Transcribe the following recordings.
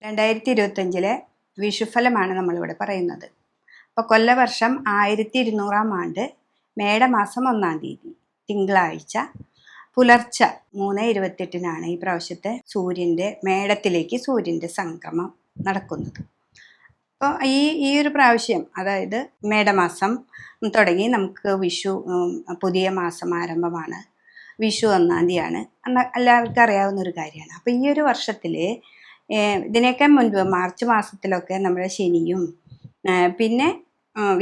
2025 വിഷുഫലമാണ് നമ്മളിവിടെ പറയുന്നത്. അപ്പോൾ കൊല്ലവർഷം 1200 ആണ്ട് മേടമാസം 1-ാം തീയതി തിങ്കളാഴ്ച പുലർച്ചെ 3:28 ഈ പ്രാവശ്യത്തെ മേടത്തിലേക്ക് സൂര്യൻ്റെ സംക്രമം നടക്കുന്നത്. അപ്പോൾ ഈ ഒരു പ്രാവശ്യം, അതായത് മേടമാസം തുടങ്ങി നമുക്ക് വിഷു, പുതിയ മാസം ആരംഭമാണ്. വിഷു 1-ാം തീയതിയാണ്, എല്ലാവർക്കും അറിയാവുന്ന ഒരു കാര്യമാണ്. അപ്പോൾ ഈ ഒരു വർഷത്തിൽ ഇതിനൊക്കെ മുൻപ് മാർച്ച് മാസത്തിലൊക്കെ നമ്മുടെ ശനിയും പിന്നെ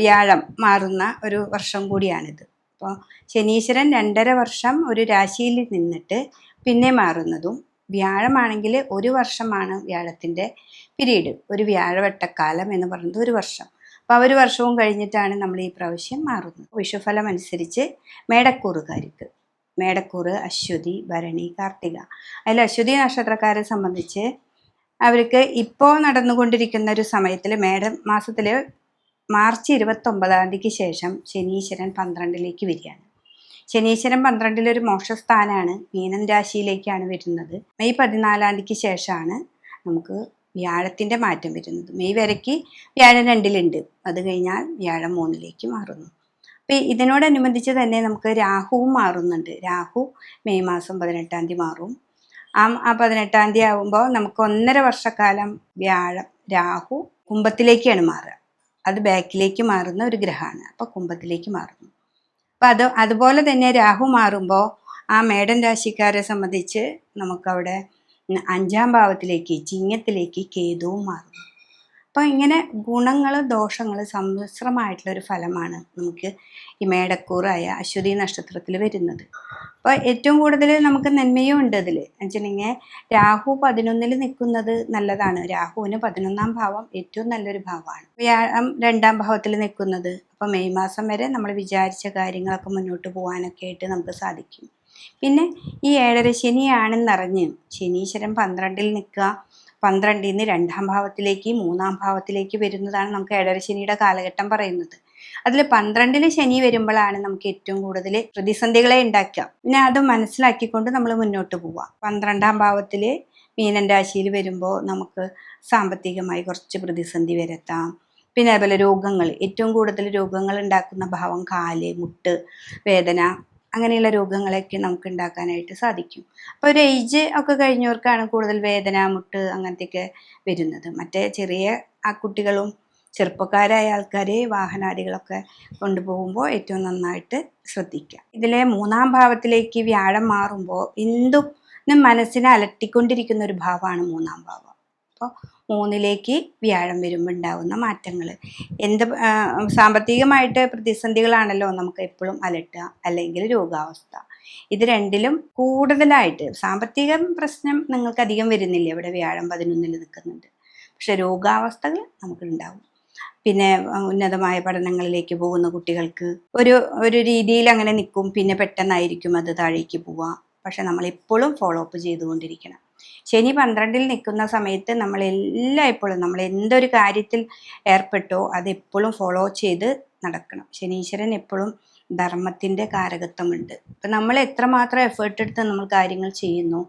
വ്യാഴം മാറുന്ന ഒരു വർഷം കൂടിയാണിത്. അപ്പോൾ ശനീശ്വരൻ 2.5 വർഷം ഒരു രാശിയിൽ നിന്നിട്ട് പിന്നെ മാറുന്നതും, വ്യാഴമാണെങ്കിൽ 1 വർഷമാണ് വ്യാഴത്തിൻ്റെ പീരീഡ്. ഒരു വ്യാഴവട്ടക്കാലം എന്ന് പറയുന്നത് 1 വർഷം. അപ്പോൾ 1 വർഷവും കഴിഞ്ഞിട്ടാണ് നമ്മൾ ഈ പ്രാവശ്യം മാറുന്നത്. വിഷുഫലം അനുസരിച്ച് മേടക്കൂറുകാർക്ക്, മേടക്കൂറ് അശ്വതി, ഭരണി, കാർത്തിക. അതിൽ അശ്വതി നക്ഷത്രക്കാരെ സംബന്ധിച്ച് അവർക്ക് ഇപ്പോൾ നടന്നുകൊണ്ടിരിക്കുന്ന ഒരു സമയത്തിൽ, മേടമാസത്തിൽ മാർച്ച് 29-ാം തീയതിക്ക് ശേഷം ശനീശ്വരൻ 12-ലേക്ക് വരികയാണ്. ശനീശ്വരൻ 12-ലൊരു മോക്ഷസ്ഥാനമാണ്, മീനൻ രാശിയിലേക്കാണ് വരുന്നത്. മെയ് 14-ാം തീയതിക്ക് ശേഷമാണ് നമുക്ക് വ്യാഴത്തിൻ്റെ മാറ്റം വരുന്നത്. മെയ് വരയ്ക്ക് വ്യാഴം 2-ലുണ്ട്, അത് കഴിഞ്ഞാൽ വ്യാഴം 3-ലേക്ക് മാറുന്നു. അപ്പോൾ ഇതിനോടനുബന്ധിച്ച് തന്നെ നമുക്ക് രാഹുവും മാറുന്നുണ്ട്. രാഹു മെയ് മാസം 18-ാം തീയതി മാറും. ആ 18-ാം തീയതി ആകുമ്പോൾ നമുക്ക് 1.5 വർഷക്കാലം രാഹു കുംഭത്തിലേക്കാണ് മാറുക. അത് ബാക്കിലേക്ക് മാറുന്ന ഒരു ഗ്രഹമാണ്. അപ്പോൾ കുംഭത്തിലേക്ക് മാറുന്നു. അപ്പോൾ അതുപോലെ തന്നെ രാഹു മാറുമ്പോൾ ആ മേടൻ രാശിക്കാരെ സംബന്ധിച്ച് നമുക്കവിടെ 5-ാം ഭാവത്തിലേക്ക്, ചിങ്ങത്തിലേക്ക് കേതുവും മാറുന്നു. അപ്പോൾ ഇങ്ങനെ ഗുണങ്ങളും ദോഷങ്ങളും സമ്മിശ്രമായിട്ടുള്ളൊരു ഫലമാണ് നമുക്ക് ഈ മേടക്കൂറായ അശ്വതി നക്ഷത്രത്തിൽ വരുന്നത്. അപ്പോൾ ഏറ്റവും കൂടുതൽ നമുക്ക് നന്മയും ഉണ്ട് അതിൽ. വെച്ചിട്ടുണ്ടെങ്കിൽ രാഹു 11-ൽ നിൽക്കുന്നത് നല്ലതാണ്. രാഹുവിന് 11-ാം ഭാവം ഏറ്റവും നല്ലൊരു ഭാവമാണ്. വ്യാഴം 2-ാം ഭാവത്തിൽ നിൽക്കുന്നത്, അപ്പോൾ മെയ് മാസം വരെ നമ്മൾ വിചാരിച്ച കാര്യങ്ങളൊക്കെ മുന്നോട്ട് പോകാനൊക്കെ ആയിട്ട് നമുക്ക് സാധിക്കും. പിന്നെ ഈ 7.5 ശനിയാണെന്നറിഞ്ഞ് ശനീശ്വരൻ 12-ൽ നിൽക്കുക, 12-ൽ നിന്ന് 2-ാം ഭാവത്തിലേക്ക്, 3-ാം ഭാവത്തിലേക്ക് വരുന്നതാണ് നമുക്ക് 7.5 ശനിയുടെ കാലഘട്ടം പറയുന്നത്. അതിൽ 12-ൽ ശനി വരുമ്പോഴാണ് നമുക്ക് ഏറ്റവും കൂടുതൽ പ്രതിസന്ധികളെ ഉണ്ടാക്കുക. പിന്നെ അത് മനസ്സിലാക്കിക്കൊണ്ട് നമ്മൾ മുന്നോട്ട് പോവുക. 12-ാം ഭാവത്തിൽ മീനൻ രാശിയിൽ വരുമ്പോൾ നമുക്ക് സാമ്പത്തികമായി കുറച്ച് പ്രതിസന്ധി വരുത്താം. പിന്നെ അതുപോലെ രോഗങ്ങൾ, ഏറ്റവും കൂടുതൽ രോഗങ്ങൾ ഉണ്ടാക്കുന്ന ഭാവം കാല്, മുട്ട് വേദന, അങ്ങനെയുള്ള രോഗങ്ങളൊക്കെ നമുക്ക് ഉണ്ടാക്കാനായിട്ട് സാധിക്കും. അപ്പോൾ ഒരു ഏജ് ഒക്കെ കഴിഞ്ഞവർക്കാണ് കൂടുതൽ വേദന, മുട്ട് അങ്ങനത്തെയൊക്കെ വരുന്നത്. മറ്റേ ചെറിയ ആ കുട്ടികളും ചെറുപ്പക്കാരായ ആൾക്കാർ വാഹനാദികളൊക്കെ കൊണ്ടുപോകുമ്പോൾ ഏറ്റവും നന്നായിട്ട് ശ്രദ്ധിക്കുക. ഇതിലെ 3-ാം ഭാവത്തിലേക്ക് വ്യാഴം മാറുമ്പോൾ എന്തും മനസ്സിനെ അലട്ടിക്കൊണ്ടിരിക്കുന്ന ഒരു ഭാവമാണ് 3-ാം ഭാവം. അപ്പോൾ 3-ലേക്ക് വ്യാഴം വരുമ്പോൾ ഉണ്ടാകുന്ന മാറ്റങ്ങൾ, സാമ്പത്തികമായിട്ട് പ്രതിസന്ധികളാണല്ലോ നമുക്ക് എപ്പോഴും അലട്ടുക, അല്ലെങ്കിൽ രോഗാവസ്ഥ. ഇത് 2-ലും കൂടുതലായിട്ട് സാമ്പത്തിക പ്രശ്നം നിങ്ങൾക്ക് അധികം വരുന്നില്ല. ഇവിടെ വ്യാഴം 11-ൽ നിൽക്കുന്നുണ്ട്, പക്ഷെ രോഗാവസ്ഥകൾ നമുക്കുണ്ടാവും. പിന്നെ ഉന്നതമായ പഠനങ്ങളിലേക്ക് പോകുന്ന കുട്ടികൾക്ക് ഒരു രീതിയിൽ അങ്ങനെ നിൽക്കും, പിന്നെ പെട്ടെന്നായിരിക്കും അത് താഴേക്ക് പോവുക. പക്ഷെ നമ്മളെപ്പോഴും ഫോളോ അപ്പ് ചെയ്തുകൊണ്ടിരിക്കണം. ശനി 12-ൽ നിൽക്കുന്ന സമയത്ത് നമ്മൾ എന്തൊരു കാര്യത്തിൽ ഏർപ്പെട്ടോ അതെപ്പോഴും ഫോളോ ചെയ്ത് നടക്കണം. ശനീശ്വരൻ എപ്പോഴും ധർമ്മത്തിൻ്റെ കാരകത്വമുണ്ട്. അപ്പം നമ്മൾ എത്രമാത്രം എഫേർട്ട് എടുത്ത് നമ്മൾ കാര്യങ്ങൾ ചെയ്യുന്നു,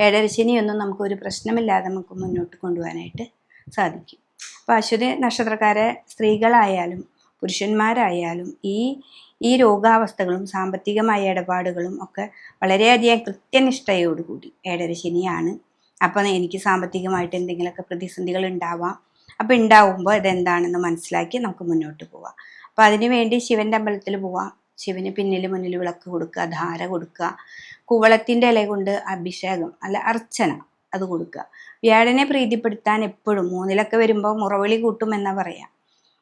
7.5 ശനിയൊന്നും നമുക്കൊരു പ്രശ്നമില്ലാതെ നമുക്ക് മുന്നോട്ട് കൊണ്ടുപോകാനായിട്ട് സാധിക്കും. അപ്പോൾ അശ്വതി നക്ഷത്രക്കാരെ സ്ത്രീകളായാലും പുരുഷന്മാരായാലും ഈ രോഗാവസ്ഥകളും സാമ്പത്തികമായ ഇടപാടുകളും ഒക്കെ വളരെയധികം കൃത്യനിഷ്ഠയോടുകൂടി, 7.5 ശനിയാണ്, അപ്പോൾ എനിക്ക് സാമ്പത്തികമായിട്ട് എന്തെങ്കിലുമൊക്കെ പ്രതിസന്ധികൾ ഉണ്ടാവാം. അപ്പോൾ ഉണ്ടാവുമ്പോൾ ഇതെന്താണെന്ന് മനസ്സിലാക്കി നമുക്ക് മുന്നോട്ട് പോവാം. അപ്പോൾ അതിനുവേണ്ടി ശിവൻ്റെ അമ്പലത്തിൽ പോവാം. ശിവന് മുന്നിൽ വിളക്ക് കൊടുക്കുക, ധാര കൊടുക്കുക, കുവളത്തിൻ്റെ ഇല കൊണ്ട് അഭിഷേകം അർച്ചന അത് കൊടുക്കുക. വ്യാഴനെ പ്രീതിപ്പെടുത്താൻ എപ്പോഴും 3-ലൊക്കെ വരുമ്പോൾ മുറവിളി കൂട്ടും എന്നാ പറയാം.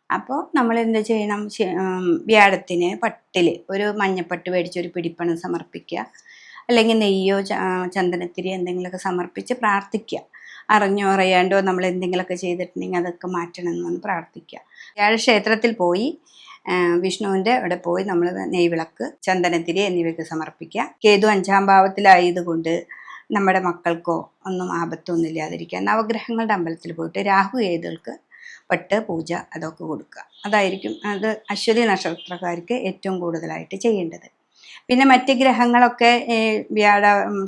അപ്പോൾ നമ്മൾ എന്ത് ചെയ്യണം, വ്യാഴത്തിന് പട്ടിൽ ഒരു മഞ്ഞപ്പട്ട് മേടിച്ച് ഒരു പിടിപ്പണം സമർപ്പിക്കുക, അല്ലെങ്കിൽ നെയ്യോ ചന്ദനത്തിരി എന്തെങ്കിലുമൊക്കെ സമർപ്പിച്ച് പ്രാർത്ഥിക്കുക. അറിഞ്ഞോ അറിയാണ്ടോ നമ്മൾ എന്തെങ്കിലുമൊക്കെ ചെയ്തിട്ടുണ്ടെങ്കിൽ അതൊക്കെ മാറ്റണം എന്ന് പ്രാർത്ഥിക്കുക. വ്യാഴ ക്ഷേത്രത്തിൽ പോയി വിഷ്ണുവിൻ്റെ അവിടെ പോയി നമ്മൾ നെയ്വിളക്ക്, ചന്ദനത്തിരി എന്നിവയൊക്കെ സമർപ്പിക്കുക. കേതു 5-ാം ഭാവത്തിലായതുകൊണ്ട് നമ്മുടെ മക്കൾക്കോ ഒന്നും ആപത്തൊന്നും ഇല്ലാതിരിക്കുക. നവഗ്രഹങ്ങളുടെ അമ്പലത്തിൽ പോയിട്ട് രാഹു കേതുകൾക്ക് പട്ട് പൂജ അതൊക്കെ കൊടുക്കുക. അതായിരിക്കും അത് അശ്വതി നക്ഷത്രക്കാർക്ക് ഏറ്റവും കൂടുതലായിട്ട് ചെയ്യേണ്ടത്. പിന്നെ മറ്റ് ഗ്രഹങ്ങളൊക്കെ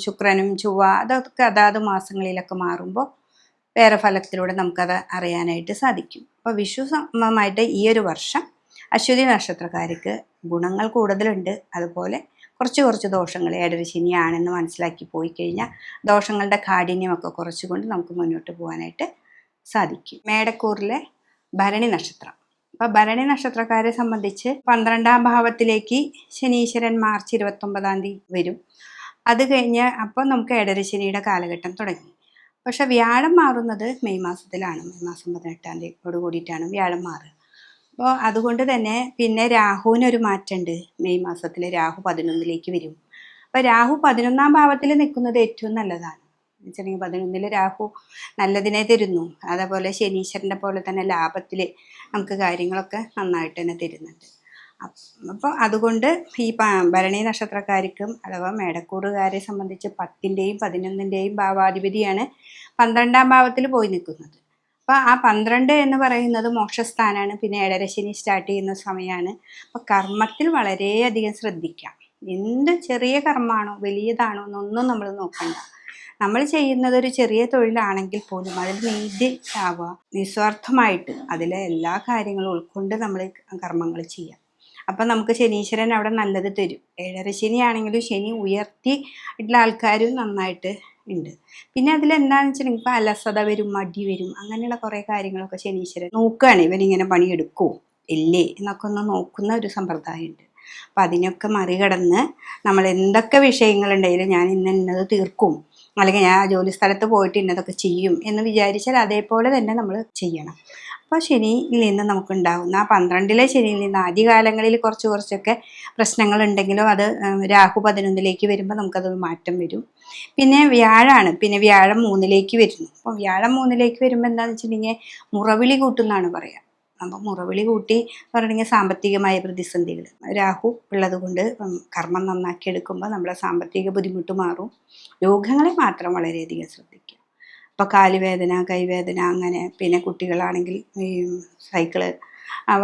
ശുക്രനും ചൊവ്വ അതൊക്കെ അതാത് മാസങ്ങളിലൊക്കെ മാറുമ്പോൾ വേറെ ഫലത്തിലൂടെ നമുക്കത് അറിയാനായിട്ട് സാധിക്കും. അപ്പോൾ വിഷു സമമായിട്ട് ഈ ഒരു വർഷം അശ്വതി നക്ഷത്രക്കാർക്ക് ഗുണങ്ങൾ കൂടുതലുണ്ട്, അതുപോലെ കുറച്ച് ദോഷങ്ങൾ ഏഴര ശനിയാണെന്ന് മനസ്സിലാക്കി പോയി കഴിഞ്ഞാൽ ദോഷങ്ങളുടെ കാഠിന്യമൊക്കെ കുറച്ചുകൊണ്ട് നമുക്ക് മുന്നോട്ട് പോകാനായിട്ട് സാധിക്കും. മേടക്കൂറിലെ ഭരണി നക്ഷത്രം. അപ്പോൾ ഭരണി നക്ഷത്രക്കാരെ സംബന്ധിച്ച് 12ാം ഭാവത്തിലേക്ക് ശനീശ്വരൻ മാർച്ച് 29 വരും. അത് കഴിഞ്ഞ് അപ്പോൾ നമുക്ക് ഏഴര ശനിയുടെ കാലഘട്ടം തുടങ്ങി. പക്ഷെ വ്യാഴം മാറുന്നത് മെയ് മാസത്തിലാണ്. മെയ് മാസം 18 കൂടിയിട്ടാണ് വ്യാഴം മാറുക. അപ്പോൾ അതുകൊണ്ട് തന്നെ പിന്നെ രാഹുവിനൊരു മാറ്റമുണ്ട്. മെയ് മാസത്തിൽ രാഹു 11ലേക്ക് വരും. അപ്പോൾ രാഹു 11ാം ഭാവത്തിൽ നിൽക്കുന്നത് ഏറ്റവും നല്ലതാണ്. വെച്ചിട്ടുണ്ടെങ്കിൽ 11ൽ രാഹു നല്ലതിനെ തരുന്നു. അതേപോലെ ശനീശ്വരൻ്റെ പോലെ തന്നെ ലാഭത്തിൽ നമുക്ക് കാര്യങ്ങളൊക്കെ നന്നായിട്ട് തന്നെ തരുന്നുണ്ട്. അപ്പോൾ അതുകൊണ്ട് ഈ ഭരണി നക്ഷത്രക്കാർക്കും അഥവാ മേടക്കൂറുകാരെ സംബന്ധിച്ച് 10ൻ്റെയും 11ൻ്റെയും ഭാവാധിപതിയാണ് 12ാം ഭാവത്തിൽ പോയി നിൽക്കുന്നത്. അപ്പോൾ ആ 12 എന്ന് പറയുന്നത് മോക്ഷസ്ഥാനാണ്. പിന്നെ ഏഴര ശനി സ്റ്റാർട്ട് ചെയ്യുന്ന സമയമാണ്. അപ്പോൾ കർമ്മത്തിൽ വളരെയധികം ശ്രദ്ധിക്കാം. എന്ത് ചെറിയ കർമ്മമാണോ വലിയതാണോ എന്നൊന്നും നമ്മൾ നോക്കണ്ട. നമ്മൾ ചെയ്യുന്നത് ഒരു ചെറിയ തൊഴിലാണെങ്കിൽ പോലും അതിൽ നീതിയാവുക, നിസ്വാർത്ഥമായിട്ട് അതിലെ എല്ലാ കാര്യങ്ങളും ഉൾക്കൊണ്ട് നമ്മൾ കർമ്മങ്ങൾ ചെയ്യാം. അപ്പം നമുക്ക് ശനീശ്വരൻ അവിടെ നല്ലത് തരും. ഏഴര ശനിയാണെങ്കിലും ശനി ഉയർത്തിയിട്ടുള്ള ആൾക്കാരും നന്നായിട്ട് ഉണ്ട്. പിന്നെ അതിലെന്താണെന്ന് വെച്ചിട്ടുണ്ടെങ്കിൽ ഇപ്പോൾ അലസത വരും, മടി വരും, അങ്ങനെയുള്ള കുറേ കാര്യങ്ങളൊക്കെ ശനീശ്വരൻ നോക്കുകയാണ്. ഇവനിങ്ങനെ പണിയെടുക്കുമോ ഇല്ലേ എന്നൊക്കെ ഒന്ന് നോക്കുന്ന ഒരു സമ്പ്രദായമുണ്ട്. അപ്പം അതിനൊക്കെ മറികടന്ന് നമ്മൾ എന്തൊക്കെ വിഷയങ്ങളുണ്ടെങ്കിലും ഞാൻ ഇന്നത് തീർക്കും, അല്ലെങ്കിൽ ഞാൻ ജോലി സ്ഥലത്ത് പോയിട്ട് ഇന്നതൊക്കെ ചെയ്യും എന്ന് വിചാരിച്ചാൽ അതേപോലെ തന്നെ നമ്മൾ ചെയ്യണം. അപ്പോൾ ശനിയിൽ നിന്ന് നമുക്കുണ്ടാകുന്ന ആ 12ലെ ശനിയിൽ നിന്ന് ആദ്യകാലങ്ങളിൽ കുറച്ചൊക്കെ പ്രശ്നങ്ങളുണ്ടെങ്കിലും അത് രാഹു 11ലേക്ക് വരുമ്പോൾ നമുക്കത് മാറ്റം വരും. പിന്നെ വ്യാഴാണ്. പിന്നെ വ്യാഴം 3ലേക്ക് വരുന്നു. അപ്പോൾ വ്യാഴം 3ലേക്ക് വരുമ്പോൾ എന്താണെന്ന് വെച്ചിട്ടുണ്ടെങ്കിൽ മുറവിളി കൂട്ടുന്നാണ് പറയുക. അപ്പോൾ മുറവിളി കൂട്ടി പറഞ്ഞിട്ടുണ്ടെങ്കിൽ സാമ്പത്തികമായ പ്രതിസന്ധികൾ രാഹു ഉള്ളത് കൊണ്ട് കർമ്മം നന്നാക്കി എടുക്കുമ്പോൾ നമ്മുടെ സാമ്പത്തിക ബുദ്ധിമുട്ട് മാറും. രോഗങ്ങളെ മാത്രം വളരെയധികം ശ്രദ്ധിക്കുക. ഇപ്പോൾ കാലുവേദന, കൈവേദന, അങ്ങനെ പിന്നെ കുട്ടികളാണെങ്കിൽ ഈ സൈക്കിള്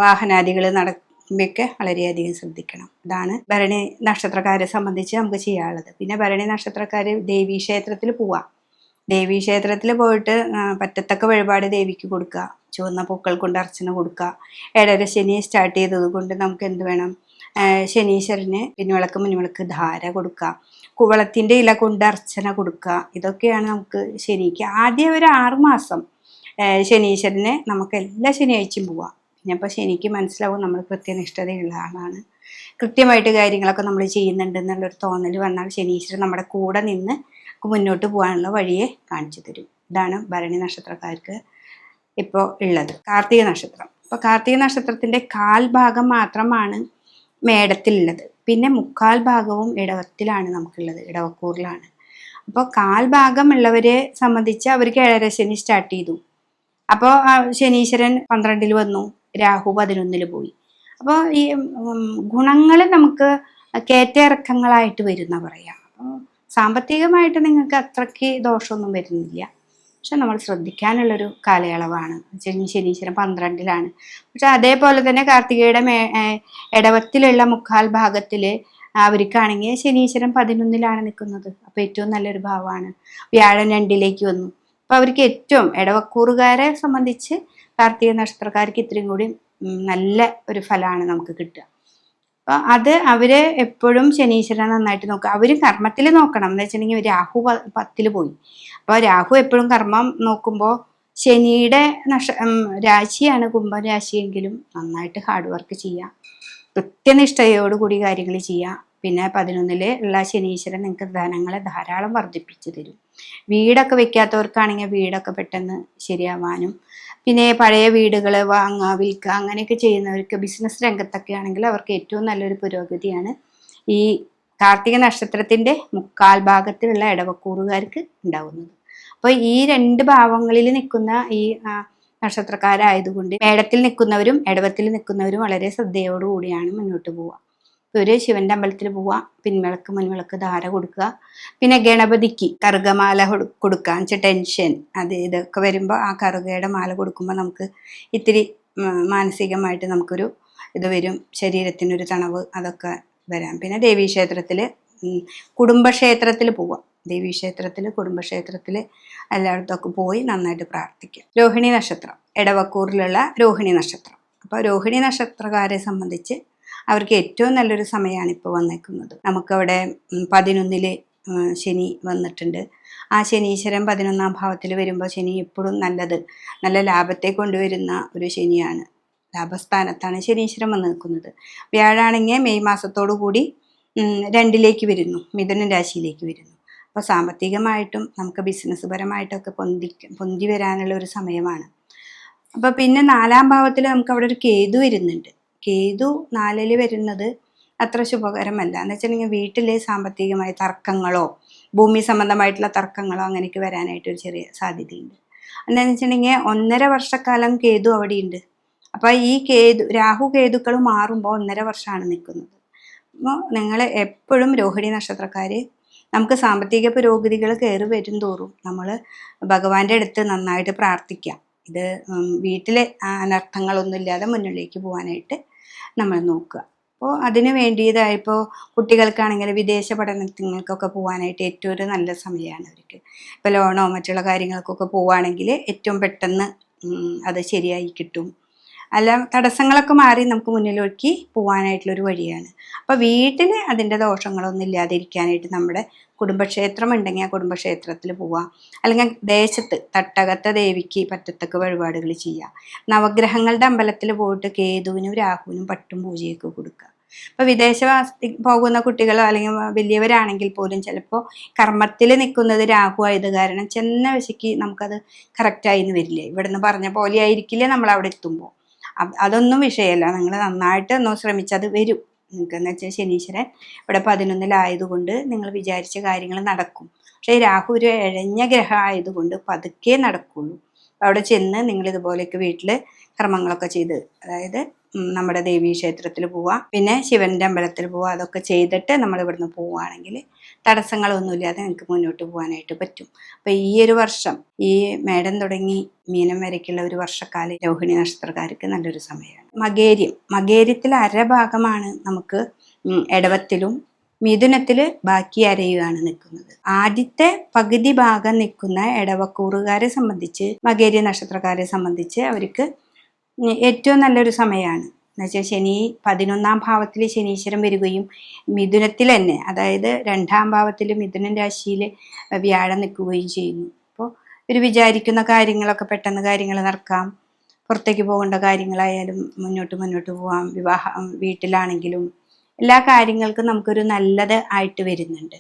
വാഹനാദികൾ നടക്കുമ്പോഴൊക്കെ വളരെയധികം ശ്രദ്ധിക്കണം. ഇതാണ് ഭരണി നക്ഷത്രക്കാരെ സംബന്ധിച്ച് നമുക്ക് ചെയ്യാനുള്ളത്. പിന്നെ ഭരണി നക്ഷത്രക്കാർ ദേവീക്ഷേത്രത്തിൽ പോവാം. ദേവീക്ഷേത്രത്തിൽ പോയിട്ട് പറ്റത്തക്ക വഴിപാട് ദേവിക്ക് കൊടുക്കുക, ചുവന്ന പൂക്കൾ കൊണ്ട് അർച്ചന കൊടുക്കുക. ഏഴര ശനി സ്റ്റാർട്ട് ചെയ്തത് കൊണ്ട് നമുക്ക് എന്ത് വേണം, ശനീശ്വരന് പിൻവിളക്ക് മുൻവിളക്ക് ധാര കൊടുക്കുക, കുവളത്തിൻ്റെ ഇല കൊണ്ട് അർച്ചന കൊടുക്കുക. ഇതൊക്കെയാണ് നമുക്ക് ശനിക്ക് ആദ്യം ഒരു 6 മാസം ശനീശ്വരന് നമുക്ക് എല്ലാ ശനിയാഴ്ചയും പോവാം. പിന്നെ അപ്പോൾ ശനിക്ക് മനസ്സിലാവും നമ്മൾ കൃത്യനിഷ്ഠതയുള്ള ആളാണ്, കൃത്യമായിട്ട് കാര്യങ്ങളൊക്കെ നമ്മൾ ചെയ്യുന്നുണ്ട് എന്നുള്ളൊരു തോന്നൽ വന്നാൽ ശനീശ്വരൻ നമ്മുടെ കൂടെ നിന്ന് മുന്നോട്ട് പോകാനുള്ള വഴിയെ കാണിച്ചു തരും. ഇതാണ് ഭരണി നക്ഷത്രക്കാർക്ക് ഇപ്പോൾ ഉള്ളത്. കാർത്തിക നക്ഷത്രം. അപ്പോൾ കാർത്തിക നക്ഷത്രത്തിൻ്റെ 1/4 ഭാഗം മാത്രമാണ് മേടത്തിലുള്ളത്. പിന്നെ 3/4 ഭാഗവും ഇടവത്തിലാണ് നമുക്കുള്ളത്, ഇടവക്കൂറിലാണ്. അപ്പോൾ 1/4 ഭാഗം ഉള്ളവരെ സംബന്ധിച്ച് അവർക്ക് ഏഴര ശനി സ്റ്റാർട്ട് ചെയ്തു. അപ്പോൾ ശനീശ്വരൻ 12ൽ വന്നു, രാഹു 11ൽ പോയി. അപ്പോൾ ഈ ഗുണങ്ങൾ നമുക്ക് കയറ്റിറക്കങ്ങളായിട്ട് വരുന്ന പറയാം. അപ്പോൾ സാമ്പത്തികമായിട്ട് നിങ്ങൾക്ക് അത്രയ്ക്ക് ദോഷമൊന്നും വരുന്നില്ല. പക്ഷെ നമ്മൾ ശ്രദ്ധിക്കാനുള്ളൊരു കാലയളവാണ്. ശനീശ്വരൻ 12ലാണ്. പക്ഷെ അതേപോലെ തന്നെ കാർത്തികയുടെ ഇടവത്തിലുള്ള 3/4 ഭാഗത്തിൽ അവർക്കാണെങ്കിൽ ശനീശ്വരൻ 11ലാണ് നിൽക്കുന്നത്. അപ്പോൾ ഏറ്റവും നല്ലൊരു ഭാവമാണ്. വ്യാഴം 2ലേക്ക് വന്നു. അപ്പോൾ അവർക്ക് ഏറ്റവും ഇടവക്കൂറുകാരെ സംബന്ധിച്ച് കാർത്തിക നക്ഷത്രക്കാർക്ക് ഇത്രയും കൂടി നല്ല ഒരു ഫലമാണ് നമുക്ക് കിട്ടുക. അപ്പോൾ അത് അവർ എപ്പോഴും ശനീശ്വരനെ നന്നായിട്ട് നോക്കുക. അവർ കർമ്മത്തിൽ നോക്കണം. എന്ന് വെച്ചിട്ടുണ്ടെങ്കിൽ രാഹു 10ൽ പോയി. അപ്പോൾ രാഹു എപ്പോഴും കർമ്മം നോക്കുമ്പോൾ ശനിയുടെ രാശിയാണ് കുംഭം രാശിയെങ്കിലും നന്നായിട്ട് ഹാർഡ് വർക്ക് ചെയ്യുക, കൃത്യനിഷ്ഠയോടുകൂടി കാര്യങ്ങൾ ചെയ്യുക. പിന്നെ 11ൽ ഉള്ള ശനീശ്വരൻ നിങ്ങൾക്ക് ധനങ്ങളെ ധാരാളം വർദ്ധിപ്പിച്ചു തരും. വീടൊക്കെ വെക്കാത്തവർക്കാണെങ്കിൽ വീടൊക്കെ പെട്ടെന്ന് ശരിയാവാനും, പിന്നെ പഴയ വീടുകൾ വാങ്ങുക, വിൽക്കുക, അങ്ങനെയൊക്കെ ചെയ്യുന്നവർക്ക് ബിസിനസ് രംഗത്തൊക്കെ ആണെങ്കിൽ അവർക്ക് ഏറ്റവും നല്ലൊരു പുരോഗതിയാണ് ഈ കാർത്തിക നക്ഷത്രത്തിൻ്റെ 3/4 ഭാഗത്തിലുള്ള ഇടവക്കൂറുകാർക്ക് ഉണ്ടാവുന്നത്. അപ്പോൾ ഈ 2 ഭാവങ്ങളിൽ നിൽക്കുന്ന ഈ നക്ഷത്രക്കാരായതുകൊണ്ട് മേടത്തിൽ നിൽക്കുന്നവരും ഇടവത്തിൽ നിൽക്കുന്നവരും വളരെ ശ്രദ്ധയോടുകൂടിയാണ് മുന്നോട്ട് പോവുക. ഒരു ശിവന്റെ അമ്പലത്തിൽ പോവുക, പിൻവിളക്ക് മുൻവിളക്ക് ധാര കൊടുക്കുക. പിന്നെ ഗണപതിക്ക് കറുകമാല കൊടുക്കുക. എന്നുവെച്ചാൽ ടെൻഷൻ ഇതൊക്കെ വരുമ്പോൾ ആ കറുകയുടെ മാല കൊടുക്കുമ്പോൾ നമുക്ക് ഇത്തിരി മാനസികമായിട്ട് നമുക്കൊരു ഇത് വരും, ശരീരത്തിനൊരു തണവ് അതൊക്കെ വരാം. പിന്നെ ദേവീക്ഷേത്രത്തിൽ കുടുംബക്ഷേത്രത്തിൽ പോവുക. ദേവീക്ഷേത്രത്തിൽ, കുടുംബക്ഷേത്രത്തിൽ എല്ലായിടത്തൊക്കെ പോയി നന്നായിട്ട് പ്രാർത്ഥിക്കുക. രോഹിണി നക്ഷത്രം, എടവക്കൂറിലുള്ള രോഹിണി നക്ഷത്രം. അപ്പോൾ രോഹിണി നക്ഷത്രക്കാരെ സംബന്ധിച്ച് അവർക്ക് ഏറ്റവും നല്ലൊരു സമയമാണ് ഇപ്പോൾ വന്നേക്കുന്നത്. നമുക്കവിടെ 11 ശനി വന്നിട്ടുണ്ട്. ആ ശനീശ്വരൻ 11ാം ഭാവത്തിൽ വരുമ്പോൾ ശനി എപ്പോഴും നല്ല ലാഭത്തെ കൊണ്ടുവരുന്ന ഒരു ശനിയാണ്. ലാഭസ്ഥാനത്താണ് ശനീശ്വരൻ വന്ന് നിൽക്കുന്നത്. വ്യാഴാണെങ്കിൽ മെയ് മാസത്തോടു കൂടി 2ലേക്ക് വരുന്നു, മിഥുന രാശിയിലേക്ക് വരുന്നു. അപ്പോൾ സാമ്പത്തികമായിട്ടും നമുക്ക് ബിസിനസ് പരമായിട്ടൊക്കെ പൊന്തി വരാനുള്ള ഒരു സമയമാണ്. അപ്പോൾ പിന്നെ 4ാം ഭാവത്തിൽ നമുക്ക് അവിടെ ഒരു കേതു വരുന്നുണ്ട്. കേതു 4ൽ വരുന്നത് അത്ര ശുഭകരമല്ല. എന്ന് വെച്ചിട്ടുണ്ടെങ്കിൽ വീട്ടിലെ സാമ്പത്തികമായ തർക്കങ്ങളോ ഭൂമി സംബന്ധമായിട്ടുള്ള തർക്കങ്ങളോ അങ്ങനെയൊക്കെ വരാനായിട്ടൊരു ചെറിയ സാധ്യതയുണ്ട്. എന്താണെന്ന് വെച്ചിട്ടുണ്ടെങ്കിൽ 1.5 വർഷക്കാലം കേതു അവിടെയുണ്ട്. അപ്പോൾ ഈ രാഹു കേതുക്കൾ മാറുമ്പോൾ 1.5 വർഷമാണ് നിൽക്കുന്നത്. അപ്പോൾ നിങ്ങൾ എപ്പോഴും രോഹിണി നക്ഷത്രക്കാർ, നമുക്ക് സാമ്പത്തിക പുരോഗതികൾ കയറി വരും തോറും നമ്മൾ ഭഗവാന്റെ അടുത്ത് നന്നായിട്ട് പ്രാർത്ഥിക്കാം. ഇത് വീട്ടിലെ അനർത്ഥങ്ങളൊന്നും ഇല്ലാതെ മുന്നിലേക്ക് പോകാനായിട്ട് നമ്മൾ നോക്കുക. അപ്പോൾ അതിന് വേണ്ടിയതായിപ്പോൾ കുട്ടികൾക്കാണെങ്കിൽ വിദേശ പഠനങ്ങൾക്കൊക്കെ പോകാനായിട്ട് ഏറ്റവും ഒരു നല്ല സമയമാണ് അവർക്ക്. ഇപ്പോൾ ലോണോ മറ്റുള്ള കാര്യങ്ങൾക്കൊക്കെ പോവുകയാണെങ്കിൽ ഏറ്റവും പെട്ടെന്ന് അത് ശരിയായി കിട്ടും. അല്ല, തടസ്സങ്ങളൊക്കെ മാറി നമുക്ക് മുന്നിലേക്ക് പോകാനായിട്ടുള്ളൊരു വഴിയാണ്. അപ്പോൾ വീട്ടിൽ അതിൻ്റെ ദോഷങ്ങളൊന്നും ഇല്ലാതിരിക്കാനായിട്ട് നമ്മുടെ കുടുംബക്ഷേത്രം ഉണ്ടെങ്കിൽ ആ കുടുംബക്ഷേത്രത്തിൽ പോവാം. അല്ലെങ്കിൽ ദേശത്ത് തട്ടകത്തെ ദേവിക്ക് പറ്റത്തക്ക വഴിപാടുകൾ ചെയ്യുക. നവഗ്രഹങ്ങളുടെ അമ്പലത്തിൽ പോയിട്ട് കേതുവിനും രാഹുവിനും പട്ടും പൂജയൊക്കെ കൊടുക്കുക. അപ്പോൾ വിദേശവാസത്തിൽ പോകുന്ന കുട്ടികളോ അല്ലെങ്കിൽ വലിയവരാണെങ്കിൽ പോലും ചിലപ്പോൾ കർമ്മത്തിൽ നിൽക്കുന്നത് രാഹു ആയത് കാരണം ചെന്ന വശയ്ക്ക് നമുക്കത് കറക്റ്റായിന്ന് വരില്ലേ, ഇവിടുന്ന് പറഞ്ഞ പോലെ ആയിരിക്കില്ലേ നമ്മൾ അവിടെ എത്തുമ്പോൾ. അതൊന്നും വിഷയമല്ല, നിങ്ങൾ നന്നായിട്ട് ഒന്ന് ശ്രമിച്ചത് വരും. നിങ്ങൾക്കെന്ന് വെച്ചാൽ ശനീശ്വരൻ ഇവിടെ 11-ലായതുകൊണ്ട് നിങ്ങൾ വിചാരിച്ച കാര്യങ്ങൾ നടക്കും. പക്ഷേ രാഹു ഒരു ഇഴഞ്ഞ ഗ്രഹം ആയതുകൊണ്ട് പതുക്കെ നടക്കുള്ളൂ. അവിടെ ചെന്ന് നിങ്ങൾ ഇതുപോലെയൊക്കെ വീട്ടിൽ കർമ്മങ്ങളൊക്കെ ചെയ്ത്, അതായത് നമ്മുടെ ദേവീക്ഷേത്രത്തിൽ പോവാം, പിന്നെ ശിവൻ്റെ അമ്പലത്തിൽ പോവാം. അതൊക്കെ ചെയ്തിട്ട് നമ്മൾ ഇവിടുന്ന് പോവുകയാണെങ്കിൽ തടസ്സങ്ങളൊന്നുമില്ലാതെ നിങ്ങൾക്ക് മുന്നോട്ട് പോകാനായിട്ട് പറ്റും. അപ്പോൾ ഈ ഒരു വർഷം, ഈ മേടം തുടങ്ങി മീനം വരയ്ക്കുള്ള ഒരു വർഷക്കാലം രോഹിണി നക്ഷത്രക്കാർക്ക് നല്ലൊരു സമയമാണ്. മകേര്യത്തിൽ അരഭാഗമാണ് നമുക്ക് എടവത്തിലും മിഥുനത്തിൽ ബാക്കി അരയുകയാണ് നിൽക്കുന്നത്. ആദ്യത്തെ പകുതി ഭാഗം നിൽക്കുന്ന എടവക്കൂറുകാരെ സംബന്ധിച്ച്, മകേര്യ നക്ഷത്രക്കാരെ സംബന്ധിച്ച് അവർക്ക് ഏറ്റവും നല്ലൊരു സമയമാണ്. എന്നുവെച്ചാൽ ശനി 11ാം ഭാവത്തിൽ ശനീശ്വരൻ വരികയും മിഥുനത്തിൽ തന്നെ, അതായത് 2ാം ഭാവത്തിൽ മിഥുനൻ രാശിയിൽ വ്യാഴം നിൽക്കുകയും ചെയ്യുന്നു. അപ്പോൾ ഒരു വിചാരിക്കുന്ന കാര്യങ്ങളൊക്കെ പെട്ടെന്ന് കാര്യങ്ങൾ നടക്കാം. പുറത്തേക്ക് പോകേണ്ട കാര്യങ്ങളായാലും മുന്നോട്ട് പോകാം. വീട്ടിലാണെങ്കിലും എല്ലാ കാര്യങ്ങൾക്കും നമുക്കൊരു നല്ലത് ആയിട്ട് വരുന്നുണ്ട്.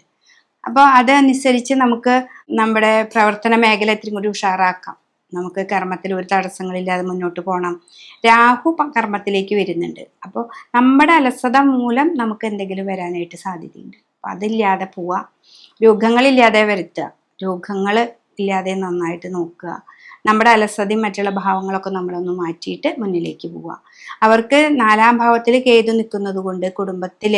അപ്പോൾ അതനുസരിച്ച് നമുക്ക് നമ്മുടെ പ്രവർത്തന മേഖല ഇത്തിരി കൂടി ഉഷാറാക്കാം. നമുക്ക് കർമ്മത്തിൽ ഒരു തടസ്സങ്ങളില്ലാതെ മുന്നോട്ട് പോകണം. രാഹു കർമ്മത്തിലേക്ക് വരുന്നുണ്ട്. അപ്പോൾ നമ്മുടെ അലസത മൂലം നമുക്ക് എന്തെങ്കിലും വരാനായിട്ട് സാധ്യതയുണ്ട്. അപ്പം അതില്ലാതെ പോവുക, രോഗങ്ങളില്ലാതെ വരുത്തുക, രോഗങ്ങൾ ഇല്ലാതെ നന്നായിട്ട് നോക്കുക. നമ്മുടെ അലസതയും മറ്റുള്ള ഭാവങ്ങളൊക്കെ നമ്മളൊന്ന് മാറ്റിയിട്ട് മുന്നിലേക്ക് പോവുക. അവർക്ക് 4ാം ഭാവത്തിൽ കേതു നിൽക്കുന്നത് കൊണ്ട് കുടുംബത്തിൽ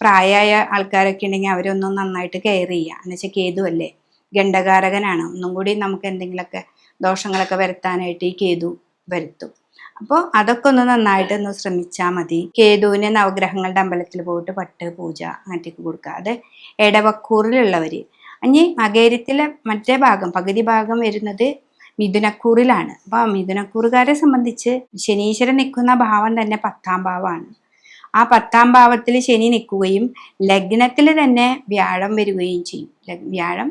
പ്രായമായ ആൾക്കാരൊക്കെ ഉണ്ടെങ്കിൽ അവരൊന്നും നന്നായിട്ട് കെയർ ചെയ്യുക. എന്നുവെച്ചാൽ കേതു അല്ലേ, ഗണ്ഡകാരകനാണ്. ഒന്നും കൂടി നമുക്ക് എന്തെങ്കിലുമൊക്കെ ദോഷങ്ങളൊക്കെ വരുത്താനായിട്ട് ഈ കേതു വരുത്തും. അപ്പോൾ അതൊക്കെ ഒന്ന് നന്നായിട്ടൊന്ന് ശ്രമിച്ചാൽ മതി. കേതുവിന് നവഗ്രഹങ്ങളുടെ അമ്പലത്തിൽ പോയിട്ട് പട്ട് പൂജ അങ്ങനത്തേക്ക് കൊടുക്കുക. അത് എടവക്കൂറിലുള്ളവർ. ഇനി മകേര്യത്തിലെ മറ്റേ ഭാഗം, പകുതി ഭാഗം വരുന്നത് മിഥുനക്കൂറിലാണ്. അപ്പോൾ മിഥുനക്കൂറുകാരെ സംബന്ധിച്ച് ശനീശ്വരൻ നിൽക്കുന്ന ഭാവം തന്നെ 10ാം ഭാവമാണ്. ആ 10ാം ഭാവത്തിൽ ശനി നിൽക്കുകയും ലഗ്നത്തിൽ തന്നെ വ്യാഴം വരികയും ചെയ്യും. വ്യാഴം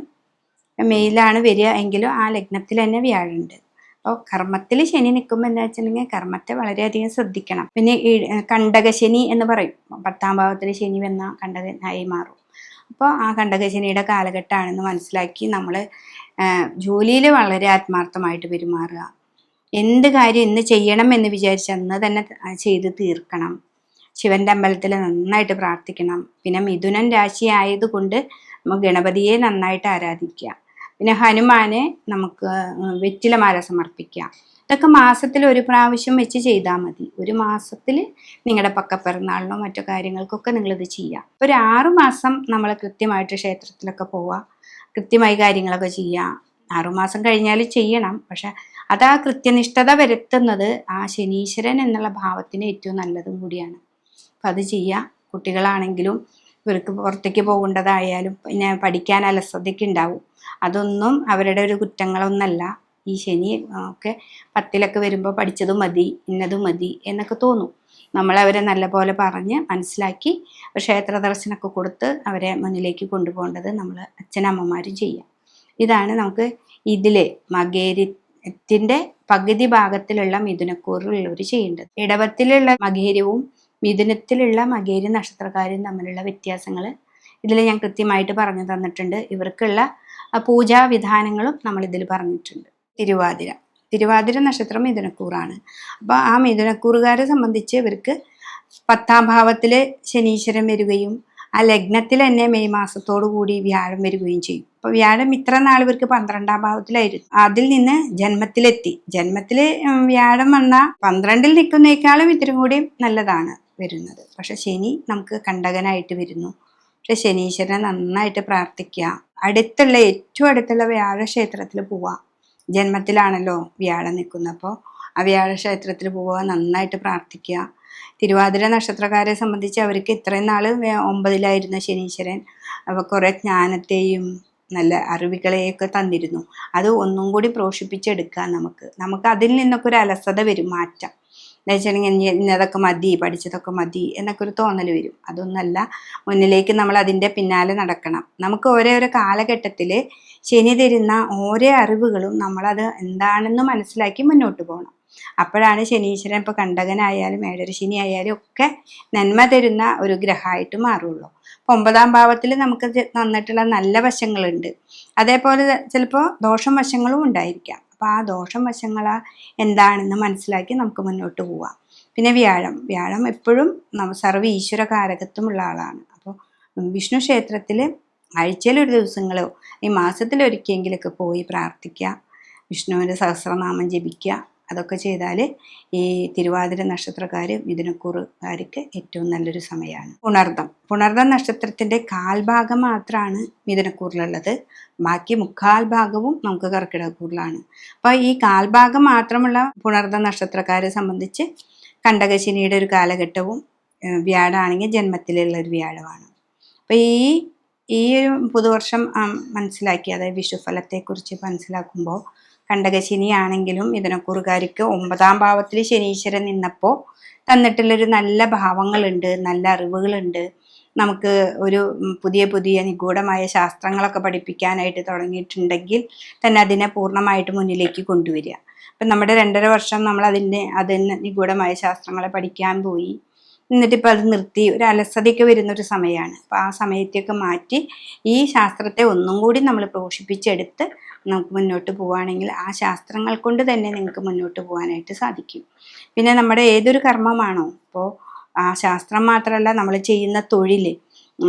മെയിലാണ് വരിക എങ്കിലും ആ ലഗ്നത്തിൽ തന്നെ വ്യാഴമുണ്ട്. അപ്പോൾ കർമ്മത്തിൽ ശനി നിൽക്കുമ്പോൾ എന്താ വെച്ചിട്ടുണ്ടെങ്കിൽ കർമ്മത്തെ വളരെയധികം ശ്രദ്ധിക്കണം. പിന്നെ ഈ കണ്ടകശനി എന്ന് പറയും, 10ാം ഭാവത്തിൽ ശനി വന്ന കണ്ടകനായി മാറും. അപ്പോൾ ആ കണ്ടകശനിയുടെ കാലഘട്ടമാണെന്ന് മനസ്സിലാക്കി നമ്മൾ ജോലിയിൽ വളരെ ആത്മാർത്ഥമായിട്ട് പെരുമാറുക. എന്ത് കാര്യം ഇന്ന് ചെയ്യണം എന്ന് വിചാരിച്ച് അന്ന് തന്നെ ചെയ്ത് തീർക്കണം. ശിവൻ്റെ അമ്പലത്തിൽ നന്നായിട്ട് പ്രാർത്ഥിക്കണം. പിന്നെ മിഥുനൻ രാശി ആയതുകൊണ്ട് നമുക്ക് ഗണപതിയെ നന്നായിട്ട് ആരാധിക്കുക. പിന്നെ ഹനുമാനെ നമുക്ക് വെറ്റിലമാല സമർപ്പിക്കാം. ഇതൊക്കെ മാസത്തിൽ ഒരു പ്രാവശ്യം വെച്ച് ചെയ്താൽ മതി. ഒരു മാസത്തിൽ നിങ്ങളുടെ പക്കപ്പിറന്നാളിനോ മറ്റു കാര്യങ്ങൾക്കൊക്കെ നിങ്ങളിത് ചെയ്യാം. ഒരു 6 മാസം നമ്മൾ കൃത്യമായിട്ട് ക്ഷേത്രത്തിലൊക്കെ പോവുക, കൃത്യമായി കാര്യങ്ങളൊക്കെ ചെയ്യാം. 6 മാസം കഴിഞ്ഞാൽ ചെയ്യണം. പക്ഷെ അത് ആ കൃത്യനിഷ്ഠത വരുത്തുന്നത് ആ ശനീശ്വരൻ എന്നുള്ള ഭാവത്തിന് ഏറ്റവും നല്ലതും കൂടിയാണ്. അപ്പം അത് ചെയ്യുക. കുട്ടികളാണെങ്കിലും ഇവർക്ക് പുറത്തേക്ക് പോകേണ്ടതായാലും പിന്നെ പഠിക്കാൻ അലസതയ്ക്ക് ഉണ്ടാവും. അതൊന്നും അവരുടെ ഒരു കുറ്റങ്ങളൊന്നല്ല. ഈ ശനി ഒക്കെ 10ലൊക്കെ വരുമ്പോൾ പഠിച്ചത് മതി, ഇന്നത് മതി എന്നൊക്കെ തോന്നും. നമ്മളവരെ നല്ല പോലെ പറഞ്ഞ് മനസ്സിലാക്കി ക്ഷേത്ര ദർശനമൊക്കെ കൊടുത്ത് അവരെ മുന്നിലേക്ക് കൊണ്ടുപോകേണ്ടത് നമ്മൾ അച്ഛനമ്മമാരും ചെയ്യാം. ഇതാണ് നമുക്ക് ഇതിലെ മകേര്യത്തിൻ്റെ പകുതി ഭാഗത്തിലുള്ള മിഥുനക്കൂറിലുള്ളവർ ചെയ്യേണ്ടത്. ഇടവത്തിലുള്ള മകേര്യവും മിഥുനത്തിലുള്ള മകേര്യ നക്ഷത്രക്കാരും തമ്മിലുള്ള വ്യത്യാസങ്ങൾ ഇതിൽ ഞാൻ കൃത്യമായിട്ട് പറഞ്ഞു തന്നിട്ടുണ്ട്. ഇവർക്കുള്ള പൂജാവിധാനങ്ങളും നമ്മളിതിൽ പറഞ്ഞിട്ടുണ്ട്. തിരുവാതിര നക്ഷത്രം മിഥുനക്കൂറാണ്. അപ്പോൾ ആ മിഥുനക്കൂറുകാരെ സംബന്ധിച്ച് ഇവർക്ക് 10ാം ഭാവത്തിൽ ശനീശ്വരൻ വരികയും ആ ലഗ്നത്തിൽ തന്നെ മെയ് മാസത്തോടു കൂടി വ്യാഴം വരികയും ചെയ്യും. അപ്പോൾ വ്യാഴം ഇത്ര നാൾ ഇവർക്ക് 12ാം ഭാവത്തിലായിരുന്നു. അതിൽ നിന്ന് ജന്മത്തിലെത്തി. ജന്മത്തിൽ വ്യാഴം വന്ന 12ൽ നിൽക്കുന്നേക്കാളും ഇത്തിരി കൂടി നല്ലതാണ് വരുന്നത്. പക്ഷെ ശനി നമുക്ക് കണ്ടകനായിട്ട് വരുന്നു. പക്ഷെ ശനീശ്വരനെ നന്നായിട്ട് പ്രാർത്ഥിക്കുക. ഏറ്റവും അടുത്തുള്ള വ്യാഴക്ഷേത്രത്തിൽ പോവുക. ജന്മത്തിലാണല്ലോ വ്യാഴം നിൽക്കുന്നത്. അപ്പോൾ ആ വ്യാഴക്ഷേത്രത്തിൽ പോവുക, നന്നായിട്ട് പ്രാർത്ഥിക്കുക. തിരുവാതിര നക്ഷത്രക്കാരെ സംബന്ധിച്ച് അവർക്ക് ഇത്രയും നാൾ 9ലായിരുന്ന ശനീശ്വരൻ അപ്പോൾ കുറേ ജ്ഞാനത്തെയും നല്ല അറിവുകളെയൊക്കെ തന്നിരുന്നു. അത് ഒന്നും കൂടി പോഷിപ്പിച്ചെടുക്കുക. നമുക്ക് അതിൽ നിന്നൊക്കെ ഒരു അലസത വരും, മാറ്റം. എന്താ വെച്ചിട്ടുണ്ടെങ്കിൽ ഇന്നതൊക്കെ മതി, പഠിച്ചതൊക്കെ മതി എന്നൊക്കെ ഒരു തോന്നൽ വരും. അതൊന്നല്ല, മുന്നിലേക്ക് നമ്മൾ അതിൻ്റെ പിന്നാലെ നടക്കണം. നമുക്ക് ഓരോ കാലഘട്ടത്തിൽ ശനി തരുന്ന ഓരോ അറിവുകളും നമ്മളത് എന്താണെന്ന് മനസ്സിലാക്കി മുന്നോട്ട് പോകണം. അപ്പോഴാണ് ശനീശ്വരൻ ഇപ്പോൾ കണ്ടകനായാലും ഏഴര ശനി ആയാലും ഒക്കെ നന്മ തരുന്ന ഒരു ഗ്രഹമായിട്ട് മാറുള്ളൂ. അപ്പോൾ 9ാം ഭാവത്തിൽ നമുക്ക് തന്നിട്ടുള്ള നല്ല വശങ്ങളുണ്ട്, അതേപോലെ ചിലപ്പോൾ ദോഷം വശങ്ങളും ഉണ്ടായിരിക്കാം. അപ്പോൾ ആ ദോഷം വശങ്ങൾ എന്താണെന്ന് മനസ്സിലാക്കി നമുക്ക് മുന്നോട്ട് പോവാം. പിന്നെ വ്യാഴം എപ്പോഴും സർവ്വ ഈശ്വര കാരകത്വമുള്ള ആളാണ്. അപ്പോൾ വിഷ്ണു ക്ഷേത്രത്തിൽ ആഴ്ചയിലൊരു ദിവസങ്ങളോ ഈ മാസത്തിലൊരിക്കലെങ്കിലൊക്കെ പോയി പ്രാർത്ഥിക്കുക, വിഷ്ണുവിൻ്റെ സഹസ്രനാമം ജപിക്കുക. അതൊക്കെ ചെയ്താൽ ഈ തിരുവാതിര നക്ഷത്രക്കാർ മിഥുനക്കൂറുകാർക്ക് ഏറ്റവും നല്ലൊരു സമയമാണ്. പുണർദം നക്ഷത്രത്തിൻ്റെ കാൽഭാഗം മാത്രമാണ് മിഥുനക്കൂറിലുള്ളത്. ബാക്കി 3/4 ഭാഗവും നമുക്ക് കർക്കിടകക്കൂറിലാണ്. അപ്പോൾ ഈ കാൽഭാഗം മാത്രമുള്ള പുണർദം നക്ഷത്രക്കാരെ സംബന്ധിച്ച് കണ്ടകശനിയുടെ ഒരു കാലഘട്ടവും വ്യാഴമാണെങ്കിൽ ജന്മത്തിലുള്ള ഒരു വ്യാഴമാണ്. അപ്പോൾ ഈ ഒരു പുതുവർഷം മനസ്സിലാക്കി, അതായത് വിഷുഫലത്തെക്കുറിച്ച് മനസ്സിലാക്കുമ്പോൾ കണ്ടകശനിയാണെങ്കിലും മിഥുനക്കൂറുകാർക്ക് 9ാം ഭാവത്തിൽ ശനീശ്വരൻ നിന്നപ്പോൾ തന്നിട്ടുള്ളൊരു നല്ല ഭാവങ്ങളുണ്ട്, നല്ല അറിവുകളുണ്ട്. നമുക്ക് ഒരു പുതിയ നിഗൂഢമായ ശാസ്ത്രങ്ങളൊക്കെ പഠിപ്പിക്കാനായിട്ട് തുടങ്ങിയിട്ടുണ്ടെങ്കിൽ തന്നെ അതിനെ പൂർണ്ണമായിട്ട് മുന്നിലേക്ക് കൊണ്ടുവരിക. അപ്പം നമ്മുടെ 2.5 വർഷം നമ്മൾ അതിന് നിഗൂഢമായ ശാസ്ത്രങ്ങളെ പഠിക്കാൻ പോയി, എന്നിട്ടിപ്പോൾ അത് നിർത്തി ഒരു അലസതയൊക്കെ വരുന്നൊരു സമയമാണ്. അപ്പോൾ ആ സമയത്തെയൊക്കെ മാറ്റി ഈ ശാസ്ത്രത്തെ ഒന്നും കൂടി നമ്മൾ പോഷിപ്പിച്ചെടുത്ത് നമുക്ക് മുന്നോട്ട് പോവുകയാണെങ്കിൽ ആ ശാസ്ത്രങ്ങൾ കൊണ്ട് തന്നെ നിങ്ങൾക്ക് മുന്നോട്ട് പോകാനായിട്ട് സാധിക്കും. പിന്നെ നമ്മുടെ ഏതൊരു കർമ്മമാണോ, ഇപ്പോൾ ആ ശാസ്ത്രം മാത്രമല്ല നമ്മൾ ചെയ്യുന്ന തൊഴിൽ,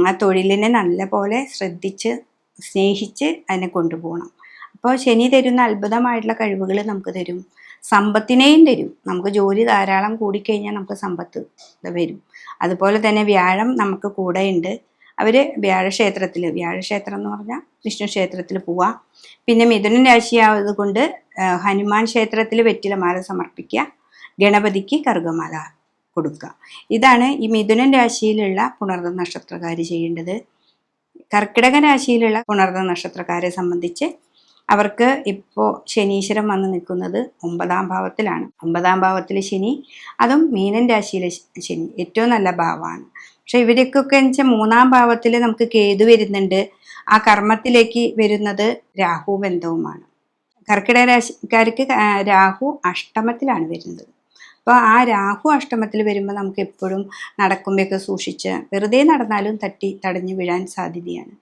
ആ തൊഴിലിനെ നല്ല പോലെ ശ്രദ്ധിച്ച് സ്നേഹിച്ച് അതിനെ കൊണ്ടുപോകണം. അപ്പോൾ ശനി തരുന്ന അത്ഭുതമായിട്ടുള്ള കഴിവുകൾ നമുക്ക് തരും, സമ്പത്തിനെയും തരും. നമുക്ക് ജോലി ധാരാളം കൂടിക്കഴിഞ്ഞാൽ നമുക്ക് സമ്പത്ത് വരും. അതുപോലെ തന്നെ വ്യാഴം നമുക്ക് കൂടെയുണ്ട്. അവർ വ്യാഴക്ഷേത്രം എന്ന് പറഞ്ഞാൽ വിഷ്ണു ക്ഷേത്രത്തിൽ പോവാം. പിന്നെ മിഥുനൻ രാശിയായത് കൊണ്ട് ഹനുമാൻ ക്ഷേത്രത്തിൽ വെറ്റിലമാല സമർപ്പിക്കുക, ഗണപതിക്ക് കറുകമാല കൊടുക്കുക. ഇതാണ് ഈ മിഥുനൻ രാശിയിലുള്ള പുണർദം നക്ഷത്രക്കാർ ചെയ്യേണ്ടത്. കർക്കിടക രാശിയിലുള്ള പുണർദം നക്ഷത്രക്കാരെ സംബന്ധിച്ച് അവർക്ക് ഇപ്പോൾ ശനീശ്വരൻ വന്ന് നിൽക്കുന്നത് 9ാം ഭാവത്തിലാണ്. 9ാം ഭാവത്തിൽ ശനി, അതും മീനൻ രാശിയിലെ ശനി ഏറ്റവും നല്ല ഭാവമാണ്. പക്ഷെ ഇവർക്കൊക്കെ എന്ന് വെച്ചാൽ 3ാം ഭാവത്തിൽ നമുക്ക് കേതു വരുന്നുണ്ട്. ആ കർമ്മത്തിലേക്ക് വരുന്നത് രാഹു ബന്ധവുമാണ്. കർക്കിടക രാശിക്കാർക്ക് രാഹു അഷ്ടമത്തിലാണ് വരുന്നത്. അപ്പോൾ ആ രാഹു അഷ്ടമത്തിൽ വരുമ്പോൾ നമുക്ക് എപ്പോഴും നടക്കുമ്പോഴൊക്കെ സൂക്ഷിച്ച്, വെറുതെ നടന്നാലും തടഞ്ഞു വീഴാൻ സാധ്യതയാണ്.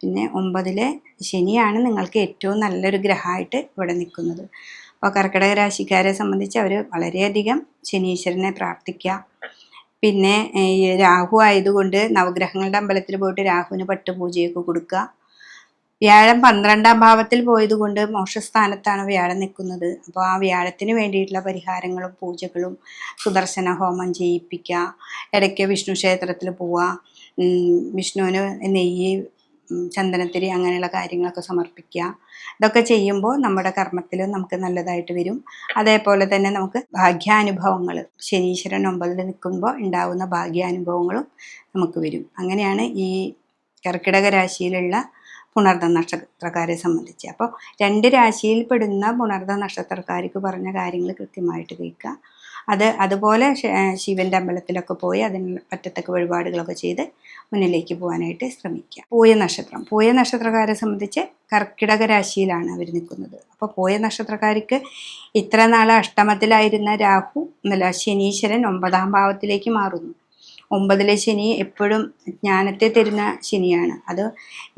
പിന്നെ 9ലെ ശനിയാണ് നിങ്ങൾക്ക് ഏറ്റവും നല്ലൊരു ഗ്രഹമായിട്ട് ഇവിടെ നിൽക്കുന്നത്. അപ്പോൾ കർക്കിടക രാശിക്കാരെ സംബന്ധിച്ച് അവർ വളരെയധികം ശനീശ്വരനെ പ്രാർത്ഥിക്കുക. പിന്നെ രാഹു ആയതുകൊണ്ട് നവഗ്രഹങ്ങളുടെ അമ്പലത്തിൽ പോയിട്ട് രാഹുവിന് പട്ടുപൂജയൊക്കെ കൊടുക്കുക. വ്യാഴം 12ാം ഭാവത്തിൽ പോയതുകൊണ്ട് മോക്ഷസ്ഥാനത്താണ് വ്യാഴം നിൽക്കുന്നത്. അപ്പോൾ ആ വ്യാഴത്തിന് വേണ്ടിയിട്ടുള്ള പരിഹാരങ്ങളും പൂജകളും, സുദർശന ഹോമം ചെയ്യിപ്പിക്കുക, ഇടയ്ക്ക് വിഷ്ണു ക്ഷേത്രത്തിൽ പോവുക, വിഷ്ണുവിന് നെയ്യ് ചന്ദനത്തിരി അങ്ങനെയുള്ള കാര്യങ്ങളൊക്കെ സമർപ്പിക്കുക. ഇതൊക്കെ ചെയ്യുമ്പോൾ നമ്മുടെ കർമ്മത്തിൽ നമുക്ക് നല്ലതായിട്ട് വരും. അതേപോലെ തന്നെ നമുക്ക് ഭാഗ്യാനുഭവങ്ങൾ, ശനീശ്വരൻ 9-ൽ നിൽക്കുമ്പോൾ ഉണ്ടാവുന്ന ഭാഗ്യാനുഭവങ്ങളും നമുക്ക് വരും. അങ്ങനെയാണ് ഈ കർക്കിടക രാശിയിലുള്ള പുണർദ നക്ഷത്രക്കാരെ സംബന്ധിച്ച്. അപ്പോൾ 2 രാശിയിൽ പെടുന്ന പുണർദ നക്ഷത്രക്കാർക്ക് പറഞ്ഞ കാര്യങ്ങൾ കൃത്യമായിട്ട് കേൾക്കുക. അതുപോലെ ശിവൻ്റെ അമ്പലത്തിലൊക്കെ പോയി അതിന് പറ്റത്തക്ക വഴിപാടുകളൊക്കെ ചെയ്ത് മുന്നിലേക്ക് പോകാനായിട്ട് ശ്രമിക്കുക. പൂയ നക്ഷത്രക്കാരെ സംബന്ധിച്ച് കർക്കിടക രാശിയിലാണ് അവർ നിൽക്കുന്നത്. അപ്പോൾ പൂയ നക്ഷത്രക്കാർക്ക് ഇത്ര നാൾ അഷ്ടമത്തിലായിരുന്ന ശനീശ്വരൻ 9-ാം ഭാവത്തിലേക്ക് മാറുന്നു. 9-ലെ ശനി എപ്പോഴും ജ്ഞാനത്തെ തരുന്ന ശനിയാണ്. അത്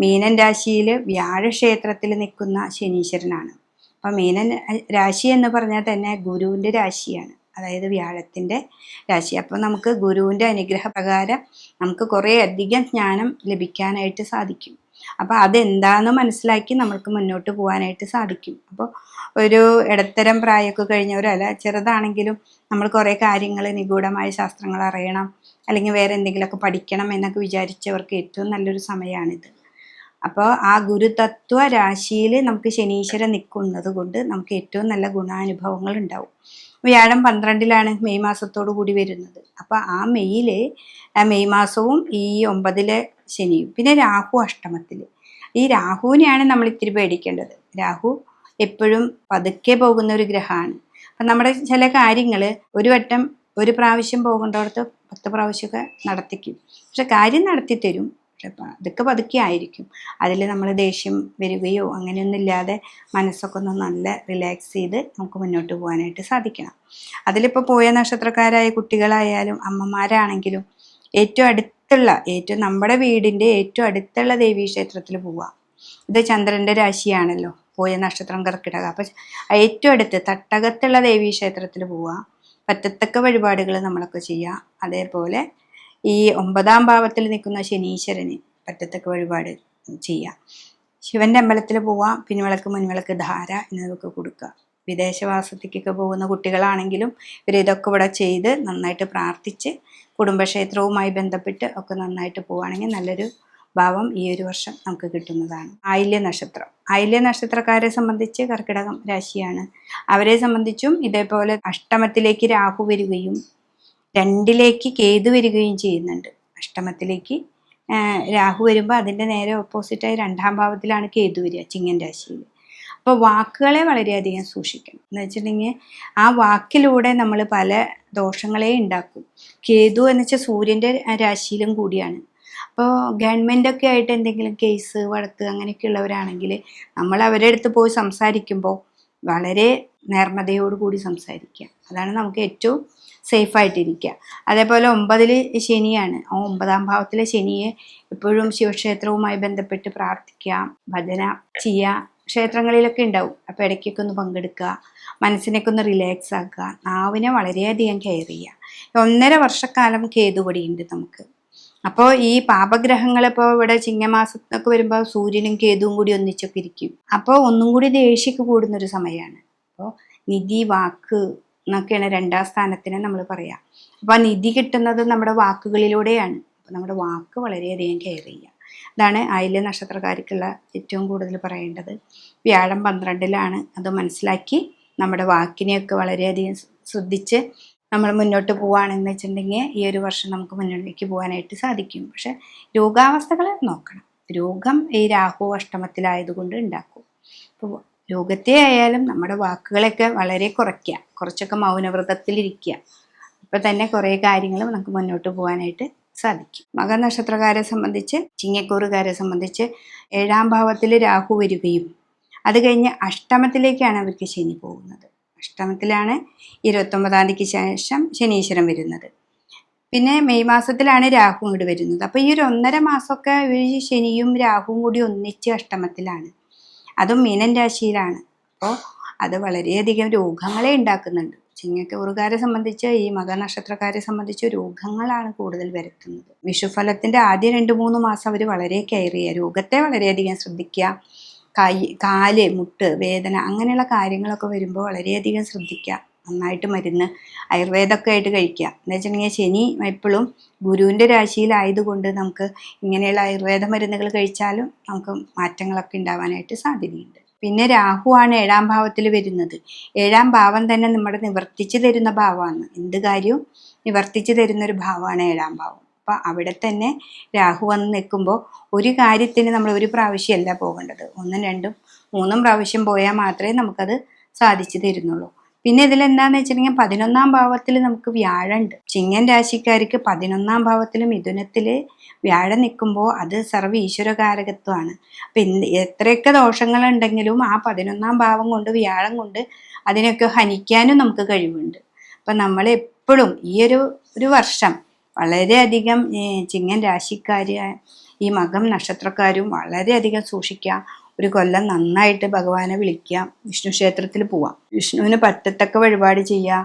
മീനൻ രാശിയിൽ വ്യാഴക്ഷേത്രത്തിൽ നിൽക്കുന്ന ശനീശ്വരനാണ്. അപ്പം മീനൻ രാശി എന്ന് പറഞ്ഞാൽ തന്നെ ഗുരുവിൻ്റെ രാശിയാണ്, അതായത് വ്യാഴത്തിൻ്റെ രാശി. അപ്പോൾ നമുക്ക് ഗുരുവിൻ്റെ അനുഗ്രഹപ്രകാരം നമുക്ക് കുറേ അധികം ജ്ഞാനം ലഭിക്കാനായിട്ട് സാധിക്കും. അപ്പോൾ അതെന്താണെന്ന് മനസ്സിലാക്കി നമ്മൾക്ക് മുന്നോട്ട് പോകാനായിട്ട് സാധിക്കും. അപ്പോൾ ഒരു ഇടത്തരം പ്രായമൊക്കെ കഴിഞ്ഞവരല്ല, ചെറുതാണെങ്കിലും നമ്മൾ കുറേ കാര്യങ്ങൾ, നിഗൂഢമായ ശാസ്ത്രങ്ങൾ അറിയണം, അല്ലെങ്കിൽ വേറെ എന്തെങ്കിലുമൊക്കെ പഠിക്കണം എന്നൊക്കെ വിചാരിച്ചവർക്ക് ഏറ്റവും നല്ലൊരു സമയമാണിത്. അപ്പോൾ ആ ഗുരുതത്വ രാശിയിൽ നമുക്ക് ശനീശ്വരൻ നിൽക്കുന്നത് കൊണ്ട് നമുക്ക് ഏറ്റവും നല്ല ഗുണാനുഭവങ്ങൾ ഉണ്ടാവും. വ്യാഴം 12-ലാണ് മെയ് മാസത്തോടു കൂടി വരുന്നത്. അപ്പോൾ ആ മെയ് മാസവും ഈ 9-ലെ ശനിയും, പിന്നെ രാഹു അഷ്ടമത്തിൽ. ഈ രാഹുവിനെയാണ് നമ്മൾ ഇത്തിരി പേടിക്കേണ്ടത്. രാഹു എപ്പോഴും പതുക്കെ പോകുന്ന ഒരു ഗ്രഹമാണ്. അപ്പം നമ്മുടെ ചില കാര്യങ്ങൾ ഒരു പ്രാവശ്യം പോകേണ്ടടത്ത് 10 പ്രാവശ്യമൊക്കെ നടത്തിക്കും. പക്ഷെ കാര്യം നടത്തി തരും, പക്ഷെ പതുക്കെ ആയിരിക്കും. അതിൽ നമ്മൾ ദേഷ്യം വരികയോ അങ്ങനെയൊന്നും ഇല്ലാതെ മനസ്സൊക്കെ ഒന്ന് നല്ല റിലാക്സ് ചെയ്ത് നമുക്ക് മുന്നോട്ട് പോകാനായിട്ട് സാധിക്കണം. അതിലിപ്പോൾ പോയ നക്ഷത്രക്കാരായ കുട്ടികളായാലും അമ്മമാരാണെങ്കിലും ഏറ്റവും നമ്മുടെ വീടിൻ്റെ ഏറ്റവും അടുത്തുള്ള ദേവീക്ഷേത്രത്തിൽ പോവുക. ഇത് ചന്ദ്രൻ്റെ രാശിയാണല്ലോ, പോയ നക്ഷത്രം കർക്കിടക. അപ്പം ഏറ്റവും അടുത്ത് തട്ടകത്തുള്ള ദേവീക്ഷേത്രത്തിൽ പോവുക, പറ്റത്തക്ക വഴിപാടുകൾ നമ്മളൊക്കെ ചെയ്യുക. അതേപോലെ ഈ 9-ാം ഭാവത്തിൽ നിൽക്കുന്ന ശനീശ്വരന് പറ്റത്തക്ക വഴിപാട് ചെയ്യുക. ശിവൻ്റെ അമ്പലത്തിൽ പോവുക, പിൻവിളക്ക് മുൻവിളക്ക് ധാര എന്നതൊക്കെ കൊടുക്കുക. വിദേശവാസത്തേക്കൊക്കെ പോകുന്ന കുട്ടികളാണെങ്കിലും ഇതൊക്കെ ഇവിടെ ചെയ്ത് നന്നായിട്ട് പ്രാർത്ഥിച്ച് കുടുംബക്ഷേത്രവുമായി ബന്ധപ്പെട്ട് ഒക്കെ നന്നായിട്ട് പോവുകയാണെങ്കിൽ നല്ലൊരു ഭാവം ഈ ഒരു വർഷം നമുക്ക് കിട്ടുന്നതാണ്. ആയില്യ നക്ഷത്രക്കാരെ സംബന്ധിച്ച് കർക്കിടകം രാശിയാണ്. അവരെ സംബന്ധിച്ചും ഇതേപോലെ അഷ്ടമത്തിലേക്ക് രാഹു വരികയും 2-ലേക്ക് കേതു വരികയും ചെയ്യുന്നുണ്ട്. അഷ്ടമത്തിലേക്ക് രാഹു വരുമ്പോൾ അതിൻ്റെ നേരെ ഓപ്പോസിറ്റായി 2-ാം ഭാവത്തിലാണ് കേതു വരിക, ചിങ്ങൻ രാശിയിൽ. അപ്പോൾ വാക്കുകളെ വളരെയധികം സൂക്ഷിക്കണം. എന്ന് വെച്ചിട്ടുണ്ടെങ്കിൽ ആ വാക്കിലൂടെ നമ്മൾ പല ദോഷങ്ങളെ ഉണ്ടാക്കും. കേതു എന്ന് വെച്ചാൽ സൂര്യൻ്റെ രാശിയിലും കൂടിയാണ്. അപ്പോൾ ഗവൺമെൻറ്റൊക്കെ ആയിട്ട് എന്തെങ്കിലും കേസ് വഴക്ക് അങ്ങനെയൊക്കെയുള്ളവരാണെങ്കിൽ നമ്മൾ അവരുടെ അടുത്ത് പോയി സംസാരിക്കുമ്പോൾ വളരെ നേർമതയോടുകൂടി സംസാരിക്കുക. അതാണ് നമുക്ക് ഏറ്റവും സേഫായിട്ടിരിക്കുക. അതേപോലെ 9-ൽ ശനിയാണ്. 9-ാം ഭാവത്തിലെ ശനിയെ എപ്പോഴും ശിവക്ഷേത്രവുമായി ബന്ധപ്പെട്ട് പ്രാർത്ഥിക്കുക, ഭജന ചെയ്യുക. ക്ഷേത്രങ്ങളിലൊക്കെ ഉണ്ടാവും. അപ്പോൾ ഇടയ്ക്കൊക്കെ ഒന്ന് പങ്കെടുക്കുക, മനസ്സിനൊക്കെ ഒന്ന് റിലാക്സ് ആക്കുക, നാവിനെ വളരെയധികം കെയർ ചെയ്യുക. 1.5 വർഷക്കാലം കേതുപടിയുണ്ട് നമുക്ക്. അപ്പോൾ ഈ പാപഗ്രഹങ്ങൾ ഇപ്പോൾ ഇവിടെ ചിങ്ങമാസത്തൊക്കെ വരുമ്പോൾ സൂര്യനും കേതുവും കൂടി ഒന്നിച്ചൊക്കെ ഇരിക്കും. അപ്പോൾ ഒന്നും കൂടി ദേഷ്യക്ക് കൂടുന്നൊരു സമയമാണ്. അപ്പോൾ നിധി, വാക്ക് എന്നൊക്കെയാണ് 2-ാം സ്ഥാനത്തിന് നമ്മൾ പറയാം. അപ്പോൾ ആ നിധി കിട്ടുന്നത് നമ്മുടെ വാക്കുകളിലൂടെയാണ്. അപ്പോൾ നമ്മുടെ വാക്ക് വളരെയധികം കെയർ ചെയ്യുക. ഇതാണ് ആയില്യ നക്ഷത്രക്കാർക്കുള്ള ഏറ്റവും കൂടുതൽ പറയേണ്ടത്. വ്യാഴം 12-ലാണ്. അത് മനസ്സിലാക്കി നമ്മുടെ വാക്കിനെയൊക്കെ വളരെയധികം ശ്രദ്ധിച്ച് നമ്മൾ മുന്നോട്ട് പോവുകയാണെന്ന് വെച്ചിട്ടുണ്ടെങ്കിൽ ഈ ഒരു വർഷം നമുക്ക് മുന്നിലേക്ക് പോകാനായിട്ട് സാധിക്കും. പക്ഷെ രോഗാവസ്ഥകൾ നോക്കണം. രോഗം ഈ രാഹു അഷ്ടമത്തിലായതുകൊണ്ട് ഉണ്ടാക്കും. അപ്പോൾ രോഗത്തെ ആയാലും നമ്മുടെ വാക്കുകളൊക്കെ വളരെ കുറച്ചൊക്കെ മൗനവ്രതത്തിലിരിക്കുക. അപ്പോൾ തന്നെ കുറേ കാര്യങ്ങൾ നമുക്ക് മുന്നോട്ട് പോകാനായിട്ട് സാധിക്കും. മകനക്ഷത്രക്കാരെ സംബന്ധിച്ച്, ചിങ്ങക്കൂറുകാരെ സംബന്ധിച്ച് 7-ാം ഭാവത്തിൽ രാഹു വരികയും അത് കഴിഞ്ഞ് അഷ്ടമത്തിലേക്കാണ് അവർക്ക് ശനി പോകുന്നത്. അഷ്ടമത്തിലാണ് 29-ാം തീയതിക്ക് ശേഷം ശനീശ്വരൻ വരുന്നത്. പിന്നെ മെയ് മാസത്തിലാണ് രാഹു ഇങ്ങോട്ട് വരുന്നത്. അപ്പോൾ ഈ ഒരു 1.5 മാസമൊക്കെ ശനിയും രാഹുവും കൂടി ഒന്നിച്ച് അഷ്ടമത്തിലാണ്. അതും മീനൻ രാശിയിലാണ്. അപ്പോൾ അത് വളരെയധികം രോഗങ്ങളെ ഉണ്ടാക്കുന്നുണ്ട്. ചിങ്ങക്കൂറുകാരെ സംബന്ധിച്ച്, ഈ മകനക്ഷത്രക്കാരെ സംബന്ധിച്ച് രോഗങ്ങളാണ് കൂടുതൽ വരുത്തുന്നത്. വിഷുഫലത്തിൻ്റെ ആദ്യ 2-3 മാസം അവർ വളരെ കെയർ ചെയ്യുക, രോഗത്തെ വളരെയധികം ശ്രദ്ധിക്കുക. കാല്, മുട്ട് വേദന അങ്ങനെയുള്ള കാര്യങ്ങളൊക്കെ വരുമ്പോൾ വളരെയധികം ശ്രദ്ധിക്കുക. നന്നായിട്ട് മരുന്ന് ആയുർവേദമൊക്കെ ആയിട്ട് കഴിക്കുക. എന്ന് വെച്ചിട്ടുണ്ടെങ്കിൽ ശനി എപ്പോഴും ഗുരുവിൻ്റെ രാശിയിലായതുകൊണ്ട് നമുക്ക് ഇങ്ങനെയുള്ള ആയുർവേദ മരുന്നുകൾ കഴിച്ചാലും നമുക്ക് മാറ്റങ്ങളൊക്കെ ഉണ്ടാവാനായിട്ട് സാധ്യതയുണ്ട്. പിന്നെ രാഹുവാണ് 7ാം ഭാവത്തിൽ വരുന്നത്. 7ാം ഭാവം തന്നെ നമ്മുടെ നിവർത്തിച്ചു തരുന്ന ഭാവമാണ്. എന്ത് കാര്യവും നിവർത്തിച്ചു തരുന്നൊരു ഭാവമാണ് 7ാം ഭാവം. അപ്പം അവിടെ തന്നെ രാഹു വന്ന് നിൽക്കുമ്പോൾ ഒരു കാര്യത്തിന് നമ്മൾ ഒരു പ്രാവശ്യമല്ല പോകേണ്ടത്, 1, 2, 3 പ്രാവശ്യം പോയാൽ മാത്രമേ നമുക്കത് സാധിച്ചു തരുന്നുള്ളൂ. പിന്നെ ഇതിലെന്താണെന്ന് വെച്ചിട്ടുണ്ടെങ്കിൽ 11ാം ഭാവത്തിൽ നമുക്ക് വ്യാഴമുണ്ട്. ചിങ്ങൻ രാശിക്കാർക്ക് 11ാം ഭാവത്തിൽ മിഥുനത്തിൽ വ്യാഴം നിൽക്കുമ്പോൾ അത് സർവ്വ ഈശ്വരകാരകത്വമാണ്. അപ്പം എത്രയൊക്കെ ദോഷങ്ങളുണ്ടെങ്കിലും ആ 11ാം ഭാവം കൊണ്ട് വ്യാഴം കൊണ്ട് അതിനൊക്കെ ഹനിക്കാനും നമുക്ക് കഴിവുണ്ട്. അപ്പം നമ്മളെപ്പോഴും ഈ ഒരു വർഷം വളരെയധികം ചിങ്ങൻ രാശിക്കാർ, ഈ മകം നക്ഷത്രക്കാരും വളരെയധികം സൂക്ഷിക്കുക. ഒരു കൊല്ലം നന്നായിട്ട് ഭഗവാനെ വിളിക്കുക, വിഷ്ണു ക്ഷേത്രത്തിൽ പോവാം, വിഷ്ണുവിന് പറ്റത്തക്ക വഴിപാട് ചെയ്യുക,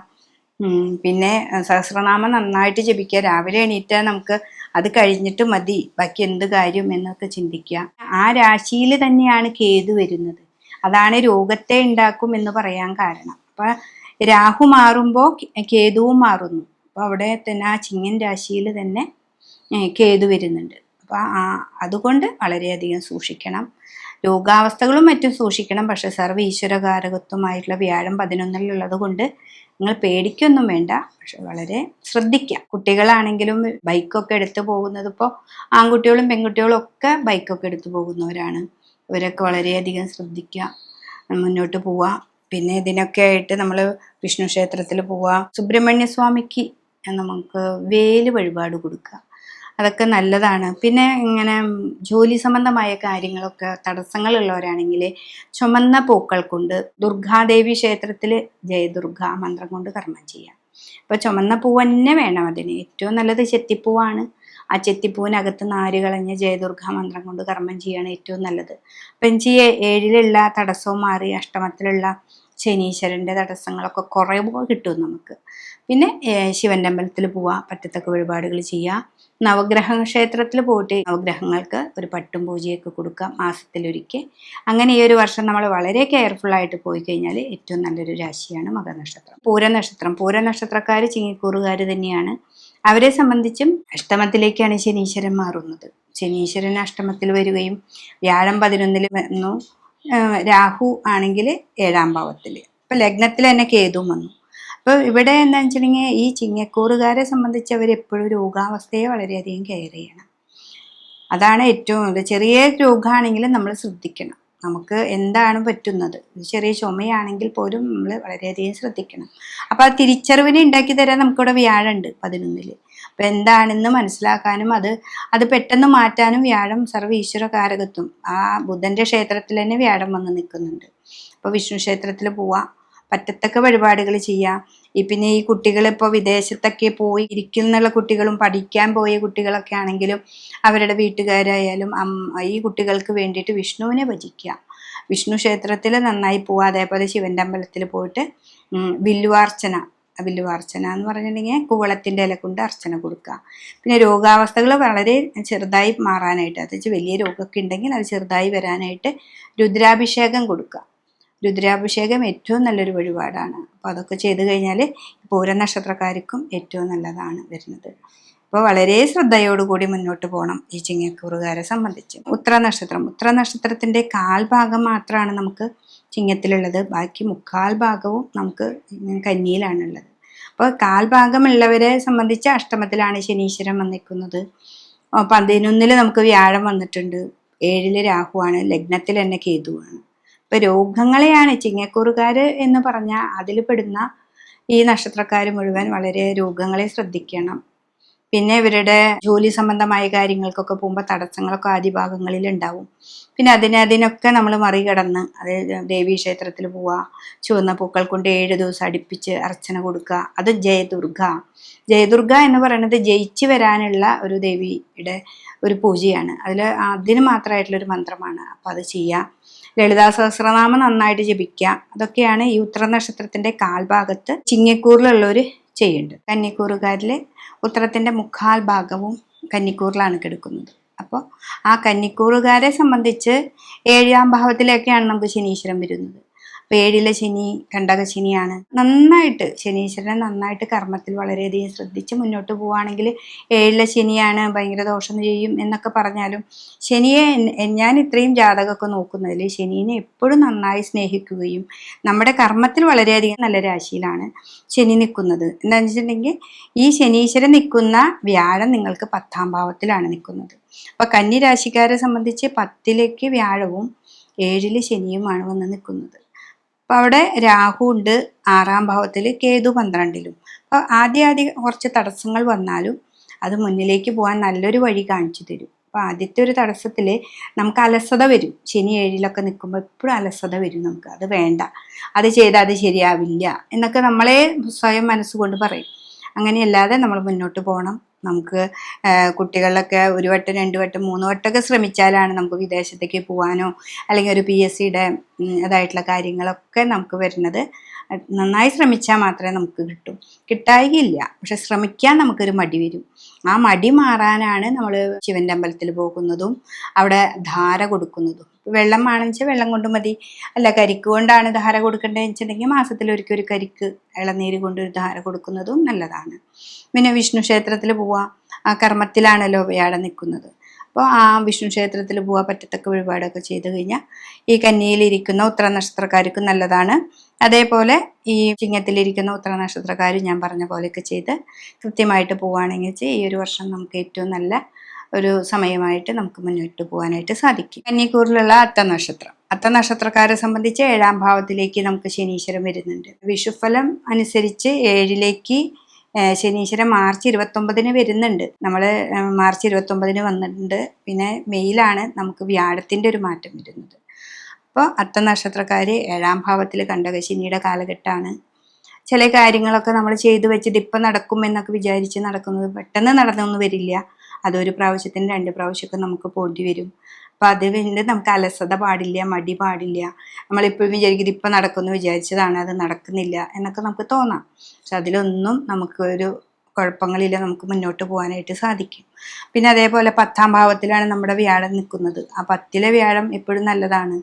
പിന്നെ സഹസ്രനാമം നന്നായിട്ട് ജപിക്കുക. രാവിലെ എണീറ്റാൽ നമുക്ക് അത് കഴിഞ്ഞിട്ട് മതി ബാക്കി എന്ത് കാര്യം എന്നൊക്കെ ചിന്തിക്കുക. ആ രാശിയിൽ തന്നെയാണ് കേതു വരുന്നത്. അതാണ് രോഗത്തെ ഉണ്ടാക്കും എന്ന് പറയാൻ കാരണം. അപ്പം രാഹു മാറുമ്പോൾ കേതുവും മാറുന്നു. അപ്പോൾ അവിടെ തന്നെ ആ ചിങ്ങൻ രാശിയിൽ തന്നെ കേതു വരുന്നുണ്ട്. അപ്പോൾ അതുകൊണ്ട് വളരെയധികം സൂക്ഷിക്കണം. രോഗാവസ്ഥകളും മറ്റും സൂക്ഷിക്കണം. പക്ഷെ സർവ്വ ഈശ്വരകാരകത്വമായിട്ടുള്ള വ്യാഴം 11-ലുള്ളത് കൊണ്ട് നിങ്ങൾ പേടിക്കൊന്നും വേണ്ട. പക്ഷെ വളരെ ശ്രദ്ധിക്കുക. കുട്ടികളാണെങ്കിലും ബൈക്കൊക്കെ എടുത്തു പോകുന്നത്, ഇപ്പോൾ ആൺകുട്ടികളും പെൺകുട്ടികളും ഒക്കെ ബൈക്കൊക്കെ എടുത്തു പോകുന്നവരാണ്. ഇവരൊക്കെ വളരെയധികം ശ്രദ്ധിക്കുക, മുന്നോട്ട് പോവുക. പിന്നെ ഇതിനൊക്കെ ആയിട്ട് നമ്മൾ വിഷ്ണു ക്ഷേത്രത്തിൽ പോവുക, സുബ്രഹ്മണ്യ സ്വാമിക്ക് നമുക്ക് വേല് വഴിപാട് കൊടുക്കുക, അതൊക്കെ നല്ലതാണ്. പിന്നെ ഇങ്ങനെ ജോലി സംബന്ധമായ കാര്യങ്ങളൊക്കെ തടസ്സങ്ങളുള്ളവരാണെങ്കിൽ ചുമന്ന പൂക്കൾ കൊണ്ട് ദുർഗാദേവി ക്ഷേത്രത്തിൽ ജയദുർഗ മന്ത്രം കൊണ്ട് കർമ്മം ചെയ്യാം. അപ്പോൾ ചുമന്ന പൂവ് തന്നെ വേണം അതിന്. ഏറ്റവും നല്ലത് ചെത്തിപ്പൂവാണ്. ആ ചെത്തിപ്പൂവിനകത്ത് നാര് കളഞ്ഞ് ജയദുർഗ മന്ത്രം കൊണ്ട് കർമ്മം ചെയ്യുകയാണ് ഏറ്റവും നല്ലത്. അപ്പം എനിക്ക് 7-ലുള്ള തടസ്സവും മാറി അഷ്ടമത്തിലുള്ള ശനീശ്വരൻ്റെ തടസ്സങ്ങളൊക്കെ കുറേ കിട്ടും നമുക്ക്. പിന്നെ ശിവൻ്റെ അമ്പലത്തിൽ പോവുക, പറ്റത്തക്ക വഴിപാടുകൾ ചെയ്യുക. നവഗ്രഹ ക്ഷേത്രത്തിൽ പോയിട്ട് നവഗ്രഹങ്ങൾക്ക് ഒരു പട്ടും പൂജയൊക്കെ കൊടുക്കുക മാസത്തിലൊരിക്കൽ. അങ്ങനെ ഈ ഒരു വർഷം നമ്മൾ വളരെ കെയർഫുള്ളായിട്ട് പോയി കഴിഞ്ഞാൽ ഏറ്റവും നല്ലൊരു രാശിയാണ് മകനക്ഷത്രം. പൂരനക്ഷത്രക്കാർ ചിങ്ങിക്കൂറുകാർ തന്നെയാണ്. അവരെ സംബന്ധിച്ചും അഷ്ടമത്തിലേക്കാണ് ശനീശ്വരൻ മാറുന്നത്. ശനീശ്വരൻ അഷ്ടമത്തിൽ വരികയും വ്യാഴം 11-ൽ വന്നു, രാഹു ആണെങ്കിൽ 7ാം ഭാവത്തിൽ, ഇപ്പം ലഗ്നത്തിൽ തന്നെ കേതുവും വന്നു. അപ്പോൾ ഇവിടെ എന്താണെന്ന് വെച്ചിട്ടുണ്ടെങ്കിൽ ഈ ചിങ്ങക്കൂറുകാരെ സംബന്ധിച്ച് അവരെപ്പോഴും രോഗാവസ്ഥയെ വളരെയധികം കെയർ ചെയ്യണം. അതാണ് ഏറ്റവും ചെറിയ രോഗമാണെങ്കിലും നമ്മൾ ശ്രദ്ധിക്കണം. നമുക്ക് എന്താണ് പറ്റുന്നത്, ചെറിയ ചുമയാണെങ്കിൽ പോലും നമ്മൾ വളരെയധികം ശ്രദ്ധിക്കണം. അപ്പോൾ ആ തിരിച്ചറിവിനെ ഉണ്ടാക്കി തരാൻ നമുക്കിവിടെ വ്യാഴമുണ്ട് 11-ൽ. അപ്പോൾ എന്താണെന്ന് മനസ്സിലാക്കാനും അത് പെട്ടെന്ന് മാറ്റാനും വ്യാഴം സർവ്വ ഈശ്വരകാരകത്വം. ആ ബുധൻ്റെ ക്ഷേത്രത്തിൽ തന്നെ വ്യാഴം വന്ന് നിൽക്കുന്നുണ്ട്. അപ്പോൾ വിഷ്ണു ക്ഷേത്രത്തിൽ പോവാം, പറ്റത്തക്ക വഴിപാടുകൾ ചെയ്യാം. പിന്നെ ഈ കുട്ടികളിപ്പോൾ വിദേശത്തൊക്കെ പോയി ഇരിക്കുന്ന കുട്ടികളും പഠിക്കാൻ പോയ കുട്ടികളൊക്കെ ആണെങ്കിലും അവരുടെ വീട്ടുകാരായാലും ഈ കുട്ടികൾക്ക് വേണ്ടിയിട്ട് വിഷ്ണുവിനെ ഭജിക്കുക. വിഷ്ണു ക്ഷേത്രത്തിൽ നന്നായി പോവുക. അതേപോലെ ശിവൻ്റെ അമ്പലത്തിൽ പോയിട്ട് വില്ലുവാർച്ചന എന്ന് പറഞ്ഞിട്ടുണ്ടെങ്കിൽ കൂവളത്തിൻ്റെ ഇല കൊണ്ട് അർച്ചന കൊടുക്കുക. പിന്നെ രോഗാവസ്ഥകൾ വളരെ ചെറുതായി മാറാനായിട്ട്, അത് വലിയ രോഗമൊക്കെ ഉണ്ടെങ്കിൽ അത് ചെറുതായി വരാനായിട്ട് രുദ്രാഭിഷേകം കൊടുക്കുക. രുദ്രാഭിഷേകം ഏറ്റവും നല്ലൊരു വഴിപാടാണ്. അപ്പോൾ അതൊക്കെ ചെയ്തു കഴിഞ്ഞാൽ പൂരനക്ഷത്രക്കാർക്കും ഏറ്റവും നല്ലതാണ് വരുന്നത്. അപ്പോൾ വളരെ ശ്രദ്ധയോടുകൂടി മുന്നോട്ട് പോകണം ഈ ചിങ്ങക്കൂറുകാരെ സംബന്ധിച്ച്. ഉത്രനക്ഷത്രത്തിൻ്റെ കാൽഭാഗം മാത്രമാണ് നമുക്ക് ചിങ്ങത്തിലുള്ളത്. ബാക്കി 3/4 ഭാഗവും നമുക്ക് കന്നിയിലാണുള്ളത്. അപ്പോൾ കാൽഭാഗമുള്ളവരെ സംബന്ധിച്ച് അഷ്ടമത്തിലാണ് ശനീശ്വരൻ വന്നിരിക്കുന്നത്. 11-ൽ നമുക്ക് വ്യാഴം വന്നിട്ടുണ്ട്, 7-ൽ രാഹുവാണ്, ലഗ്നത്തിൽ തന്നെ കേതുവാണ്. ഇപ്പം രോഗങ്ങളെയാണ് ചിങ്ങക്കൂറുകാർ എന്ന് പറഞ്ഞാൽ അതിൽ പെടുന്ന ഈ നക്ഷത്രക്കാർ മുഴുവൻ വളരെ രോഗങ്ങളെ ശ്രദ്ധിക്കണം. പിന്നെ ഇവരുടെ ജോലി സംബന്ധമായ കാര്യങ്ങൾക്കൊക്കെ പോകുമ്പോൾ തടസ്സങ്ങളൊക്കെ ആദ്യ ഭാഗങ്ങളിൽ ഉണ്ടാവും. പിന്നെ അതിനൊക്കെ നമ്മൾ മറികടന്ന് ദേവീക്ഷേത്രത്തിൽ പോവുക, ചുവന്ന പൂക്കൾ കൊണ്ട് 7 ദിവസം അടുപ്പിച്ച് അർച്ചന കൊടുക്കുക. അത് ജയദുർഗ എന്ന് പറയുന്നത് ജയിച്ചു വരാനുള്ള ഒരു ദേവിയുടെ ഒരു പൂജയാണ്. അതിന് മാത്രമായിട്ടുള്ളൊരു മന്ത്രമാണ്. അപ്പോൾ അത് ചെയ്യുക. ലളിതാ സഹസ്രനാമം നന്നായിട്ട് ജപിക്കുക. അതൊക്കെയാണ് ഈ ഉത്തരനക്ഷത്രത്തിൻ്റെ കാൽഭാഗത്ത് ചിങ്ങക്കൂറിലുള്ളവർ ചെയ്യേണ്ടത്. കന്നിക്കൂറുകാരിൽ ഉത്തരത്തിൻ്റെ 3/4 ഭാഗവും കന്നിക്കൂറിലാണ് കിടക്കുന്നത്. അപ്പോൾ ആ കന്നിക്കൂറുകാരെ സംബന്ധിച്ച് 7ാം ഭാവത്തിലേക്കാണ് നമുക്ക് ശനീശ്വരൻ വരുന്നത്. ഏഴിലെ ശനി കണ്ടകശനിയാണ്. നന്നായിട്ട് ശനീശ്വരനെ നന്നായിട്ട് കർമ്മത്തിൽ വളരെയധികം ശ്രദ്ധിച്ച് മുന്നോട്ട് പോവുകയാണെങ്കിൽ ഏഴിലെ ശനിയാണ് ഭയങ്കര ദോഷം ചെയ്യും എന്നൊക്കെ പറഞ്ഞാലും ശനിയെ ഞാൻ ഇത്രയും ജാതകമൊക്കെ നോക്കുന്നതിൽ ശനീനെ എപ്പോഴും നന്നായി സ്നേഹിക്കുകയും നമ്മുടെ കർമ്മത്തിൽ വളരെയധികം നല്ല രാശിയിലാണ് ശനി നിൽക്കുന്നത്. എന്താണെന്ന് വെച്ചിട്ടുണ്ടെങ്കിൽ ഈ ശനീശ്വരൻ നിൽക്കുന്ന വ്യാഴം നിങ്ങൾക്ക് 10ാം ഭാവത്തിലാണ് നിൽക്കുന്നത്. അപ്പൊ കന്നി രാശിക്കാരെ സംബന്ധിച്ച് 10ലേക്ക് വ്യാഴവും 7ല് ശനിയുമാണ് വന്ന് നിൽക്കുന്നത്. അപ്പൊ അവിടെ രാഹു ഉണ്ട് 6ാം ഭാവത്തിൽ, കേതു 12ലും. അപ്പൊ ആദ്യം കുറച്ച് തടസ്സങ്ങൾ വന്നാലും അത് മുന്നിലേക്ക് പോകാൻ നല്ലൊരു വഴി കാണിച്ചു തരും. അപ്പൊ ആദ്യത്തെ ഒരു തടസ്സത്തിൽ നമുക്ക് അലസത വരും. ശനി 7ലൊക്കെ നിൽക്കുമ്പോൾ എപ്പോഴും അലസത വരും. നമുക്ക് അത് വേണ്ട, അത് ചെയ്താൽ അത് ശരിയാവില്ല എന്നൊക്കെ നമ്മളെ സ്വയം മനസ്സുകൊണ്ട് പറയും. അങ്ങനെയല്ലാതെ നമ്മൾ മുന്നോട്ട് പോകണം. നമുക്ക് കുട്ടികളിലൊക്കെ 1 വട്ടം 2 വട്ടം 3 വട്ടമൊക്കെ ശ്രമിച്ചാലാണ് നമുക്ക് വിദേശത്തേക്ക് പോകാനോ അല്ലെങ്കിൽ ഒരു PSCയുടെ അതായിട്ടുള്ള കാര്യങ്ങളൊക്കെ നമുക്ക് വരുന്നത്. നന്നായി ശ്രമിച്ചാൽ മാത്രമേ നമുക്ക് കിട്ടും. കിട്ടായികയില്ല, പക്ഷെ ശ്രമിക്കാൻ നമുക്കൊരു മടി വരും. ആ മടി മാറാനാണ് നമ്മൾ ശിവന്റെ അമ്പലത്തിൽ പോകുന്നതും അവിടെ ധാര കൊടുക്കുന്നതും. വെള്ളം ആണെന്ന് വെച്ചാൽ വെള്ളം കൊണ്ട് മതി. അല്ല, കരിക്ക് കൊണ്ടാണ് ധാര കൊടുക്കേണ്ടതെന്ന് വെച്ചിട്ടുണ്ടെങ്കിൽ മാസത്തിലൊരിക്കൽ ഒരു കരിക്ക് ഇളനീര് കൊണ്ട് ഒരു ധാര കൊടുക്കുന്നതും നല്ലതാണ്. പിന്നെ വിഷ്ണു ക്ഷേത്രത്തിൽ പോവുക, ആ കർമ്മത്തിലാണല്ലോ വ്യാഴം നിൽക്കുന്നത്. അപ്പോൾ ആ വിഷ്ണു ക്ഷേത്രത്തിൽ പോവുക, പറ്റത്തക്ക വഴിപാടൊക്കെ ചെയ്ത് കഴിഞ്ഞാൽ ഈ കന്നിയിലിരിക്കുന്ന ഉത്തര നക്ഷത്രക്കാർക്കും നല്ലതാണ്. അതേപോലെ ഈ ചിങ്ങത്തിലിരിക്കുന്ന ഉത്തര നക്ഷത്രക്കാർ ഞാൻ പറഞ്ഞ പോലെയൊക്കെ ചെയ്ത് കൃത്യമായിട്ട് പോവുകയാണെങ്കിൽ ഈ ഒരു വർഷം നമുക്ക് ഏറ്റവും നല്ല ഒരു സമയമായിട്ട് നമുക്ക് മുന്നോട്ട് പോകാനായിട്ട് സാധിക്കും. കന്നിക്കൂറിലുള്ള അത്ത നക്ഷത്രക്കാരെ സംബന്ധിച്ച് 7ാം ഭാവത്തിലേക്ക് നമുക്ക് ശനീശ്വരൻ വരുന്നുണ്ട്. വിഷുഫലം അനുസരിച്ച് 7ലേക്ക് ശനീശ്വരൻ മാർച്ച് 29 വരുന്നുണ്ട്. നമ്മൾ മാർച്ച് 29 വന്നിട്ടുണ്ട്. പിന്നെ മെയിലാണ് നമുക്ക് വ്യാഴത്തിൻ്റെ ഒരു മാറ്റം വരുന്നത്. അപ്പോൾ അത്ത നക്ഷത്രക്കാർ 7ാം ഭാവത്തിൽ കണ്ടകശനിയുടെ കാലഘട്ടമാണ്. ചില കാര്യങ്ങളൊക്കെ നമ്മൾ ചെയ്തു വെച്ചത് ഇപ്പം നടക്കും എന്നൊക്കെ വിചാരിച്ച് നടക്കുന്നത് പെട്ടെന്ന് നടന്നൊന്നും വരില്ല. അതൊരു പ്രാവശ്യത്തിന് 2 പ്രാവശ്യമൊക്കെ നമുക്ക് പോണ്ടി വരും. അപ്പം അത് പിന്നെ നമുക്ക് അലസത പാടില്ല, മടി പാടില്ല. നമ്മളിപ്പോഴും വിചാരിക്കുന്നത് ഇപ്പം നടക്കുമെന്ന് വിചാരിച്ചതാണ്, അത് നടക്കുന്നില്ല എന്നൊക്കെ നമുക്ക് തോന്നാം. പക്ഷെ അതിലൊന്നും നമുക്ക് ഒരു കുഴപ്പങ്ങളില്ല, നമുക്ക് മുന്നോട്ട് പോകാനായിട്ട് സാധിക്കും. പിന്നെ അതേപോലെ 10ാം ഭാവത്തിലാണ് നമ്മുടെ വ്യാഴം നിൽക്കുന്നത്. ആ 10ലെ വ്യാഴം എപ്പോഴും നല്ലതാണ്,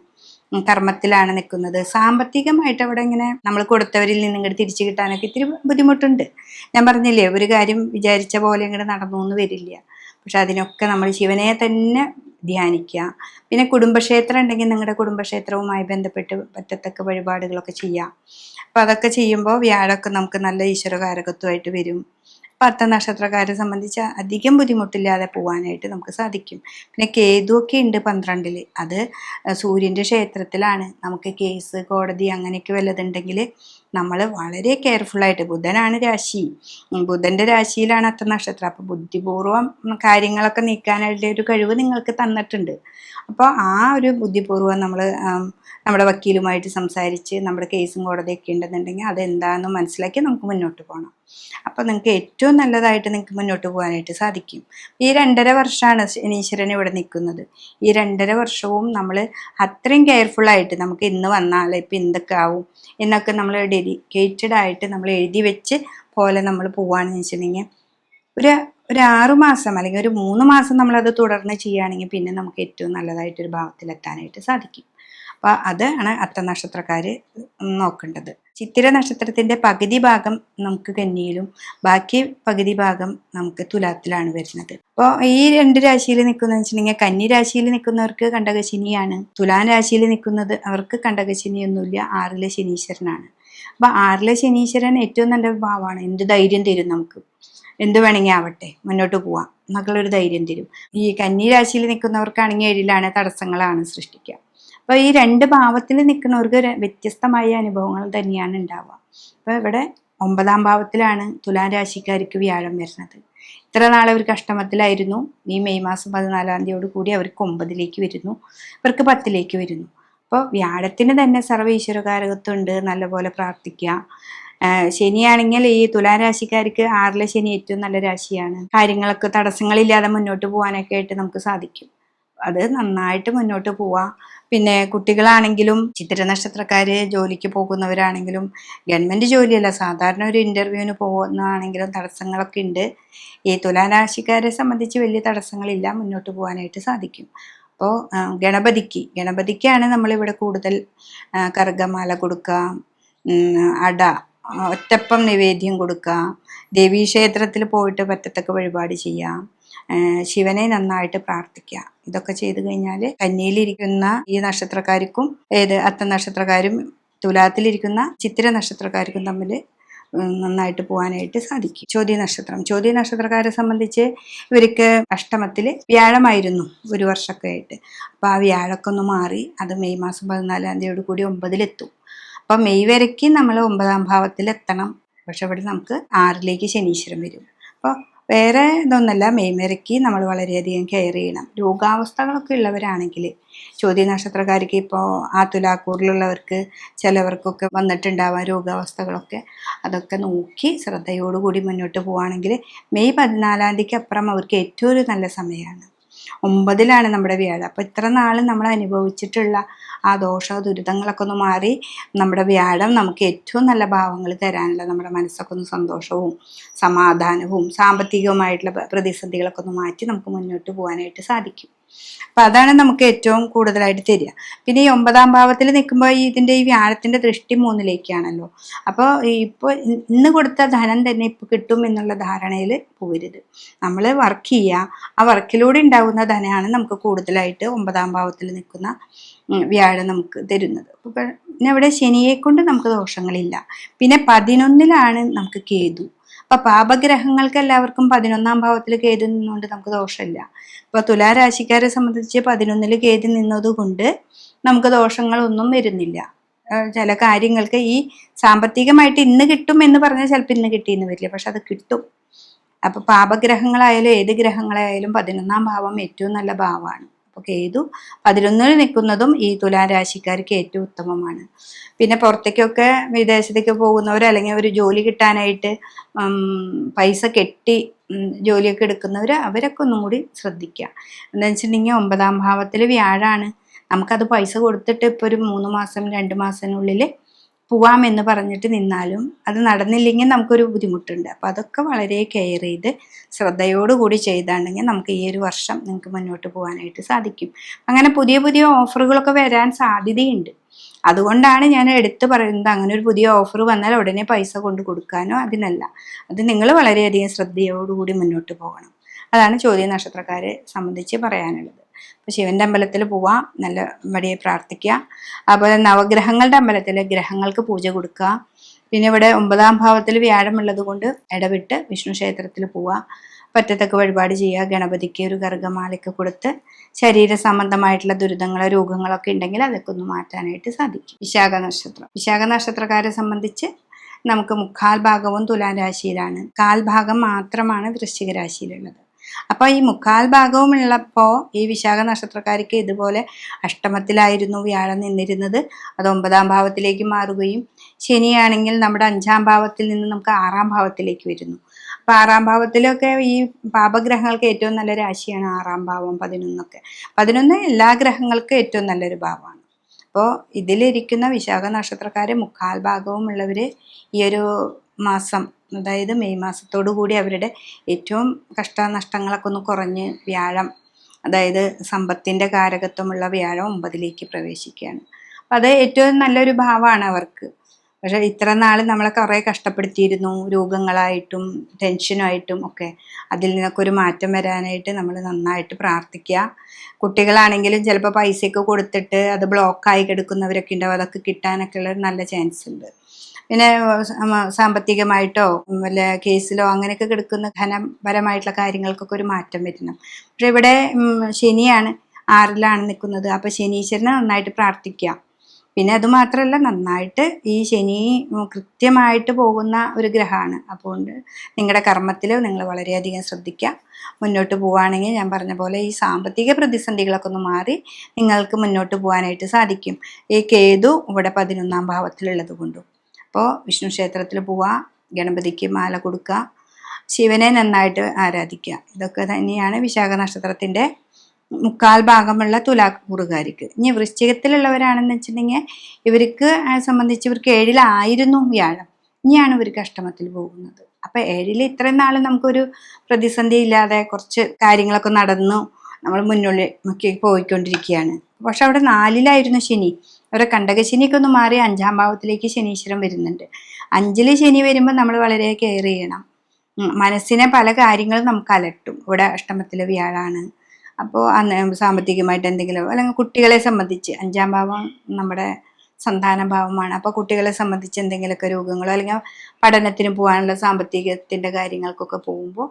കർമ്മത്തിലാണ് നിൽക്കുന്നത്. സാമ്പത്തികമായിട്ട് അവിടെ ഇങ്ങനെ നമ്മൾ കൊടുത്തവരിൽ നിന്ന് ഇങ്ങോട്ട് തിരിച്ചു കിട്ടാനൊക്കെ ഇത്തിരി ബുദ്ധിമുട്ടുണ്ട്. ഞാൻ പറഞ്ഞില്ലേ, ഒരു കാര്യം വിചാരിച്ച പോലെ ഇങ്ങോട്ട് നടന്നു എന്ന് വരില്ല. പക്ഷെ അതിനൊക്കെ നമ്മൾ ശിവനെ തന്നെ ധ്യാനിക്കുക. പിന്നെ കുടുംബക്ഷേത്രം ഉണ്ടെങ്കിൽ നിങ്ങളുടെ കുടുംബക്ഷേത്രവുമായി ബന്ധപ്പെട്ട് പറ്റത്തക്ക വഴിപാടുകളൊക്കെ ചെയ്യാം. അപ്പം അതൊക്കെ ചെയ്യുമ്പോൾ വ്യാഴമൊക്കെ നമുക്ക് നല്ല ഈശ്വരകാരകത്വമായിട്ട് വരും. അപ്പം അത്ത നക്ഷത്രക്കാരെ സംബന്ധിച്ച് അധികം ബുദ്ധിമുട്ടില്ലാതെ പോകാനായിട്ട് നമുക്ക് സാധിക്കും. പിന്നെ കേതുവൊക്കെ ഉണ്ട് 12ൽ. അത് സൂര്യൻ്റെ ക്ഷേത്രത്തിലാണ്. നമുക്ക് കേസ് കോടതി അങ്ങനെയൊക്കെ വല്ലതുണ്ടെങ്കിൽ നമ്മൾ വളരെ കെയർഫുള്ളായിട്ട്, ബുധനാണ് രാശി, ബുധൻ്റെ രാശിയിലാണ് അത്ത നക്ഷത്രം. അപ്പോൾ ബുദ്ധിപൂർവ്വം കാര്യങ്ങളൊക്കെ നീക്കാനായിട്ട് ഒരു കഴിവ് നിങ്ങൾക്ക് തന്നിട്ടുണ്ട്. അപ്പോൾ ആ ഒരു ബുദ്ധിപൂർവ്വം നമ്മൾ നമ്മുടെ വക്കീലുമായിട്ട് സംസാരിച്ച് നമ്മുടെ കേസും കോടതിയൊക്കെ ഉണ്ടെന്നുണ്ടെങ്കിൽ അതെന്താണെന്ന് മനസ്സിലാക്കി നമുക്ക് മുന്നോട്ട് പോകണം. അപ്പോൾ നിങ്ങൾക്ക് ഏറ്റവും നല്ലതായിട്ട് നിങ്ങൾക്ക് മുന്നോട്ട് പോകാനായിട്ട് സാധിക്കും. ഈ 2.5 വർഷമാണ് ശനീശ്വരൻ ഇവിടെ നിൽക്കുന്നത്. ഈ 2.5 വർഷവും നമ്മൾ അത്രയും കെയർഫുള്ളായിട്ട് നമുക്ക് ഇന്ന് വന്നാൽ ഇപ്പം എന്തൊക്കെ ആവും എന്നൊക്കെ നമ്മൾ ഡെഡിക്കേറ്റഡ് ആയിട്ട് നമ്മൾ എഴുതി വെച്ച് പോലെ നമ്മൾ പോവുകയാണെന്ന് വെച്ചിട്ടുണ്ടെങ്കിൽ ഒരു 6 മാസം അല്ലെങ്കിൽ ഒരു 3 മാസം നമ്മളത് തുടർന്ന് ചെയ്യുകയാണെങ്കിൽ പിന്നെ നമുക്ക് ഏറ്റവും നല്ലതായിട്ടൊരു ഭാവത്തിലെത്താനായിട്ട് സാധിക്കും. അപ്പോൾ അതാണ് അത്ത നക്ഷത്രക്കാർ നോക്കേണ്ടത്. ചിത്തിര നക്ഷത്രത്തിൻ്റെ പകുതി ഭാഗം നമുക്ക് കന്നിയിലും ബാക്കി പകുതി ഭാഗം നമുക്ക് തുലാത്തിലാണ് വരുന്നത്. അപ്പോൾ ഈ 2 രാശിയിൽ നിൽക്കുന്നതെന്ന് വെച്ചിട്ടുണ്ടെങ്കിൽ കന്നി രാശിയിൽ നിൽക്കുന്നവർക്ക് കണ്ടകശനിയാണ്. തുലാൻ രാശിയിൽ നിൽക്കുന്നത് അവർക്ക് കണ്ടകശനിയൊന്നുമില്ല, 6ലെ ശനീശ്വരനാണ്. അപ്പോൾ 6ലെ ശനീശ്വരൻ ഏറ്റവും നല്ലൊരു ഭാവമാണ്. എന്ത് ധൈര്യം തരും, നമുക്ക് എന്ത് വേണമെങ്കിൽ ആവട്ടെ മുന്നോട്ട് പോവാം എന്നൊക്കെയുള്ളൊരു ധൈര്യം തരും. ഈ കന്നി രാശിയിൽ നിൽക്കുന്നവർക്കാണെങ്കിൽ 7ലാണ് തടസ്സങ്ങളാണ് സൃഷ്ടിക്കുക. അപ്പോൾ ഈ 2 ഭാവത്തിൽ നിൽക്കുന്നവർക്ക് വ്യത്യസ്തമായ അനുഭവങ്ങൾ തന്നെയാണ് ഉണ്ടാവുക. അപ്പോൾ ഇവിടെ 9ാം ഭാവത്തിലാണ് തുലാം രാശിക്കാർക്ക് വ്യാഴം വരുന്നത്. ഇത്ര നാളെ അവർ കഷ്ടമത്തിലായിരുന്നു. ഈ മെയ് മാസം 14-ാം തീയതിയോട് കൂടി അവർക്ക് 9ലേക്ക് വരുന്നു, ഇവർക്ക് 10ലേക്ക് വരുന്നു. അപ്പോൾ വ്യാഴത്തിന് തന്നെ സർവ്വ ഈശ്വരകാരകത്വം ഉണ്ട്. നല്ലപോലെ പ്രാർത്ഥിക്കുക. ശനിയാണെങ്കിൽ ഈ തുലാം രാശിക്കാർക്ക് 6ലെ ശനി ഏറ്റവും നല്ല രാശിയാണ്. കാര്യങ്ങളൊക്കെ തടസ്സങ്ങളില്ലാതെ മുന്നോട്ട് പോകാനൊക്കെ ആയിട്ട് നമുക്ക് സാധിക്കും. അത് നന്നായിട്ട് മുന്നോട്ട് പോവാം. പിന്നെ കുട്ടികളാണെങ്കിലും ചിത്തിര നക്ഷത്രക്കാര് ജോലിക്ക് പോകുന്നവരാണെങ്കിലും ഗവൺമെൻറ് ജോലിയല്ല, സാധാരണ ഒരു ഇൻ്റർവ്യൂവിന് പോകുന്നതാണെങ്കിലും തടസ്സങ്ങളൊക്കെ ഉണ്ട്. ഈ തുലാം രാശിക്കാരെ സംബന്ധിച്ച് വലിയ തടസ്സങ്ങളില്ല, മുന്നോട്ട് പോകാനായിട്ട് സാധിക്കും. അപ്പോൾ ഗണപതിക്കാണ് നമ്മളിവിടെ കൂടുതൽ കറുകമാല കൊടുക്കുക, അട, ഒറ്റപ്പം നിവേദ്യം കൊടുക്കുക, ദേവീക്ഷേത്രത്തിൽ പോയിട്ട് പറ്റത്തക്ക വഴിപാട് ചെയ്യാം, ശിവനെ നന്നായിട്ട് പ്രാർത്ഥിക്കുക. ഇതൊക്കെ ചെയ്തു കഴിഞ്ഞാൽ കന്നിയിലിരിക്കുന്ന ഈ നക്ഷത്രക്കാർക്കും അത്ത നക്ഷത്രക്കാരും തുലാത്തിലിരിക്കുന്ന ചിത്തിര നക്ഷത്രക്കാർക്കും തമ്മിൽ നന്നായിട്ട് പോകാനായിട്ട് സാധിക്കും. ചോദ്യ നക്ഷത്രക്കാരെ സംബന്ധിച്ച് ഇവർക്ക് അഷ്ടമത്തിൽ വ്യാഴമായിരുന്നു ഒരു വർഷമൊക്കെ ആയിട്ട്. അപ്പോൾ ആ വ്യാഴമൊക്കെ ഒന്ന് മാറി അത് മെയ് മാസം 14-ാം തീയതിയോട് കൂടി 9-ലെത്തും. അപ്പം മെയ് വരയ്ക്ക് നമ്മൾ 9-ാം ഭാവത്തിൽ എത്തണം. പക്ഷെ ഇവിടെ നമുക്ക് 6-ലേക്ക് ശനീശ്വരൻ വരും. അപ്പോൾ വേറെ ഇതൊന്നല്ല, മെയ് വരയ്ക്ക് നമ്മൾ വളരെയധികം കെയർ ചെയ്യണം. രോഗാവസ്ഥകളൊക്കെ ഉള്ളവരാണെങ്കിൽ ചോദ്യ നക്ഷത്രക്കാർക്ക് ഇപ്പോൾ ആ തുലാക്കൂറിലുള്ളവർക്ക് ചിലവർക്കൊക്കെ വന്നിട്ടുണ്ടാവാം രോഗാവസ്ഥകളൊക്കെ. അതൊക്കെ നോക്കി ശ്രദ്ധയോടുകൂടി മുന്നോട്ട് പോവുകയാണെങ്കിൽ മെയ് 14-ാം തീയതിക്ക് അപ്പുറം അവർക്ക് ഏറ്റവും ഒരു നല്ല സമയമാണ്. 9-ലാണ് നമ്മുടെ വ്യാഴം. അപ്പോൾ ഇത്ര നാൾ നമ്മൾ അനുഭവിച്ചിട്ടുള്ള ആ ദോഷ ദുരിതങ്ങളൊക്കെ ഒന്ന് മാറി നമ്മുടെ വ്യാഴം നമുക്ക് ഏറ്റവും നല്ല ഭാവങ്ങൾ തരാനുള്ള നമ്മുടെ മനസ്സൊക്കെ ഒന്ന് സന്തോഷവും സമാധാനവും സാമ്പത്തികവുമായിട്ടുള്ള പ്രതിസന്ധികളൊക്കെ ഒന്ന് മാറ്റി നമുക്ക് മുന്നോട്ട് പോകാനായിട്ട് സാധിക്കും. അപ്പം അതാണ് നമുക്ക് ഏറ്റവും കൂടുതലായിട്ട് തരിക. പിന്നെ ഈ 9-ാം ഭാവത്തിൽ നിൽക്കുമ്പോൾ ഇതിൻ്റെ ഈ വ്യാഴത്തിൻ്റെ ദൃഷ്ടി 3-ലേക്കാണല്ലോ. അപ്പോൾ ഇപ്പോൾ ഇന്ന് കൊടുത്ത ധനം തന്നെ ഇപ്പോൾ കിട്ടും എന്നുള്ള ധാരണയിൽ പോകരുത്. നമ്മൾ വർക്ക് ചെയ്യുക, ആ വർക്കിലൂടെ ഉണ്ടാകുന്ന ധനമാണ് നമുക്ക് കൂടുതലായിട്ട് 9-ാം ഭാവത്തിൽ നിൽക്കുന്ന വ്യാഴം നമുക്ക് തരുന്നത്. പിന്നെ ഇവിടെ ശനിയെ കൊണ്ട് നമുക്ക് ദോഷങ്ങളില്ല. പിന്നെ 11-ലാണ് നമുക്ക് കേതു. അപ്പൊ പാപഗ്രഹങ്ങൾക്ക് എല്ലാവർക്കും 11-ാം ഭാവത്തിൽ കേതു നിന്നുകൊണ്ട് നമുക്ക് ദോഷമില്ല. ഇപ്പൊ തുലാരാശിക്കാരെ സംബന്ധിച്ച് 11-ൽ കേതു നിന്നതുകൊണ്ട് നമുക്ക് ദോഷങ്ങളൊന്നും വരുന്നില്ല. ചില കാര്യങ്ങൾക്ക് ഈ സാമ്പത്തികമായിട്ട് ഇന്ന് കിട്ടും എന്ന് പറഞ്ഞാൽ ചിലപ്പോൾ ഇന്ന് കിട്ടിയെന്ന് വരില്ല, പക്ഷെ അത് കിട്ടും. അപ്പൊ പാപഗ്രഹങ്ങളായാലും ഏത് ഗ്രഹങ്ങളായാലും 11-ാം ഭാവം ഏറ്റവും നല്ല ഭാവമാണ്. അപ്പോൾ കേതു 11-ൽ നിൽക്കുന്നതും ഈ തുലാരാശിക്കാർക്ക് ഏറ്റവും ഉത്തമമാണ്. പിന്നെ പുറത്തേക്കൊക്കെ വിദേശത്തേക്ക് പോകുന്നവർ അല്ലെങ്കിൽ ഒരു ജോലി കിട്ടാനായിട്ട് പൈസ കെട്ടി ജോലിയൊക്കെ എടുക്കുന്നവർ അവരൊക്കെ ഒന്നും കൂടി ശ്രദ്ധിക്കുക. എന്താണെന്ന് വെച്ചിട്ടുണ്ടെങ്കിൽ 9-ാം ഭാവത്തിൽ വ്യാഴാണ്. നമുക്കത് പൈസ കൊടുത്തിട്ട് ഇപ്പോൾ ഒരു 3 മാസം 2 മാസത്തിനുള്ളിൽ പോവാമെന്ന് പറഞ്ഞിട്ട് നിന്നാലും അത് നടന്നില്ലെങ്കിൽ നമുക്കൊരു ബുദ്ധിമുട്ടുണ്ട്. അപ്പോൾ അതൊക്കെ വളരെ കെയർ ചെയ്ത് ശ്രദ്ധയോടുകൂടി ചെയ്താണെങ്കിൽ നമുക്ക് ഈ ഒരു വർഷം നിങ്ങൾക്ക് മുന്നോട്ട് പോകാനായിട്ട് സാധിക്കും. അങ്ങനെ പുതിയ പുതിയ ഓഫറുകളൊക്കെ വരാൻ സാധ്യതയുണ്ട്. അതുകൊണ്ടാണ് ഞാൻ എടുത്തു പറയുന്നത്, അങ്ങനെ ഒരു പുതിയ ഓഫർ വന്നാൽ ഉടനെ പൈസ കൊണ്ട് കൊടുക്കാനോ അതിനല്ല. അത് നിങ്ങൾ വളരെയധികം ശ്രദ്ധയോടുകൂടി മുന്നോട്ട് പോകണം. അതാണ് ചോദ്യ നക്ഷത്രക്കാരെ സംബന്ധിച്ച് പറയാനുള്ളത്. അപ്പോൾ ശിവന്റെ അമ്പലത്തിൽ പോവാം, നല്ല വടിയെ പ്രാർത്ഥിക്കുക. അതുപോലെ നവഗ്രഹങ്ങളുടെ അമ്പലത്തിൽ ഗ്രഹങ്ങൾക്ക് പൂജ കൊടുക്കുക. പിന്നെ ഇവിടെ 9-ാം ഭാവത്തിൽ വ്യാഴമുള്ളത് കൊണ്ട് ഇടവിട്ട് വിഷ്ണു ക്ഷേത്രത്തിൽ പോവുക, പറ്റത്തക്ക വഴിപാട് ചെയ്യുക, ഗണപതിക്ക് ഒരു കറുകമാലയൊക്കെ കൊടുത്ത് ശരീര സംബന്ധമായിട്ടുള്ള ദുരിതങ്ങളോ രോഗങ്ങളൊക്കെ ഉണ്ടെങ്കിൽ അതൊക്കെ ഒന്ന് മാറ്റാനായിട്ട് സാധിക്കും. വിശാഖ നക്ഷത്രക്കാരെ സംബന്ധിച്ച് നമുക്ക് 1/4 ഭാഗവും തുലാം രാശിയിലാണ്, 1/4 ഭാഗം മാത്രമാണ് വൃശ്ചിക രാശിയിലുള്ളത്. അപ്പോൾ ഈ 1/4 ഭാഗവും ഉള്ളപ്പോൾ ഈ വിശാഖ നക്ഷത്രക്കാർക്ക് ഇതുപോലെ അഷ്ടമത്തിലായിരുന്നു വ്യാഴം നിന്നിരുന്നത്, അത് 9-ാം ഭാവത്തിലേക്ക് മാറുകയും ശനിയാണെങ്കിൽ നമ്മുടെ 5-ാം ഭാവത്തിൽ നിന്ന് നമുക്ക് 6-ാം ഭാവത്തിലേക്ക് വരുന്നു. അപ്പോൾ 6-ാം ഭാവത്തിലൊക്കെ ഈ പാപഗ്രഹങ്ങൾക്ക് ഏറ്റവും നല്ല രാശിയാണ് 6-ാം ഭാവം, 11 11 എല്ലാ ഗ്രഹങ്ങൾക്കും ഏറ്റവും നല്ലൊരു ഭാവമാണ്. അപ്പോൾ ഇതിലിരിക്കുന്ന വിശാഖ നക്ഷത്രക്കാരെ 1/4 ഭാഗവും ഉള്ളവർ ഈ ഒരു മാസം, അതായത് മെയ് മാസത്തോടു കൂടി അവരുടെ ഏറ്റവും കഷ്ടനഷ്ടങ്ങളൊക്കെ ഒന്ന് കുറഞ്ഞ് വ്യാഴം, അതായത് സമ്പത്തിൻ്റെ കാരകത്വമുള്ള വ്യാഴം 9-ലേക്ക് പ്രവേശിക്കുകയാണ്. അപ്പം അത് ഏറ്റവും നല്ലൊരു ഭാവമാണ് അവർക്ക്. പക്ഷെ ഇത്ര നാൾ നമ്മളെ കുറേ കഷ്ടപ്പെടുത്തിയിരുന്നു, രോഗങ്ങളായിട്ടും ടെൻഷനായിട്ടും ഒക്കെ. അതിൽ നിന്നൊക്കെ ഒരു മാറ്റം വരാനായിട്ട് നമ്മൾ നന്നായിട്ട് പ്രാർത്ഥിക്കുക. കുട്ടികളാണെങ്കിലും ചിലപ്പോൾ പൈസയൊക്കെ കൊടുത്തിട്ട് അത് ബ്ലോക്കായി കിടക്കുന്നവരൊക്കെ ഉണ്ടാവും, അതൊക്കെ കിട്ടാനൊക്കെ ഉള്ള നല്ല ചാൻസ് ഉണ്ട്. പിന്നെ സാമ്പത്തികമായിട്ടോ വല്ല കേസിലോ അങ്ങനെയൊക്കെ കിടക്കുന്ന ധനപരമായിട്ടുള്ള കാര്യങ്ങൾക്കൊക്കെ ഒരു മാറ്റം വരണം. പക്ഷെ ഇവിടെ ശനിയാണ് 6-ലാണ് നിൽക്കുന്നത്. അപ്പോൾ ശനീശ്വരനെ നന്നായിട്ട് പ്രാർത്ഥിക്കുക. പിന്നെ അതുമാത്രമല്ല, നന്നായിട്ട് ഈ ശനി കൃത്യമായിട്ട് പോകുന്ന ഒരു ഗ്രഹമാണ്. അതുകൊണ്ട് നിങ്ങളുടെ കർമ്മത്തിൽ നിങ്ങൾ വളരെയധികം ശ്രദ്ധിക്കുക. മുന്നോട്ട് പോവുകയാണെങ്കിൽ ഞാൻ പറഞ്ഞ പോലെ ഈ സാമ്പത്തിക പ്രതിസന്ധികളൊക്കെ ഒന്ന് മാറി നിങ്ങൾക്ക് മുന്നോട്ട് പോകാനായിട്ട് സാധിക്കും. ഈ കേതു ഇവിടെ 11-ാം ഭാവത്തിലുള്ളത് കൊണ്ടും. അപ്പോൾ വിഷ്ണു ക്ഷേത്രത്തിൽ പോവുക, ഗണപതിക്ക് മാല കൊടുക്കുക, ശിവനെ നന്നായിട്ട് ആരാധിക്കുക. ഇതൊക്കെ തന്നെയാണ് വിശാഖ നക്ഷത്രത്തിൻ്റെ 1/4 ഭാഗമുള്ള തുലാക്കൂറുകാർക്ക്. ഇനി വൃശ്ചികത്തിലുള്ളവരാണെന്ന് വെച്ചിട്ടുണ്ടെങ്കിൽ ഇവർക്ക് സംബന്ധിച്ച് ഇവർക്ക് 7-ലായിരുന്നു വ്യാഴം, ഇനിയാണ് ഇവർക്ക് അഷ്ടമത്തിൽ പോകുന്നത്. അപ്പം 7-ൽ ഇത്രയും നാൾ നമുക്കൊരു പ്രതിസന്ധി ഇല്ലാതെ കുറച്ച് കാര്യങ്ങളൊക്കെ നടന്നു, നമ്മൾ മുന്നോട്ട് പോയിക്കൊണ്ടിരിക്കുകയാണ്. പക്ഷെ അവിടെ 4-ലായിരുന്നു ശനി. അവരുടെ കണ്ടകശനിയൊക്കെ ഒന്ന് മാറി 5-ാം ഭാവത്തിലേക്ക് ശനീശ്വരൻ വരുന്നുണ്ട്. 5-ൽ ശനി വരുമ്പോൾ നമ്മൾ വളരെ കെയർ ചെയ്യണം. മനസ്സിനെ പല കാര്യങ്ങളും നമുക്ക് അലട്ടും. ഇവിടെ അഷ്ടമത്തിലെ വ്യാഴാണ്. അപ്പോൾ സാമ്പത്തികമായിട്ട് എന്തെങ്കിലും, അല്ലെങ്കിൽ കുട്ടികളെ സംബന്ധിച്ച് 5-ാം ഭാവം നമ്മുടെ സന്താന ഭാവമാണ്. അപ്പോൾ കുട്ടികളെ സംബന്ധിച്ച് എന്തെങ്കിലുമൊക്കെ രോഗങ്ങളോ അല്ലെങ്കിൽ പഠനത്തിന് പോകാനുള്ള സാമ്പത്തികത്തിൻ്റെ കാര്യങ്ങൾക്കൊക്കെ പോകുമ്പോൾ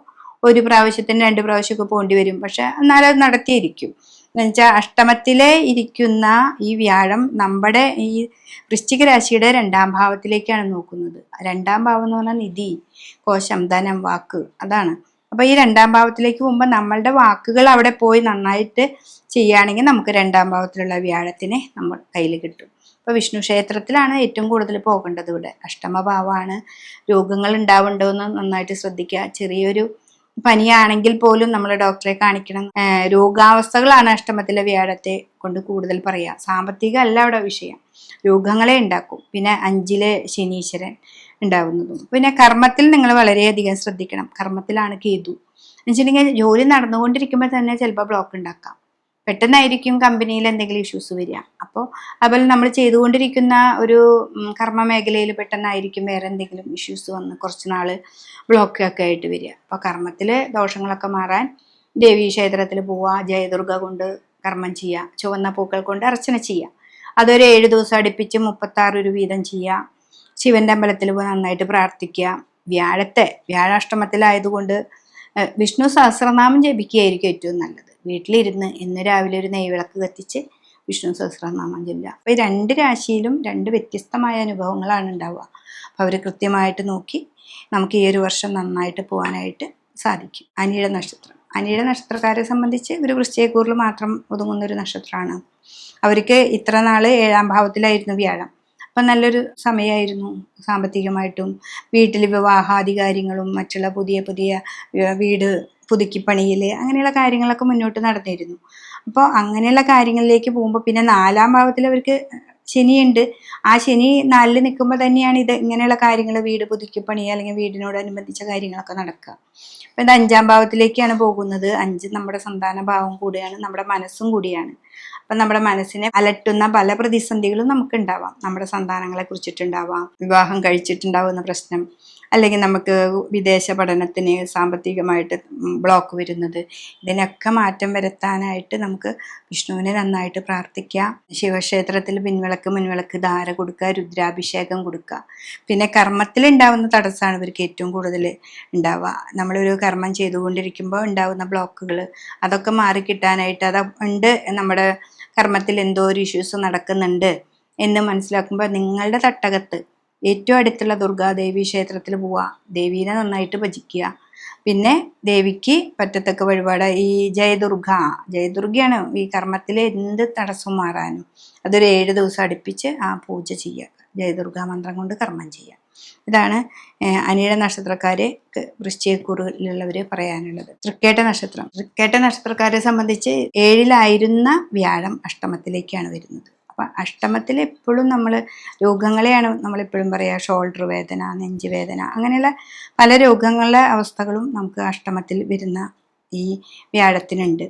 ഒരു പ്രാവശ്യത്തിന് 2 പ്രാവശ്യമൊക്കെ പോകേണ്ടി വരും. പക്ഷെ എന്നാലും അത് നടത്തിയിരിക്കും. എന്നുവെച്ചാൽ അഷ്ടമത്തിലെ ഇരിക്കുന്ന ഈ വ്യാഴം നമ്മുടെ ഈ വൃശ്ചിക രാശിയുടെ 2-ാം ഭാവത്തിലേക്കാണ് നോക്കുന്നത്. 2-ാം ഭാവം എന്ന് പറഞ്ഞാൽ നിധി, കോശം, ധനം, വാക്ക്, അതാണ്. അപ്പൊ ഈ 2-ാം ഭാവത്തിലേക്ക് പോകുമ്പോൾ നമ്മളുടെ വാക്കുകൾ അവിടെ പോയി നന്നായിട്ട് ചെയ്യുകയാണെങ്കിൽ നമുക്ക് 2-ാം ഭാവത്തിലുള്ള വ്യാഴത്തിനെ നമ്മൾ കയ്യിൽ കിട്ടും. ഇപ്പൊ വിഷ്ണു ക്ഷേത്രത്തിലാണ് ഏറ്റവും കൂടുതൽ പോകേണ്ടത്. ഇവിടെ അഷ്ടമഭാവമാണ്. രോഗങ്ങൾ ഉണ്ടാവുന്നുണ്ടോ എന്ന് നന്നായിട്ട് ശ്രദ്ധിക്കുക. ചെറിയൊരു പനിയാണെങ്കിൽ പോലും നമ്മൾ ഡോക്ടറെ കാണിക്കണം. രോഗാവസ്ഥകളാണ് അഷ്ടമത്തിലെ വ്യാഴത്തെ കൊണ്ട് കൂടുതൽ പറയുക. സാമ്പത്തികം അല്ല അവിടെ വിഷയം, രോഗങ്ങളെ ഉണ്ടാക്കും. പിന്നെ 5-ലെ ശനീശ്വരൻ ഉണ്ടാവുന്നതും. പിന്നെ കർമ്മത്തിൽ നിങ്ങൾ വളരെയധികം ശ്രദ്ധിക്കണം. കർമ്മത്തിലാണ് കേതു എന്ന് വെച്ചിട്ടുണ്ടെങ്കിൽ ജോലി നടന്നുകൊണ്ടിരിക്കുമ്പോൾ തന്നെ ചിലപ്പോൾ ബ്ലോക്ക് ഉണ്ടാക്കാം. പെട്ടെന്നായിരിക്കും കമ്പനിയിൽ എന്തെങ്കിലും ഇഷ്യൂസ് വരിക. അപ്പോൾ അതുപോലെ നമ്മൾ ചെയ്തുകൊണ്ടിരിക്കുന്ന ഒരു കർമ്മ മേഖലയിൽ പെട്ടെന്നായിരിക്കും വേറെ എന്തെങ്കിലും ഇഷ്യൂസ് വന്ന് കുറച്ച് നാൾ ബ്ലോക്കൊക്കെ ആയിട്ട് വരിക. അപ്പോൾ കർമ്മത്തിൽ ദോഷങ്ങളൊക്കെ മാറാൻ ദേവീ ക്ഷേത്രത്തിൽ പോവുക, ജയദുർഗ കൊണ്ട് കർമ്മം ചെയ്യുക, ചുവന്ന പൂക്കൾ കൊണ്ട് അർച്ചന ചെയ്യുക. അതൊരു 7 ദിവസം അടുപ്പിച്ച് 36 ഒരു വീതം ചെയ്യുക. ശിവന്റെ അമ്പലത്തിൽ പോയി നന്നായിട്ട് പ്രാർത്ഥിക്കുക. വ്യാഴാഷ്ടമത്തിലായതുകൊണ്ട് വിഷ്ണു സഹസ്രനാമം ജപിക്കുകയായിരിക്കും ഏറ്റവും നല്ലത്. വീട്ടിലിരുന്ന് ഇന്ന് രാവിലെ ഒരു നെയ്വിളക്ക് കത്തിച്ച് വിഷ്ണു സഹസ്രനാമം ചൊല്ലുക. അപ്പോൾ ഈ 2 രാശിയിലും 2 വ്യത്യസ്തമായ അനുഭവങ്ങളാണ് ഉണ്ടാവുക. അപ്പോൾ അവർ കൃത്യമായിട്ട് നോക്കി നമുക്ക് ഈ ഒരു വർഷം നന്നായിട്ട് പോകാനായിട്ട് സാധിക്കും. അനിഴ നക്ഷത്രം. അനിഴ നക്ഷത്രക്കാരെ സംബന്ധിച്ച് ഒരു വൃശ്ചികക്കൂറിൽ മാത്രം ഒതുങ്ങുന്ന ഒരു നക്ഷത്രമാണ്. അവർക്ക് ഇത്ര നാള് 7-ാം ഭാവത്തിലായിരുന്നു വ്യാഴം. അപ്പം നല്ലൊരു സമയമായിരുന്നു സാമ്പത്തികമായിട്ടും. വീട്ടിൽ വിവാഹാദി കാര്യങ്ങളും മറ്റുള്ള പുതിയ വീട് പുതുക്കിപ്പണിയിൽ അങ്ങനെയുള്ള കാര്യങ്ങളൊക്കെ മുന്നോട്ട് നടന്നിരുന്നു. അപ്പോൾ അങ്ങനെയുള്ള കാര്യങ്ങളിലേക്ക് പോകുമ്പോൾ പിന്നെ 4-ാം ഭാവത്തിൽ അവർക്ക് ശനിയുണ്ട്. ആ ശനി 4-ൽ നിൽക്കുമ്പോൾ തന്നെയാണ് ഇത് ഇങ്ങനെയുള്ള കാര്യങ്ങൾ, വീട് പുതുക്കിപ്പണി അല്ലെങ്കിൽ വീടിനോടനുബന്ധിച്ച കാര്യങ്ങളൊക്കെ നടക്കുക. അപ്പം ഇത് 5-ാം ഭാവത്തിലേക്കാണ് പോകുന്നത്. 5 നമ്മുടെ സന്താന ഭാവം കൂടിയാണ്, നമ്മുടെ മനസ്സും കൂടിയാണ്. അപ്പം നമ്മുടെ മനസ്സിനെ അലട്ടുന്ന പല പ്രതിസന്ധികളും നമുക്ക് ഉണ്ടാവാം. നമ്മുടെ സന്താനങ്ങളെ കുറിച്ചിട്ടുണ്ടാവാം, വിവാഹം കഴിച്ചിട്ടുണ്ടാവുന്ന പ്രശ്നം, അല്ലെങ്കിൽ നമുക്ക് വിദേശ പഠനത്തിന് സാമ്പത്തികമായിട്ട് ബ്ലോക്ക് വരുന്നത്. ഇതിനൊക്കെ മാറ്റം വരുത്താനായിട്ട് നമുക്ക് വിഷ്ണുവിനെ നന്നായിട്ട് പ്രാർത്ഥിക്കാം. ശിവക്ഷേത്രത്തിൽ മുൻവിളക്ക് ധാര കൊടുക്കുക, രുദ്രാഭിഷേകം കൊടുക്കുക. പിന്നെ കർമ്മത്തിലുണ്ടാവുന്ന തടസ്സമാണ് ഇവർക്ക് ഏറ്റവും കൂടുതൽ ഉണ്ടാവുക. നമ്മളൊരു കർമ്മം ചെയ്തുകൊണ്ടിരിക്കുമ്പോൾ ഉണ്ടാവുന്ന ബ്ലോക്കുകൾ അതൊക്കെ മാറിക്കിട്ടാനായിട്ട്, അത് ഉണ്ട് നമ്മുടെ കർമ്മത്തിൽ എന്തോ ഒരു ഇഷ്യൂസ് നടക്കുന്നുണ്ട് എന്ന് മനസ്സിലാക്കുമ്പോൾ നിങ്ങളുടെ തട്ടകത്ത് ഏറ്റവും അടുത്തുള്ള ദുർഗാദേവി ക്ഷേത്രത്തിൽ പോവുക, ദേവീനെ നന്നായിട്ട് ഭജിക്കുക. പിന്നെ ദേവിക്ക് പറ്റത്തക്ക വഴിപാട് ഈ ജയദുർഗയാണ് ഈ കർമ്മത്തിലെ എന്ത് തടസ്സവും മാറാനും. അതൊരു 7 ദിവസം അടുപ്പിച്ച് ആ പൂജ ചെയ്യുക, ജയദുർഗ മന്ത്രം കൊണ്ട് കർമ്മം ചെയ്യുക. ഇതാണ് അനിഴ നക്ഷത്രക്കാരെ വൃശ്ചികക്കൂറിലുള്ളവർ പറയാനുള്ളത്. തൃക്കേട്ട നക്ഷത്രക്കാരെ സംബന്ധിച്ച് 7-ലായിരുന്ന വ്യാഴം അഷ്ടമത്തിലേക്കാണ് വരുന്നത്. അപ്പം അഷ്ടമത്തിൽ എപ്പോഴും നമ്മൾ രോഗങ്ങളെയാണ് നമ്മളെപ്പോഴും പറയുക. ഷോൾഡർ വേദന, നെഞ്ച് വേദന, അങ്ങനെയുള്ള പല രോഗങ്ങളുടെ അവസ്ഥകളും നമുക്ക് അഷ്ടമത്തിൽ വരുന്ന ഈ വ്യാഴത്തിനുണ്ട്.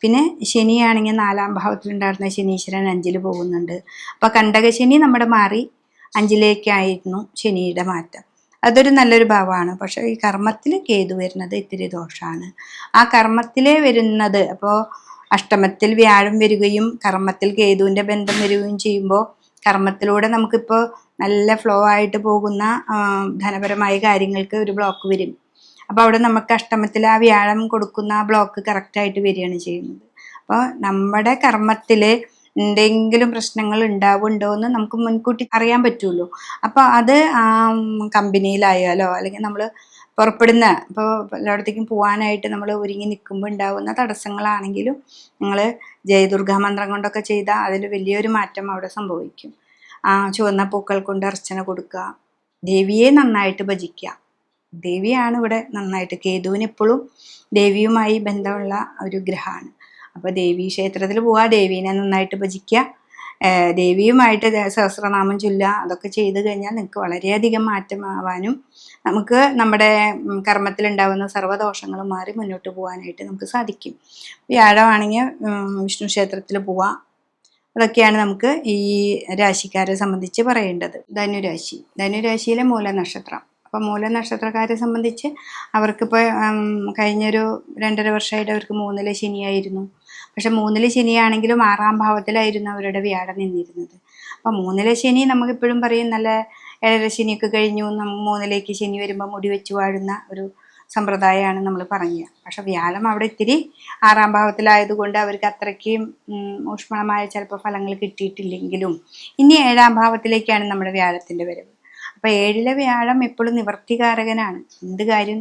പിന്നെ ശനിയാണെങ്കിൽ 4-ാം ഭാവത്തിലുണ്ടായിരുന്ന ശനീശ്വരൻ 5-ൽ പോകുന്നുണ്ട്. അപ്പോൾ കണ്ടകശനി നമ്മുടെ മാറി 5-ലേക്കായിരുന്നു ശനിയുടെ മാറ്റം. അതൊരു നല്ലൊരു ഭാവമാണ്. പക്ഷേ ഈ കർമ്മത്തിൽ കേതു വരുന്നത് ഇത്തിരി ദോഷമാണ്. ആ കർമ്മത്തിൽ വരുന്നത്, അപ്പോൾ അഷ്ടമത്തിൽ വ്യാഴം വരികയും കർമ്മത്തിൽ കേതുവിൻ്റെ ബന്ധം വരികയും ചെയ്യുമ്പോൾ കർമ്മത്തിലൂടെ നമുക്കിപ്പോൾ നല്ല ഫ്ലോ ആയിട്ട് പോകുന്ന ധനപരമായ കാര്യങ്ങൾക്ക് ഒരു ബ്ലോക്ക് വരും. അപ്പോൾ അവിടെ നമുക്ക് അഷ്ടമത്തിൽ ആ വ്യാഴം കൊടുക്കുന്ന ആ ബ്ലോക്ക് കറക്റ്റായിട്ട് വരികയാണ് ചെയ്യുന്നത്. അപ്പോൾ നമ്മുടെ കർമ്മത്തിൽ എന്തെങ്കിലും പ്രശ്നങ്ങൾ ഉണ്ടാവുന്നുണ്ടോ എന്ന് നമുക്ക് മുൻകൂട്ടി അറിയാൻ പറ്റുമല്ലോ. അപ്പോൾ അത് കമ്പനിയിലായാലോ അല്ലെങ്കിൽ നമ്മൾ പുറപ്പെടുന്ന ഇപ്പോൾ എല്ലായിടത്തേക്കും പോകാനായിട്ട് നമ്മൾ ഒരുങ്ങി നിൽക്കുമ്പോൾ ഉണ്ടാകുന്ന തടസ്സങ്ങളാണെങ്കിലും നിങ്ങൾ ജയദുർഗാ മന്ത്രം കൊണ്ടൊക്കെ ചെയ്താൽ അതിൽ വലിയൊരു മാറ്റം അവിടെ സംഭവിക്കും. ചുവന്ന പൂക്കൾ കൊണ്ട് അർച്ചന കൊടുക്കുക, ദേവിയെ നന്നായിട്ട് ഭജിക്കുക. ദേവിയാണ് ഇവിടെ നന്നായിട്ട്, കേതുവിന് എപ്പോഴും ദേവിയുമായി ബന്ധമുള്ള ഒരു ഗ്രഹമാണ്. അപ്പോൾ ദേവീ ക്ഷേത്രത്തിൽ പോവുക, ദേവീനെ നന്നായിട്ട് ഭജിക്കുക. ദേവിയുമായിട്ട് സഹസ്രനാമം ചൊല്ലുക, അതൊക്കെ ചെയ്തു കഴിഞ്ഞാൽ നിങ്ങൾക്ക് വളരെയധികം മാറ്റമാവാനും നമുക്ക് നമ്മുടെ കർമ്മത്തിലുണ്ടാകുന്ന സർവ്വദോഷങ്ങളും മാറി മുന്നോട്ട് പോകാനായിട്ട് നമുക്ക് സാധിക്കും. വ്യാഴമാണെങ്കിൽ വിഷ്ണു ക്ഷേത്രത്തിൽ പോവാം. അതൊക്കെയാണ് നമുക്ക് ഈ രാശിക്കാരെ സംബന്ധിച്ച് പറയേണ്ടത്. ധനുരാശിയിലെ മൂലനക്ഷത്രം. അപ്പം മൂലനക്ഷത്രക്കാരെ സംബന്ധിച്ച് അവർക്കിപ്പോൾ കഴിഞ്ഞൊരു 2.5 വർഷമായിട്ട് അവർക്ക് 3-ലെ ശനിയായിരുന്നു. പക്ഷെ 3-ലെ ശനിയാണെങ്കിലും 6-ാം ഭാവത്തിലായിരുന്നു അവരുടെ വ്യാഴം നിന്നിരുന്നത്. അപ്പം 3-ലെ ശനി നമുക്കിപ്പോഴും പറയും നല്ല 7-ലെ ശനിയൊക്കെ കഴിഞ്ഞു, 3-ലേക്ക് ശനി വരുമ്പോൾ മുടി വെച്ച് വാഴുന്ന ഒരു സമ്പ്രദായമാണ് നമ്മൾ പറയുക. പക്ഷെ വ്യാഴം അവിടെ ഇത്തിരി 6-ാം ഭാവത്തിലായതുകൊണ്ട് അവർക്ക് അത്രയ്ക്കും ഊഷ്മളമായ ചിലപ്പോൾ ഫലങ്ങൾ കിട്ടിയിട്ടില്ലെങ്കിലും ഇനി 7-ാം ഭാവത്തിലേക്കാണ് നമ്മുടെ വ്യാഴത്തിൻ്റെ വരവ്. അപ്പോൾ 7-ലെ വ്യാഴം എപ്പോഴും നിവർത്തികാരകനാണ്. എന്ത് കാര്യം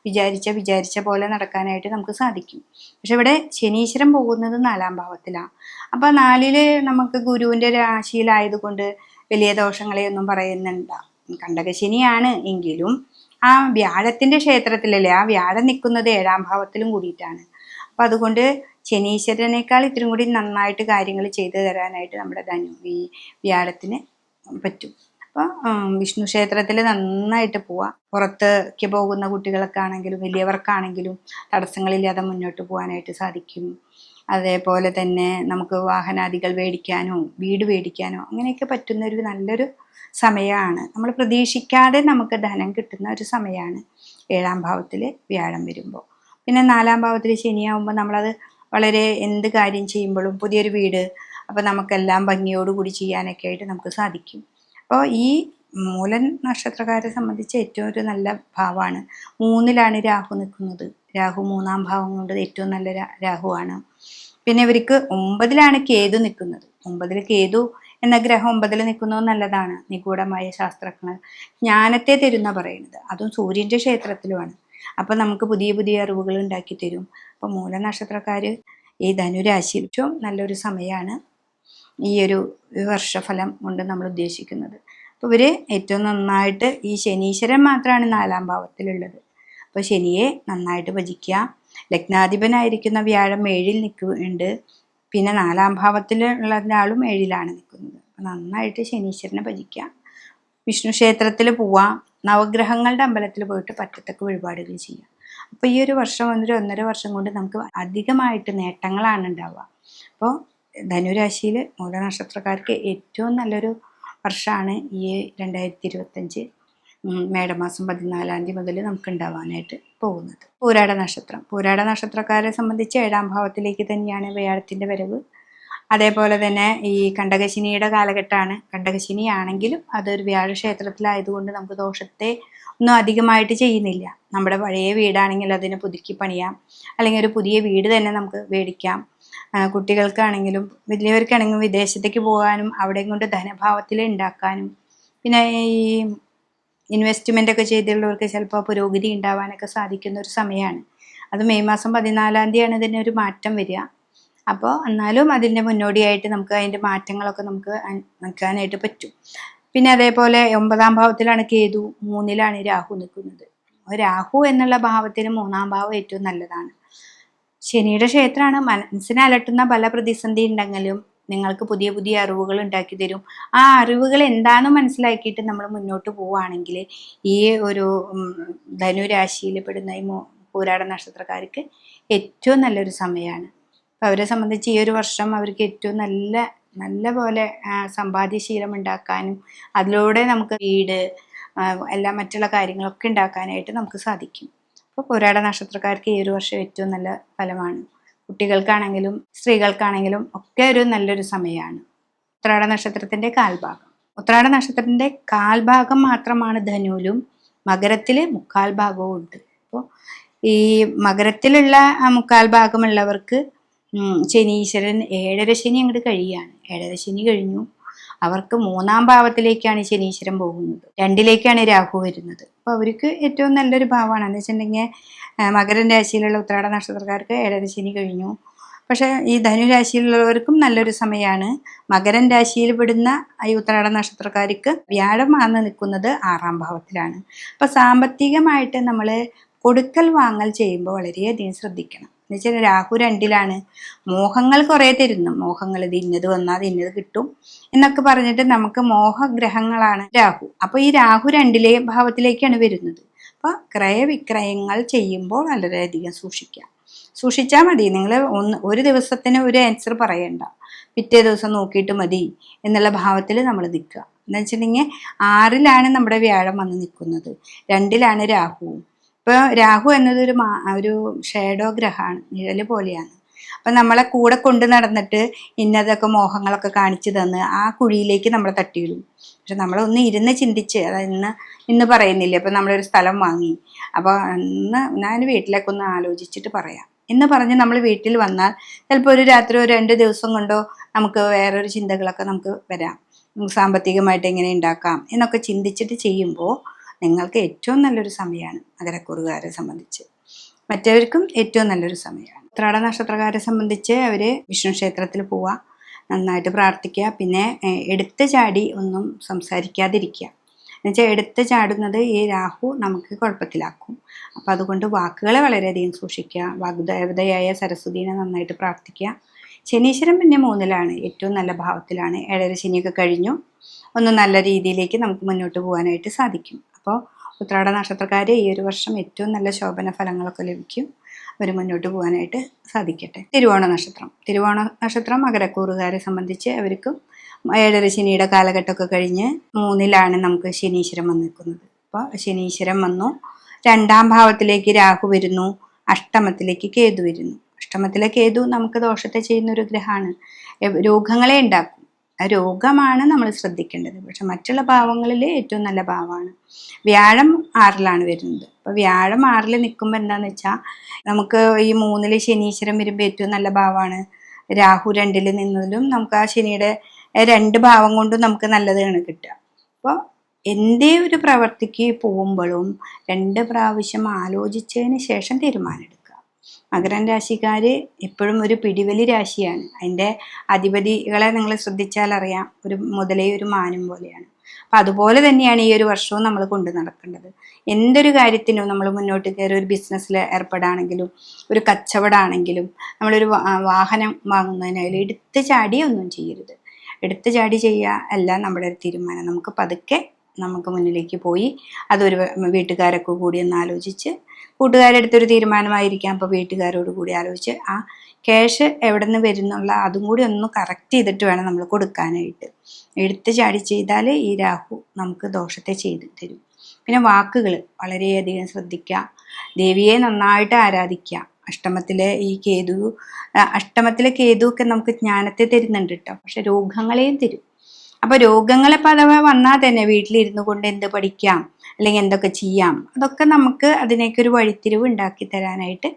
വിചാരിച്ച പോലെ നടക്കാനായിട്ട് നമുക്ക് സാധിക്കും. പക്ഷെ ഇവിടെ ശനീശ്വരൻ പോകുന്നത് 4-ാം ഭാവത്തിലാണ്. അപ്പോൾ 4-ല് നമുക്ക് ഗുരുവിൻ്റെ രാശിയിലായതുകൊണ്ട് വലിയ ദോഷങ്ങളെയൊന്നും പറയുന്നുണ്ട. കണ്ടകശനിയാണ് എങ്കിലും ആ വ്യാഴത്തിൻ്റെ ക്ഷേത്രത്തിലല്ലേ, ആ വ്യാഴം നിൽക്കുന്നത് 7-ാം ഭാവത്തിലും കൂടിയിട്ടാണ്. അപ്പം അതുകൊണ്ട് ശനീശ്വരനേക്കാൾ ഇത്തിരി കൂടി നന്നായിട്ട് കാര്യങ്ങൾ ചെയ്തു തരാനായിട്ട് നമ്മുടെ ഈ വ്യാഴത്തിന് പറ്റും. അപ്പോൾ വിഷ്ണു ക്ഷേത്രത്തിൽ നന്നായിട്ട് പോവാം. പുറത്തേക്ക് പോകുന്ന കുട്ടികൾക്കാണെങ്കിലും വലിയവർക്കാണെങ്കിലും തടസ്സങ്ങളില്ലാതെ മുന്നോട്ട് പോകാനായിട്ട് സാധിക്കും. അതേപോലെ തന്നെ നമുക്ക് വാഹനാദികൾ മേടിക്കാനോ വീട് മേടിക്കാനോ അങ്ങനെയൊക്കെ പറ്റുന്ന ഒരു നല്ലൊരു സമയമാണ്. നമ്മൾ പ്രതീക്ഷിക്കാതെ നമുക്ക് ധനം കിട്ടുന്ന ഒരു സമയമാണ് 7-ാം ഭാവത്തിൽ വ്യാഴം വരുമ്പോൾ. പിന്നെ 4-ാം ഭാവത്തിൽ ശനിയാകുമ്പോൾ നമ്മളത് വളരെ എന്ത് കാര്യം ചെയ്യുമ്പോഴും പുതിയൊരു വീട്, അപ്പോൾ നമുക്കെല്ലാം ഭംഗിയോടുകൂടി ചെയ്യാനൊക്കെ ആയിട്ട് നമുക്ക് സാധിക്കും. അപ്പോൾ ഈ മൂലൻ നക്ഷത്രക്കാരെ സംബന്ധിച്ച് ഏറ്റവും ഒരു നല്ല ഭാവമാണ്. 3-ലാണ് രാഹു നിൽക്കുന്നത്. രാഹു 3-ാം ഭാവം കൊണ്ട് ഏറ്റവും നല്ല രാഹുവാണ്. പിന്നെ ഇവർക്ക് 9-ലാണ് കേതു നിൽക്കുന്നത്. 9-ൽ കേതു എന്ന ഗ്രഹം 9-ൽ നിൽക്കുന്നത് നല്ലതാണ്. നിഗൂഢമായ ശാസ്ത്രജ്ഞ ജ്ഞാനത്തെ തരുന്ന പറയുന്നത്, അതും സൂര്യൻ്റെ ക്ഷേത്രത്തിലുമാണ്. അപ്പം നമുക്ക് പുതിയ പുതിയ അറിവുകൾ ഉണ്ടാക്കി തരും. അപ്പം മൂലനക്ഷത്രക്കാർ ഈ ധനുരാശിയിൽ ഏറ്റവും നല്ലൊരു സമയമാണ് ഈ ഒരു വർഷഫലം കൊണ്ട് നമ്മൾ ഉദ്ദേശിക്കുന്നത്. അപ്പോൾ ഇവർ ഏറ്റവും നന്നായിട്ട് ഈ ശനീശ്വരൻ മാത്രമാണ് 4-ാം ഭാവത്തിലുള്ളത്. അപ്പോൾ ശനിയെ നന്നായിട്ട് ഭജിക്കുക. ലഗ്നാധിപനായിരിക്കുന്ന വ്യാഴം 7-ൽ നിൽക്കുന്നുണ്ട്. പിന്നെ 4-ാം ഭാവത്തിലുള്ള ആളും 7-ലാണ് നിൽക്കുന്നത്. അപ്പോൾ നന്നായിട്ട് ശനീശ്വരനെ ഭജിക്കുക. വിഷ്ണു ക്ഷേത്രത്തിൽ പോവാം. നവഗ്രഹങ്ങളുടെ അമ്പലത്തിൽ പോയിട്ട് പറ്റത്തക്ക വഴിപാടുകൾ ചെയ്യുക. അപ്പോൾ ഈ ഒരു വർഷം 1.5 വർഷം കൊണ്ട് നമുക്ക് അധികമായിട്ട് നേട്ടങ്ങളാണ് ഉണ്ടാവുക. അപ്പോൾ ധനുരാശിയിൽ മൂലനക്ഷത്രക്കാർക്ക് ഏറ്റവും നല്ലൊരു വർഷമാണ് ഈ 2025 മേടമാസം 14-ാം തീയതി മുതൽ നമുക്ക് ഉണ്ടാവാനായിട്ട് പോകുന്നത്. പൂരാട നക്ഷത്രക്കാരെ സംബന്ധിച്ച് 7-ാം ഭാവത്തിലേക്ക് തന്നെയാണ് വ്യാഴത്തിൻ്റെ വരവ്. അതേപോലെ തന്നെ ഈ കണ്ടകശനിയുടെ കാലഘട്ടമാണ്. കണ്ടകശനി ആണെങ്കിലും അതൊരു വ്യാഴക്ഷേത്രത്തിലായതുകൊണ്ട് നമുക്ക് ദോഷത്തെ ഒന്നും അധികമായിട്ട് ചെയ്യുന്നില്ല. നമ്മുടെ പഴയ വീടാണെങ്കിൽ അതിനെ പുതുക്കി പണിയാം, അല്ലെങ്കിൽ ഒരു പുതിയ വീട് തന്നെ നമുക്ക് മേടിക്കാം. കുട്ടികൾക്കാണെങ്കിലും വലിയവർക്കാണെങ്കിലും വിദേശത്തേക്ക് പോകാനും അവിടെ കൊണ്ട് ധനഭാവത്തിൽ ഉണ്ടാക്കാനും പിന്നെ ഈ ഇൻവെസ്റ്റ്മെൻ്റ് ഒക്കെ ചെയ്തിട്ടുള്ളവർക്ക് ചിലപ്പോൾ പുരോഗതി ഉണ്ടാവാനൊക്കെ സാധിക്കുന്ന ഒരു സമയമാണ്. അത് മെയ് മാസം 14-ാം തീയതിയാണ് ഇതിനൊരു മാറ്റം വരിക. അപ്പോൾ എന്നാലും അതിൻ്റെ മുന്നോടിയായിട്ട് നമുക്ക് അതിൻ്റെ മാറ്റങ്ങളൊക്കെ നമുക്ക് നിൽക്കാനായിട്ട് പറ്റും. പിന്നെ അതേപോലെ 9-ാം ഭാവത്തിലാണ് കേതു, 3-ലാണ് രാഹു നിൽക്കുന്നത്. രാഹു എന്നുള്ള ഭാവത്തിന് 3-ാം ഭാവം ഏറ്റവും നല്ലതാണ്. ശനിയുടെ ക്ഷേത്രമാണ്. മനസ്സിനെ അലട്ടുന്ന പല പ്രതിസന്ധി ഉണ്ടെങ്കിലും നിങ്ങൾക്ക് പുതിയ പുതിയ അറിവുകൾ ഉണ്ടാക്കി തരും. ആ അറിവുകൾ എന്താണെന്ന് മനസ്സിലാക്കിയിട്ട് നമ്മൾ മുന്നോട്ട് പോവുകയാണെങ്കിൽ ഈ ഒരു ധനുരാശിയിൽ പെടുന്ന ഈ പൂരാട നക്ഷത്രക്കാർക്ക് ഏറ്റവും നല്ലൊരു സമയമാണ്. അപ്പം അവരെ സംബന്ധിച്ച് ഈ ഒരു വർഷം അവർക്ക് ഏറ്റവും നല്ല പോലെ സമ്പാദ്യശീലം ഉണ്ടാക്കാനും അതിലൂടെ നമുക്ക് വീട് എല്ലാ മറ്റുള്ള കാര്യങ്ങളൊക്കെ ഉണ്ടാക്കാനായിട്ട് നമുക്ക് സാധിക്കും. അപ്പോൾ പൂരാട നക്ഷത്രക്കാർക്ക് ഈ ഒരു വർഷം ഏറ്റവും നല്ല ഫലമാണ്. കുട്ടികൾക്കാണെങ്കിലും സ്ത്രീകൾക്കാണെങ്കിലും ഒക്കെ ഒരു നല്ലൊരു സമയമാണ്. ഉത്രാട നക്ഷത്രത്തിൻ്റെ കാൽഭാഗം മാത്രമാണ് ധനുവിലും, മകരത്തിൽ 1/4 ഭാഗവും ഉണ്ട്. അപ്പോൾ ഈ മകരത്തിലുള്ള 1/4 ഭാഗമുള്ളവർക്ക് ശനീശ്വരൻ 7.5 ശനി അങ്ങോട്ട് കഴിയുകയാണ്. 7.5 ശനി കഴിഞ്ഞു. അവർക്ക് 3-ാം ഭാവത്തിലേക്കാണ് ശനീശ്വരൻ പോകുന്നത്. 2-ലേക്കാണ് രാഹു വരുന്നത്. അപ്പോൾ അവർക്ക് ഏറ്റവും നല്ലൊരു ഭാവമാണ്. എന്ന് വെച്ചിട്ടുണ്ടെങ്കിൽ മകരൻ രാശിയിലുള്ള ഉത്രാട നക്ഷത്രക്കാർക്ക് 7.5 ശനി കഴിഞ്ഞു. പക്ഷേ ഈ ധനുരാശിയിലുള്ളവർക്കും നല്ലൊരു സമയമാണ്. മകരൻ രാശിയിൽ പെടുന്ന ഈ ഉത്രാട നക്ഷത്രക്കാർക്ക് വ്യാഴം വന്ന് നിൽക്കുന്നത് 6-ാം ഭാവത്തിലാണ്. അപ്പോൾ സാമ്പത്തികമായിട്ട് നമ്മൾ കൊടുക്കൽ വാങ്ങൽ ചെയ്യുമ്പോൾ വളരെയധികം ശ്രദ്ധിക്കണം. എന്നുവെച്ചാൽ രാഹു 2-ലാണ്. മോഹങ്ങൾ കുറേ തരുന്നു. മോഹങ്ങൾ ഇത് ഇന്നത് വന്നാൽ അത് ഇന്നത് കിട്ടും എന്നൊക്കെ പറഞ്ഞിട്ട് നമുക്ക് മോഹഗ്രഹങ്ങളാണ് രാഹു. അപ്പോൾ ഈ രാഹു 2-ലെ ഭാവത്തിലേക്കാണ് വരുന്നത്. അപ്പോൾ ക്രയവിക്രയങ്ങൾ ചെയ്യുമ്പോൾ വളരെയധികം സൂക്ഷിച്ചാൽ മതി. നിങ്ങൾ ഒരു ദിവസത്തിന് ഒരു ആൻസർ പറയണ്ട, പിറ്റേ ദിവസം നോക്കിയിട്ട് മതി എന്നുള്ള ഭാവത്തിൽ നമ്മൾ നിൽക്കുക. എന്ന് വെച്ചിട്ടുണ്ടെങ്കിൽ 6-ലാണ് നമ്മുടെ വ്യാഴം വന്ന് നിൽക്കുന്നത്, 2-ലാണ് രാഹുവും. ഇപ്പോൾ രാഹു എന്നത് ഒരു ഷേഡോ ഗ്രഹമാണ്, നിഴല് പോലെയാണ്. അപ്പം നമ്മളെ കൂടെ കൊണ്ട് നടന്നിട്ട് ഇന്നതൊക്കെ മോഹങ്ങളൊക്കെ കാണിച്ചു തന്ന് ആ കുഴിയിലേക്ക് നമ്മളെ തട്ടിയിടും. പക്ഷെ നമ്മളൊന്ന് ഇരുന്ന് ചിന്തിച്ച്, അതായത് ഇന്ന് പറയുന്നില്ലേ, അപ്പം നമ്മളൊരു സ്ഥലം വാങ്ങി, അപ്പോൾ ഞാൻ വീട്ടിലേക്ക് ഒന്ന് ആലോചിച്ചിട്ട് പറയാം എന്ന് പറഞ്ഞ് നമ്മൾ വീട്ടിൽ വന്നാൽ ചിലപ്പോൾ ഒരു രാത്രി 2 ദിവസം കൊണ്ടോ നമുക്ക് വേറൊരു ചിന്തകളൊക്കെ നമുക്ക് വരാം. സാമ്പത്തികമായിട്ട് എങ്ങനെ ഉണ്ടാക്കാം എന്നൊക്കെ ചിന്തിച്ചിട്ട് ചെയ്യുമ്പോൾ നിങ്ങൾക്ക് ഏറ്റവും നല്ലൊരു സമയമാണ് മകരക്കൂറുകാരെ സംബന്ധിച്ച്. മറ്റവർക്കും ഏറ്റവും നല്ലൊരു സമയമാണ്. ഉത്രാട നക്ഷത്രക്കാരെ സംബന്ധിച്ച് അവർ വിഷ്ണു ക്ഷേത്രത്തിൽ പോവുക, നന്നായിട്ട് പ്രാർത്ഥിക്കുക. പിന്നെ എടുത്ത് ചാടി ഒന്നും സംസാരിക്കാതിരിക്കുക. എന്നുവെച്ചാൽ എടുത്ത് ചാടുന്നത് ഈ രാഹു നമുക്ക് കുഴപ്പത്തിലാക്കും. അപ്പോൾ അതുകൊണ്ട് വാക്കുകളെ വളരെയധികം സൂക്ഷിക്കുക. വാഗ്ദേവതയായ സരസ്വതീനെ നന്നായിട്ട് പ്രാർത്ഥിക്കുക. ശനീശ്വരൻ പിന്നെ 3-ലാണ്, ഏറ്റവും നല്ല ഭാവത്തിലാണ്. 7.5 ശനിയൊക്കെ കഴിഞ്ഞു, ഒന്ന് നല്ല രീതിയിലേക്ക് നമുക്ക് മുന്നോട്ട് പോകാനായിട്ട് സാധിക്കും. അപ്പോൾ ഉത്രാട നക്ഷത്രക്കാരെ ഈ ഒരു വർഷം ഏറ്റവും നല്ല ശോഭന ഫലങ്ങളൊക്കെ ലഭിക്കും. അവർ മുന്നോട്ട് പോകാനായിട്ട് സാധിക്കട്ടെ. തിരുവോണ നക്ഷത്രം മകരക്കൂറുകാരെ സംബന്ധിച്ച് അവർക്കും 7.5 ശനിയുടെ കാലഘട്ടമൊക്കെ കഴിഞ്ഞ് 3-ലാണ് നമുക്ക് ശനീശ്വരൻ വന്ന് നിൽക്കുന്നത്. അപ്പോൾ ശനീശ്വരൻ വന്നു, 2-ാം ഭാവത്തിലേക്ക് രാഹു വരുന്നു, അഷ്ടമത്തിലേക്ക് കേതു വരുന്നു. അഷ്ടമത്തിലെ കേതു നമുക്ക് ദോഷത്തെ ചെയ്യുന്ന ഒരു ഗ്രഹമാണ്, രോഗങ്ങളെ ഉണ്ടാക്കും. രോഗമാണ് നമ്മൾ ശ്രദ്ധിക്കേണ്ടത്. പക്ഷെ മറ്റുള്ള ഭാവങ്ങളിൽ ഏറ്റവും നല്ല ഭാവമാണ്. വ്യാഴം 6-ലാണ് വരുന്നത്. അപ്പോൾ വ്യാഴം 6-ൽ നിൽക്കുമ്പോൾ എന്താണെന്ന് വെച്ചാൽ നമുക്ക് ഈ 3-ൽ ശനീശ്വരൻ വരുമ്പോൾ ഏറ്റവും നല്ല ഭാവമാണ്. രാഹു 2-ൽ നിന്നതിലും നമുക്ക് ആ ശനിയുടെ 2 ഭാവം കൊണ്ടും നമുക്ക് നല്ലതാണ് കിട്ടുക. അപ്പോൾ എന്തേ ഒരു പ്രവർത്തിക്ക് പോകുമ്പോഴും 2 പ്രാവശ്യം ആലോചിച്ചതിന് ശേഷം തീരുമാനമെടുക്കുക. മകരം രാശിക്കാർ എപ്പോഴും ഒരു പിടിവലി രാശിയാണ്. അതിൻ്റെ അധിപതികളെ നിങ്ങൾ ശ്രദ്ധിച്ചാൽ അറിയാം, ഒരു മുതലേ ഒരു മാനും പോലെയാണ്. അപ്പം അതുപോലെ തന്നെയാണ് ഈ ഒരു വർഷവും നമ്മൾ കൊണ്ടു നടക്കേണ്ടത്. എന്തൊരു കാര്യത്തിനും നമ്മൾ മുന്നോട്ട് കയറി ഒരു ബിസിനസ്സിൽ ഏർപ്പെടാണെങ്കിലും ഒരു കച്ചവടമാണെങ്കിലും നമ്മളൊരു വാഹനം വാങ്ങുന്നതിനായാലും എടുത്ത് ചാടി ഒന്നും ചെയ്യരുത്. എടുത്ത് ചാടി ചെയ്യുക അല്ല നമ്മുടെ ഒരു തീരുമാനം. നമുക്ക് പതുക്കെ നമുക്ക് മുന്നിലേക്ക് പോയി അതൊരു വീട്ടുകാരൊക്കെ കൂടി ഒന്ന് ആലോചിച്ച്, കൂട്ടുകാരെടുത്തൊരു തീരുമാനമായിരിക്കാം, അപ്പോൾ വീട്ടുകാരോട് കൂടി ആലോചിച്ച് ആ ക്യാഷ് എവിടെ നിന്ന് വരുന്നുള്ള അതും കൂടി ഒന്ന് കറക്റ്റ് ചെയ്തിട്ട് വേണം നമ്മൾ കൊടുക്കാനായിട്ട്. എടുത്ത് ചാടി ചെയ്താൽ ഈ രാഹു നമുക്ക് ദോഷത്തെ ചെയ്ത് തരും. പിന്നെ വാക്കുകൾ വളരെയധികം ശ്രദ്ധിക്കുക. ദേവിയെ നന്നായിട്ട് ആരാധിക്കുക. അഷ്ടമത്തിലെ കേതു ഒക്കെ നമുക്ക് ജ്ഞാനത്തെ തരുന്നുണ്ട് കേട്ടോ, പക്ഷെ രോഗങ്ങളെയും തരും. അപ്പോൾ രോഗങ്ങളെ പലവ വന്നാൽ തന്നെ വീട്ടിലിരുന്നു കൊണ്ട് എന്ത് പഠിക്കാം അല്ലെങ്കിൽ എന്തൊക്കെ ചെയ്യാം, അതൊക്കെ നമുക്ക് അതിനേക്ക് ഒരു വഴിത്തിരിവ് ഉണ്ടാക്കി തരാനായിട്ട്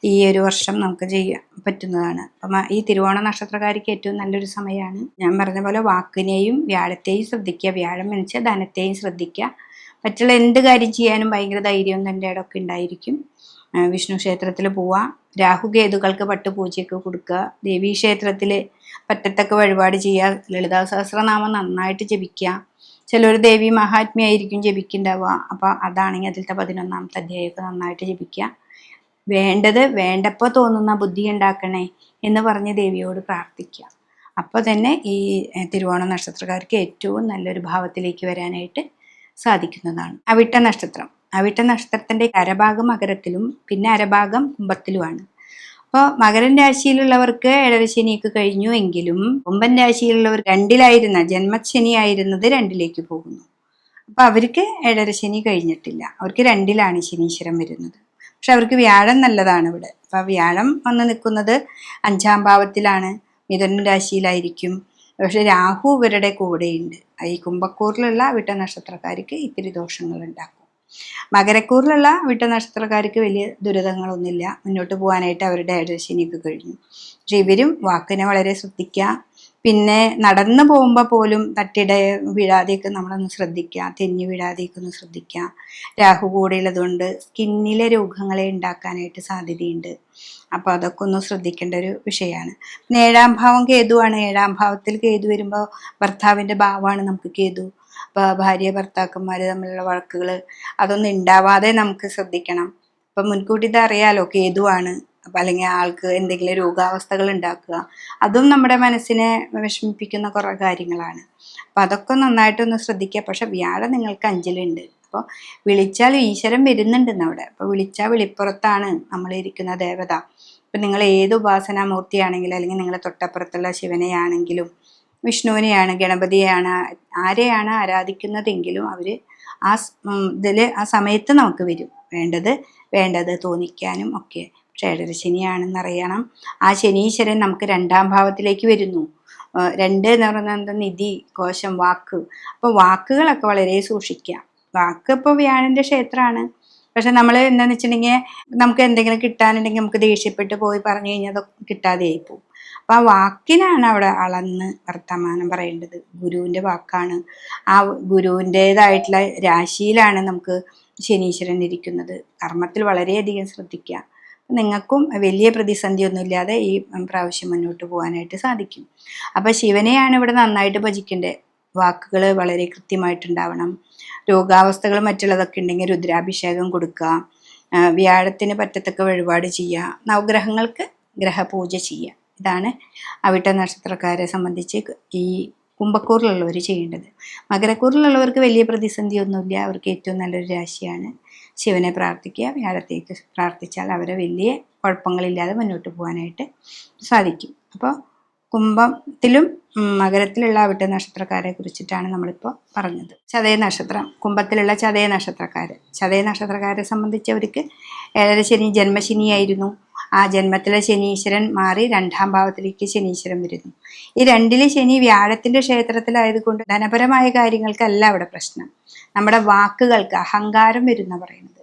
ഈ ഒരു വർഷം നമുക്ക് ചെയ്യാൻ പറ്റുന്നതാണ്. അപ്പം ഈ തിരുവോണ നക്ഷത്രക്കാർക്ക് ഏറ്റവും നല്ലൊരു സമയമാണ്. ഞാൻ പറഞ്ഞ പോലെ വാക്കിനെയും വ്യാഴത്തെയും ശ്രദ്ധിക്കുക. വ്യാഴം വെച്ചാൽ ധനത്തെയും ശ്രദ്ധിക്കുക. മറ്റുള്ള എന്ത് കാര്യം ചെയ്യാനും ഭയങ്കര ധൈര്യവും തൻ്റെ ഇടമൊക്കെ ഉണ്ടായിരിക്കും. വിഷ്ണു ക്ഷേത്രത്തിൽ പോവുക, രാഹുകേതുക്കൾക്ക് പട്ടുപൂജയൊക്കെ കൊടുക്കുക, ദേവീക്ഷേത്രത്തിൽ പറ്റത്തൊക്കെ വഴിപാട് ചെയ്യുക, ലളിതാ സഹസ്രനാമം നന്നായിട്ട് ജപിക്കുക. ചിലർ ദേവി മഹാത്മ്യായിരിക്കും ജപിക്കുന്നുണ്ടാവുക, അപ്പോൾ അതാണെങ്കിൽ അതിലത്തെ 11-ാമത്തെ അധ്യായമൊക്കെ നന്നായിട്ട് ജപിക്കുക. വേണ്ടപ്പോൾ തോന്നുന്ന ബുദ്ധി ഉണ്ടാക്കണേ എന്ന് പറഞ്ഞ് ദേവിയോട് പ്രാർത്ഥിക്കുക. അപ്പോൾ തന്നെ ഈ തിരുവോണ നക്ഷത്രക്കാർക്ക് ഏറ്റവും നല്ലൊരു ഭാവത്തിലേക്ക് വരാനായിട്ട് സാധിക്കുന്നതാണ്. അവിട്ട നക്ഷത്രത്തിൻ്റെ അരഭാഗം മകരത്തിലും പിന്നെ അരഭാഗം കുംഭത്തിലുമാണ്. അപ്പോൾ മകരൻ രാശിയിലുള്ളവർക്ക് 7.5 ശനിയൊക്കെ കഴിഞ്ഞു എങ്കിലും കുംഭൻ രാശിയിലുള്ളവർ 2-ലായിരുന്ന ജന്മശനി ആയിരുന്നത് 2-ലേക്ക് പോകുന്നു. അപ്പോൾ അവർക്ക് 7.5 ശനി കഴിഞ്ഞിട്ടില്ല, അവർക്ക് 2-ലാണ് ശനീശ്വരൻ വരുന്നത്. പക്ഷെ അവർക്ക് വ്യാഴം നല്ലതാണ് ഇവിടെ. അപ്പോൾ വ്യാഴം വന്ന് നിൽക്കുന്നത് 5-ാം ഭാവത്തിലാണ്, മിഥുന രാശിയിലായിരിക്കും. പക്ഷെ രാഹു ഇവരുടെ കൂടെയുണ്ട്. ഈ കുംഭക്കൂറിലുള്ള വിട്ട നക്ഷത്രക്കാർക്ക് ഇത്തിരി ദോഷങ്ങൾ ഉണ്ടാക്കും. മകരക്കൂറിലുള്ള വിട്ട നക്ഷത്രക്കാർക്ക് വലിയ ദുരിതങ്ങളൊന്നുമില്ല, മുന്നോട്ട് പോകാനായിട്ട് അവരുടെ 7.5 ശനിയൊക്കെ കഴിഞ്ഞു. പക്ഷെ ഇവരും വാക്കിനെ വളരെ ശ്രദ്ധിക്കുക. പിന്നെ നടന്നു പോകുമ്പോൾ പോലും തട്ടിട വീഴാതെയൊക്കെ നമ്മളൊന്ന് ശ്രദ്ധിക്കുക, തെന്നി വീഴാതെയൊക്കെ ഒന്ന് ശ്രദ്ധിക്കുക. രാഹു കൂടെയുള്ളതുകൊണ്ട് സ്കിന്നിലെ രോഗങ്ങളെ ഉണ്ടാക്കാനായിട്ട് സാധ്യതയുണ്ട്. അപ്പോൾ അതൊക്കെ ഒന്ന് ശ്രദ്ധിക്കേണ്ട ഒരു വിഷയമാണ്. പിന്നെ 7-ാം ഭാവം കേതുവാണ്. 7-ാം ഭാവത്തിൽ കേതു വരുമ്പോൾ ഭർത്താവിൻ്റെ ഭാവമാണ് നമുക്ക് കേതു. അപ്പോൾ ഭാര്യ ഭർത്താക്കന്മാർ തമ്മിലുള്ള വഴക്കുകൾ അതൊന്നും ഉണ്ടാവാതെ നമുക്ക് ശ്രദ്ധിക്കണം. അപ്പം മുൻകൂട്ടി ഇത് അറിയാലോ കേതുവാണ്, അപ്പം അല്ലെങ്കിൽ ആൾക്ക് എന്തെങ്കിലും രോഗാവസ്ഥകൾ ഉണ്ടാക്കുക, അതും നമ്മുടെ മനസ്സിനെ വിഷമിപ്പിക്കുന്ന കുറേ കാര്യങ്ങളാണ്. അപ്പം അതൊക്കെ നന്നായിട്ടൊന്ന് ശ്രദ്ധിക്കുക. പക്ഷെ വ്യാഴം നിങ്ങൾക്ക് 5-ലുണ്ട്. അപ്പോൾ വിളിച്ചാൽ ഈശ്വരൻ വരുന്നുണ്ടെന്ന് അവിടെ. അപ്പോൾ വിളിച്ചാൽ വിളിപ്പുറത്താണ് നമ്മളിരിക്കുന്ന ദേവത. ഇപ്പം നിങ്ങൾ ഏത് ഉപാസനാമൂർത്തിയാണെങ്കിലും അല്ലെങ്കിൽ നിങ്ങളെ തൊട്ടപ്പുറത്തുള്ള ശിവനെയാണെങ്കിലും വിഷ്ണുവിനെയാണ് ഗണപതിയെയാണ് ആരെയാണ് ആരാധിക്കുന്നതെങ്കിലും അവർ ഇതിൽ ആ സമയത്ത് നമുക്ക് വരും, വേണ്ടത് തോന്നിക്കാനും ഒക്കെ. പക്ഷേ ഏഴര ശനിയാണെന്നറിയണം. ആ ശനീശ്വരൻ നമുക്ക് 2-ാം ഭാവത്തിലേക്ക് വരുന്നു. 2 എന്ന് പറയുന്നത് നിധി, കോശം, വാക്ക്. അപ്പോൾ വാക്കുകളൊക്കെ വളരെ സൂക്ഷിക്കുക. വാക്ക് ഇപ്പോൾ വ്യാഴൻ്റെ ക്ഷേത്രമാണ്. പക്ഷെ നമ്മൾ എന്താണെന്ന് വെച്ചിട്ടുണ്ടെങ്കിൽ നമുക്ക് എന്തെങ്കിലും കിട്ടാനുണ്ടെങ്കിൽ നമുക്ക് ദേഷ്യപ്പെട്ട് പോയി പറഞ്ഞു കഴിഞ്ഞാൽ അതൊക്കെ കിട്ടാതെയായി പോകും. അപ്പം ആ വാക്കിനാണ് അവിടെ അളന്ന് വർത്തമാനം പറയേണ്ടത്. ഗുരുവിൻ്റെ വാക്കാണ്. ആ ഗുരുവിൻ്റേതായിട്ടുള്ള രാശിയിലാണ് നമുക്ക് ശനീശ്വരൻ ഇരിക്കുന്നത്. കർമ്മത്തിൽ വളരെയധികം ശ്രദ്ധിക്കുക. നിങ്ങൾക്കും വലിയ പ്രതിസന്ധിയൊന്നുമില്ലാതെ ഈ പ്രാവശ്യം മുന്നോട്ട് പോകാനായിട്ട് സാധിക്കും. അപ്പം ശിവനെയാണ് ഇവിടെ നന്നായിട്ട് ഭജിക്കേണ്ടത്. വാക്കുകൾ വളരെ കൃത്യമായിട്ടുണ്ടാവണം. രോഗാവസ്ഥകൾ മറ്റുള്ളതൊക്കെ ഉണ്ടെങ്കിൽ രുദ്രാഭിഷേകം കൊടുക്കുക. വ്യാഴത്തിന് പറ്റത്തക്ക വഴിപാട് ചെയ്യുക. നവഗ്രഹങ്ങൾക്ക് ഗ്രഹപൂജ ചെയ്യുക. ഇതാണ് അവിട്ട നക്ഷത്രക്കാരെ സംബന്ധിച്ച് ഈ കുംഭക്കൂറിലുള്ളവർ ചെയ്യേണ്ടത്. മകരക്കൂറിലുള്ളവർക്ക് വലിയ പ്രതിസന്ധിയൊന്നുമില്ല. അവർക്ക് ഏറ്റവും നല്ലൊരു രാശിയാണ്. ശിവനെ പ്രാർത്ഥിക്കുക. വ്യാഴത്തേക്ക് പ്രാർത്ഥിച്ചാൽ അവരെ വലിയ കുഴപ്പങ്ങളില്ലാതെ മുന്നോട്ട് പോകാനായിട്ട് സാധിക്കും. അപ്പോൾ കുംഭത്തിലും മകരത്തിലുള്ള അവിട്ട നക്ഷത്രക്കാരെ കുറിച്ചിട്ടാണ് നമ്മളിപ്പോൾ പറഞ്ഞത്. ചതയ നക്ഷത്രം, കുംഭത്തിലുള്ള ചതയ നക്ഷത്രക്കാരെ സംബന്ധിച്ചവർക്ക് ഏഴര ശനി ജന്മശനിയായിരുന്നു. ആ ജന്മത്തിലെ ശനീശ്വരൻ മാറി 2-ാം ഭാവത്തിലേക്ക് ശനീശ്വരൻ വരുന്നു. ഈ 2-ലെ ശനി വ്യാഴത്തിൻ്റെ ക്ഷേത്രത്തിലായതുകൊണ്ട് ധനപരമായ കാര്യങ്ങൾക്കല്ല അവിടെ പ്രശ്നം. നമ്മുടെ വാക്കുകൾക്ക് അഹങ്കാരം വരുന്ന പറയുന്നത്.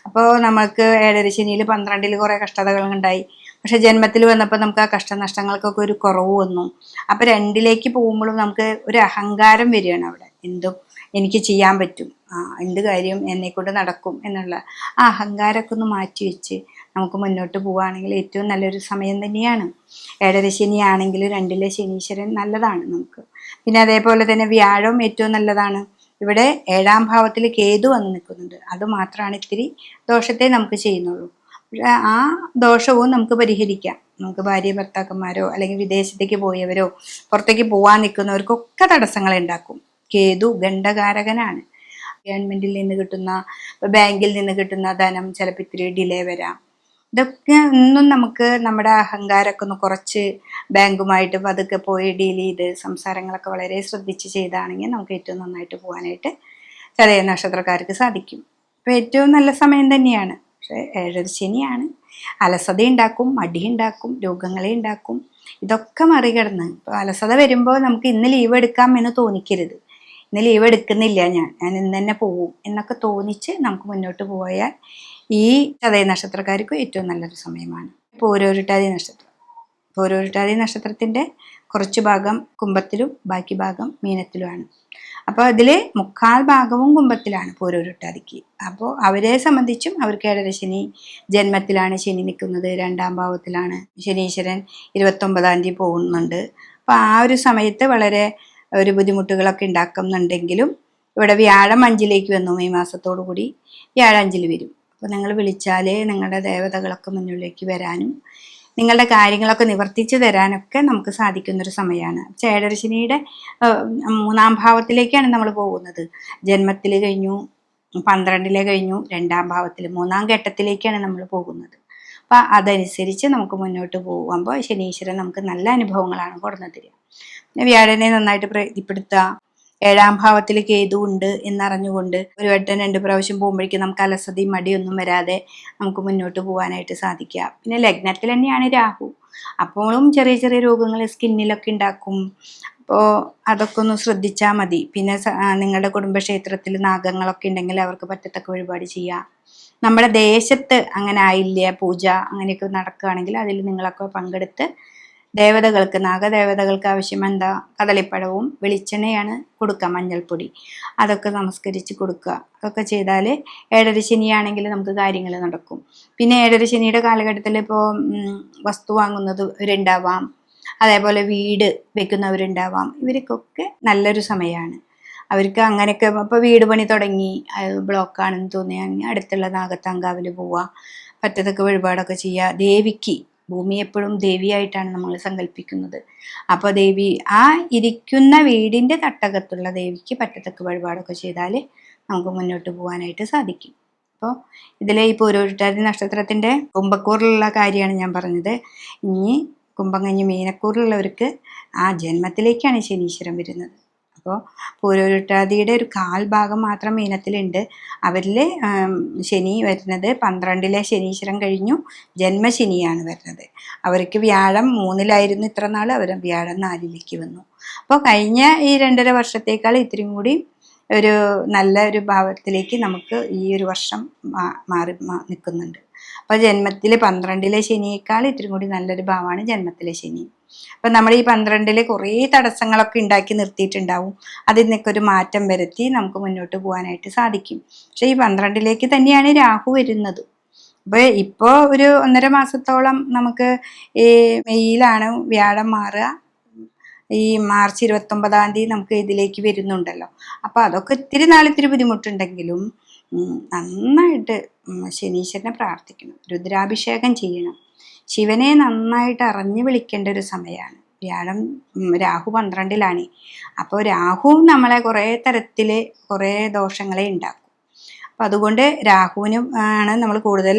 അപ്പോൾ നമ്മൾക്ക് ഏഴര ശനിയിൽ 12-ൽ കുറേ കഷ്ടതകൾ ഉണ്ടായി. പക്ഷെ ജന്മത്തിൽ വന്നപ്പോൾ നമുക്ക് ആ കഷ്ടനഷ്ടങ്ങൾക്കൊക്കെ ഒരു കുറവ് വന്നു. അപ്പോൾ 2-ലേക്ക് പോകുമ്പോഴും നമുക്ക് ഒരു അഹങ്കാരം വരികയാണ് അവിടെ. എന്തും എനിക്ക് ചെയ്യാൻ പറ്റും, എന്ത് കാര്യം എന്നെക്കൊണ്ട് നടക്കും എന്നുള്ള ആ അഹങ്കാരമൊക്കെ ഒന്ന് മാറ്റി വെച്ച് നമുക്ക് മുന്നോട്ട് പോവുകയാണെങ്കിൽ ഏറ്റവും നല്ലൊരു സമയം തന്നെയാണ്. ഏഴര ശനിയാണെങ്കിലും 2-ലെ ശനീശ്വരൻ നല്ലതാണ് നമുക്ക്. പിന്നെ അതേപോലെ തന്നെ വ്യാഴം ഏറ്റവും നല്ലതാണ്. ഇവിടെ 7-ാം ഭാവത്തിൽ കേതു വന്ന് നിൽക്കുന്നുണ്ട്. അത് മാത്രമാണ് ഇത്തിരി ദോഷത്തെ നമുക്ക് ചെയ്യുന്നുള്ളൂ. പക്ഷേ ആ ദോഷവും നമുക്ക് പരിഹരിക്കാം. നമുക്ക് ഭാര്യ ഭർത്താക്കന്മാരോ അല്ലെങ്കിൽ വിദേശത്തേക്ക് പോയവരോ പുറത്തേക്ക് പോകാൻ നിൽക്കുന്നവർക്കൊക്കെ തടസ്സങ്ങൾ ഉണ്ടാക്കും. കേതു ഗണ്ഡകാരകനാണ്. ഗവൺമെന്റിൽ നിന്ന് കിട്ടുന്ന, ബാങ്കിൽ നിന്ന് കിട്ടുന്ന ധനം ചിലപ്പോൾ ഇത്തിരി ഡിലേ വരാം. ഇതൊക്കെ ഒന്നും നമുക്ക് നമ്മുടെ അഹങ്കാരമൊക്കെ ഒന്ന് കുറച്ച് ബാങ്കുമായിട്ട് പതുക്കെ പോയി ഡീൽ ചെയ്ത് സംസാരങ്ങളൊക്കെ വളരെ ശ്രദ്ധിച്ച് ചെയ്താണെങ്കിൽ നമുക്ക് ഏറ്റവും നന്നായിട്ട് പോകാനായിട്ട് ചതയ നക്ഷത്രക്കാർക്ക് സാധിക്കും. അപ്പോൾ ഏറ്റവും നല്ല സമയം തന്നെയാണ്. പക്ഷേ ഏഴര ശനിയാണ്. അലസത ഉണ്ടാക്കും, മടി ഉണ്ടാക്കും, രോഗങ്ങളെ ഉണ്ടാക്കും. ഇതൊക്കെ മറികടന്ന് ഇപ്പോൾ അലസത വരുമ്പോൾ നമുക്ക് ഇന്ന് ലീവ് എടുക്കാം എന്ന് തോന്നിക്കരുത്. ഇന്ന് ലീവ് എടുക്കുന്നില്ല, ഞാൻ ഇന്ന് തന്നെ പോവും എന്നൊക്കെ തോന്നിച്ച് നമുക്ക് മുന്നോട്ട് പോയാൽ ഈ ചതയ നക്ഷത്രക്കാർക്ക് ഏറ്റവും നല്ലൊരു സമയമാണ്. പോരോരുട്ടാതി നക്ഷത്രത്തിൻ്റെ കുറച്ച് ഭാഗം കുംഭത്തിലും ബാക്കി ഭാഗം മീനത്തിലുമാണ്. അപ്പോൾ അതിൽ 3/4 ഭാഗവും കുംഭത്തിലാണ് പോരോരുട്ടാതിക്ക്. അപ്പോൾ അവരെ സംബന്ധിച്ചും അവർക്ക് ഏഴര ശനി ജന്മത്തിലാണ് ശനി നിൽക്കുന്നത്. 2-ാം ഭാവത്തിലാണ് ശനീശ്വരൻ 29-ാം തീയതി പോകുന്നുണ്ട്. അപ്പോൾ ആ ഒരു സമയത്ത് വളരെ ഒരു ബുദ്ധിമുട്ടുകളൊക്കെ ഉണ്ടാക്കുന്നുണ്ടെങ്കിലും ഇവിടെ വ്യാഴം 5-ലേക്ക് വന്നു. ഈ മാസത്തോടു കൂടി വ്യാഴം 5-ൽ വരും. അപ്പോൾ നിങ്ങൾ വിളിച്ചാൽ നിങ്ങളുടെ ദേവതകളൊക്കെ മുന്നിലേക്ക് വരാനും നിങ്ങളുടെ കാര്യങ്ങളൊക്കെ നിവർത്തിച്ച് തരാനൊക്കെ നമുക്ക് സാധിക്കുന്നൊരു സമയമാണ്. ഏഴര ശനിയുടെ 3-ാം ഭാവത്തിലേക്കാണ് നമ്മൾ പോകുന്നത്. ജന്മത്തിൽ കഴിഞ്ഞു, 12-ലെ കഴിഞ്ഞു, 2-ാം ഭാവത്തിൽ 3-ാം ഘട്ടത്തിലേക്കാണ് നമ്മൾ പോകുന്നത്. അപ്പം അതനുസരിച്ച് നമുക്ക് മുന്നോട്ട് പോകുമ്പോൾ ശനീശ്വരൻ നമുക്ക് നല്ല അനുഭവങ്ങളാണ് കൊടുന്നു തരിക. പിന്നെ വ്യാഴനെ നന്നായിട്ട് പ്രീതിപ്പെടുത്തുക. 7-ാം ഭാവത്തിൽ കേതു ഉണ്ട് എന്നറിഞ്ഞുകൊണ്ട് ഒരു വട്ടം 2 പ്രാവശ്യം പോകുമ്പോഴേക്കും നമുക്ക് അലസതയും മടിയൊന്നും വരാതെ നമുക്ക് മുന്നോട്ട് പോകാനായിട്ട് സാധിക്കുക. പിന്നെ ലഗ്നത്തിൽ തന്നെയാണ് രാഹു. അപ്പോഴും ചെറിയ ചെറിയ രോഗങ്ങൾ സ്കിന്നിലൊക്കെ ഉണ്ടാക്കും. അപ്പോൾ അതൊക്കെ ഒന്ന് ശ്രദ്ധിച്ചാൽ മതി. പിന്നെ നിങ്ങളുടെ കുടുംബക്ഷേത്രത്തിൽ നാഗങ്ങളൊക്കെ ഉണ്ടെങ്കിൽ അവർക്ക് പറ്റത്തക്ക വഴിപാട് ചെയ്യുക. നമ്മുടെ ദേശത്ത് അങ്ങനെ ആയില്ല പൂജ അങ്ങനെയൊക്കെ നടക്കുകയാണെങ്കിൽ അതിൽ നിങ്ങളൊക്കെ പങ്കെടുത്ത് ദേവതകൾക്ക്, നാഗദേവതകൾക്ക് ആവശ്യം എന്താ, കദളിപ്പഴവും വെളിച്ചെണ്ണയാണ് കൊടുക്കുക, മഞ്ഞൾപ്പൊടി അതൊക്കെ നമസ്കരിച്ച് കൊടുക്കുക. അതൊക്കെ ചെയ്താൽ ഏഴര ശനിയാണെങ്കിൽ നമുക്ക് കാര്യങ്ങൾ നടക്കും. പിന്നെ ഏഴര ശനിയുടെ കാലഘട്ടത്തിൽ ഇപ്പോൾ വസ്തു വാങ്ങുന്നവരുണ്ടാവാം, അതേപോലെ വീട് വെക്കുന്നവരുണ്ടാവാം. ഇവർക്കൊക്കെ നല്ലൊരു സമയമാണ്. അവർക്ക് അങ്ങനെയൊക്കെ ഇപ്പോൾ വീട് പണി തുടങ്ങി ബ്ലോക്കാണെന്ന് തോന്നിയാൽ അടുത്തുള്ള നാഗത്താങ്കാവിൽ പോവുക, പറ്റത്തൊക്കെ വഴിപാടൊക്കെ ചെയ്യുക. ദേവിക്ക്, ഭൂമി എപ്പോഴും ദേവിയായിട്ടാണ് നമ്മൾ സങ്കല്പിക്കുന്നത്. അപ്പോൾ ദേവി ആ ഇരിക്കുന്ന വീടിൻ്റെ തട്ടകത്തുള്ള ദേവിക്ക് പറ്റത്തൊക്കെ വഴിപാടൊക്കെ ചെയ്താൽ നമുക്ക് മുന്നോട്ട് പോകാനായിട്ട് സാധിക്കും. അപ്പോൾ ഇതിലെ ഈ പൂരോരുട്ടാതി നക്ഷത്രത്തിൻ്റെ കുംഭക്കൂറിലുള്ള കാര്യമാണ് ഞാൻ പറഞ്ഞത്. ഇനി കുംഭം കഴിഞ്ഞ് മീനക്കൂറിലുള്ളവർക്ക് ആ ജന്മത്തിലേക്കാണ് ശനീശ്വരൻ വരുന്നത്. അപ്പോൾ പൂരോരുട്ടാതിയുടെ ഒരു കാൽഭാഗം മാത്രം മീനത്തിലുണ്ട്. അവരിൽ ശനി വരുന്നത് 12-ലെ ശനീശ്വരൻ കഴിഞ്ഞു ജന്മശനിയാണ് വരുന്നത്. അവർക്ക് വ്യാഴം 3-ലായിരുന്നു ഇത്ര നാൾ, അവർ വ്യാഴം 4-ലേക്ക് വന്നു. അപ്പോൾ കഴിഞ്ഞ ഈ 2.5 വർഷത്തേക്കാൾ ഇത്തിരി കൂടി ഒരു നല്ല ഒരു ഭാവത്തിലേക്ക് നമുക്ക് ഈ ഒരു വർഷം മാറി നിൽക്കുന്നുണ്ട്. അപ്പോൾ ജന്മത്തിൽ 12-ലെ ശനിയേക്കാൾ ഇത്തിരി കൂടി നല്ലൊരു ഭാവമാണ് ജന്മത്തിലെ ശനി. അപ്പം നമ്മൾ ഈ 12-ൽ കുറേ തടസ്സങ്ങളൊക്കെ ഉണ്ടാക്കി നിർത്തിയിട്ടുണ്ടാവും. അതിൽ നിന്നൊക്കെ ഒരു മാറ്റം വരുത്തി നമുക്ക് മുന്നോട്ട് പോകാനായിട്ട് സാധിക്കും. പക്ഷേ ഈ 12-ലേക്ക് തന്നെയാണ് രാഹു വരുന്നത്. അപ്പോൾ ഇപ്പോൾ ഒരു 1.5 മാസത്തോളം നമുക്ക് ഈ മെയ്യിലാണ് വ്യാഴം മാറുക. ഈ മാർച്ച് 29-ാം തീയതി നമുക്ക് ഇതിലേക്ക് വരുന്നുണ്ടല്ലോ. അപ്പോൾ അതൊക്കെ ഇത്തിരി നാളിത്തിരി ബുദ്ധിമുട്ടുണ്ടെങ്കിലും നന്നായിട്ട് ശനീശ്വരനെ പ്രാർത്ഥിക്കണം, രുദ്രാഭിഷേകം ചെയ്യണം, ശിവനെ നന്നായിട്ട് അറിഞ്ഞു വിളിക്കേണ്ട ഒരു സമയമാണ്. രാഹു 12-ലാണ്. അപ്പോൾ രാഹു നമ്മളെ കുറേ തരത്തിൽ കുറേ ദോഷങ്ങളെ ഉണ്ടാക്കും. അപ്പം അതുകൊണ്ട് രാഹുവിന് ആണ് നമ്മൾ കൂടുതൽ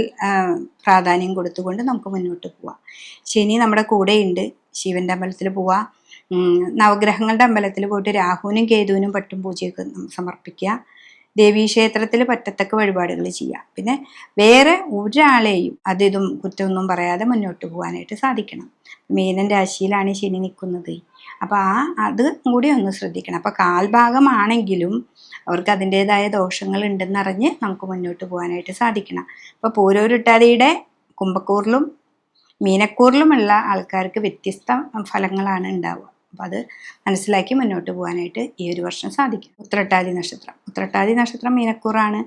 പ്രാധാന്യം കൊടുത്തുകൊണ്ട് നമുക്ക് മുന്നോട്ട് പോവാം. ശനി നമ്മുടെ കൂടെയുണ്ട്. ശിവൻ്റെ അമ്പലത്തിൽ പോവാം, നവഗ്രഹങ്ങളുടെ അമ്പലത്തിൽ പോയിട്ട് രാഹുവിനും കേതുവിനും പട്ടും പൂജയൊക്കെ സമർപ്പിക്കുക. ദേവീക്ഷേത്രത്തിൽ പറ്റത്തക്ക വഴിപാടുകൾ ചെയ്യുക. പിന്നെ വേറെ ഒരാളെയും അതിതും കുറ്റമൊന്നും പറയാതെ മുന്നോട്ട് പോകാനായിട്ട് സാധിക്കണം. മീനൻ രാശിയിലാണ് ശനി നിൽക്കുന്നത്. അപ്പോൾ അത് കൂടി ഒന്ന് ശ്രദ്ധിക്കണം. അപ്പോൾ കാൽഭാഗമാണെങ്കിലും അവർക്ക് അതിൻ്റേതായ ദോഷങ്ങൾ ഉണ്ടെന്നറിഞ്ഞ് നമുക്ക് മുന്നോട്ട് പോകാനായിട്ട് സാധിക്കണം. അപ്പോൾ പൂരോരുട്ടാതിയുടെ കുംഭക്കൂറിലും മീനക്കൂറിലുമുള്ള ആൾക്കാർക്ക് വ്യത്യസ്ത ഫലങ്ങളാണ് ഉണ്ടാവുക. അപ്പോൾ അത് മനസ്സിലാക്കി മുന്നോട്ട് പോകാനായിട്ട് ഈ ഒരു വർഷം സാധിക്കും. ഉത്രട്ടാതി നക്ഷത്രം മീനക്കൂറാണ്.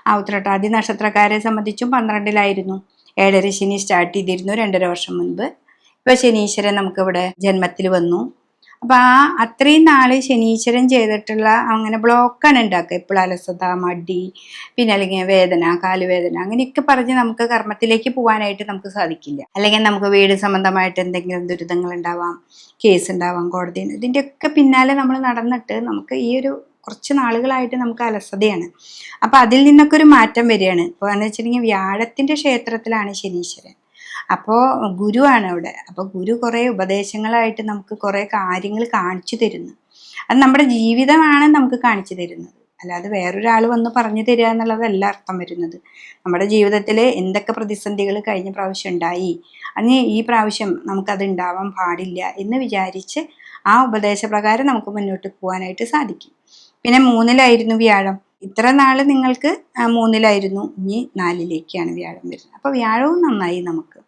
ആ ഉത്രട്ടാതി നക്ഷത്രക്കാരെ സംബന്ധിച്ചും 12-ലായിരുന്നു. 7.5 ശനി സ്റ്റാർട്ട് ചെയ്തിരുന്നു 2.5 വർഷം മുൻപ്. ഇപ്പോൾ ശനീശ്വരൻ നമുക്കിവിടെ ജന്മത്തിൽ വന്നു. അപ്പോൾ അത്രയും നാൾ ശനീശ്വരൻ ചെയ്തിട്ടുള്ള അങ്ങനെ ബ്ലോക്കാണ് ഉണ്ടാക്കുക. എപ്പോഴും അലസത, മടി, പിന്നെ അല്ലെങ്കിൽ വേദന, കാലുവേദന, അങ്ങനെയൊക്കെ പറഞ്ഞ് നമുക്ക് കർമ്മത്തിലേക്ക് പോകാനായിട്ട് നമുക്ക് സാധിക്കില്ല. അല്ലെങ്കിൽ നമുക്ക് വീട് സംബന്ധമായിട്ട് എന്തെങ്കിലും ദുരിതങ്ങൾ ഉണ്ടാവാം, കേസ് ഉണ്ടാവാം, കോടതി, ഇതിൻ്റെയൊക്കെ പിന്നാലെ നമ്മൾ നടന്നിട്ട് നമുക്ക് ഈ ഒരു കുറച്ച് നാളുകളായിട്ട് നമുക്ക് അലസതയാണ്. അപ്പോൾ അതിൽ നിന്നൊക്കെ ഒരു മാറ്റം വരികയാണ്. ഇപ്പോൾ എന്ന് വെച്ചിട്ടുണ്ടെങ്കിൽ വ്യാഴത്തിൻ്റെ ക്ഷേത്രത്തിലാണ് ശനീശ്വരൻ. അപ്പോൾ ഗുരുവാണ് അവിടെ. അപ്പോൾ ഗുരു കുറേ ഉപദേശങ്ങളായിട്ട് നമുക്ക് കുറേ കാര്യങ്ങൾ കാണിച്ചു തരുന്നു. അത് നമ്മുടെ ജീവിതമാണ് നമുക്ക് കാണിച്ചു തരുന്നത്, അല്ലാതെ വേറൊരാൾ വന്ന് പറഞ്ഞു തരിക എന്നുള്ളതല്ല അർത്ഥം വരുന്നത്. നമ്മുടെ ജീവിതത്തിൽ എന്തൊക്കെ പ്രതിസന്ധികൾ കഴിഞ്ഞ പ്രാവശ്യം ഉണ്ടായി, അതിന് ഈ പ്രാവശ്യം നമുക്കത് ഉണ്ടാവാൻ പാടില്ല എന്ന് വിചാരിച്ച് ആ ഉപദേശപ്രകാരം നമുക്ക് മുന്നോട്ട് പോകാനായിട്ട് സാധിക്കും. പിന്നെ 3-ലായിരുന്നു വ്യാഴം. ഇത്ര നാൾ നിങ്ങൾക്ക് 3-ലായിരുന്നു, ഇനി 4-ലേക്കാണ് വ്യാഴം വരുന്നത്. അപ്പോൾ വ്യാഴവും നന്നായി നമുക്ക്.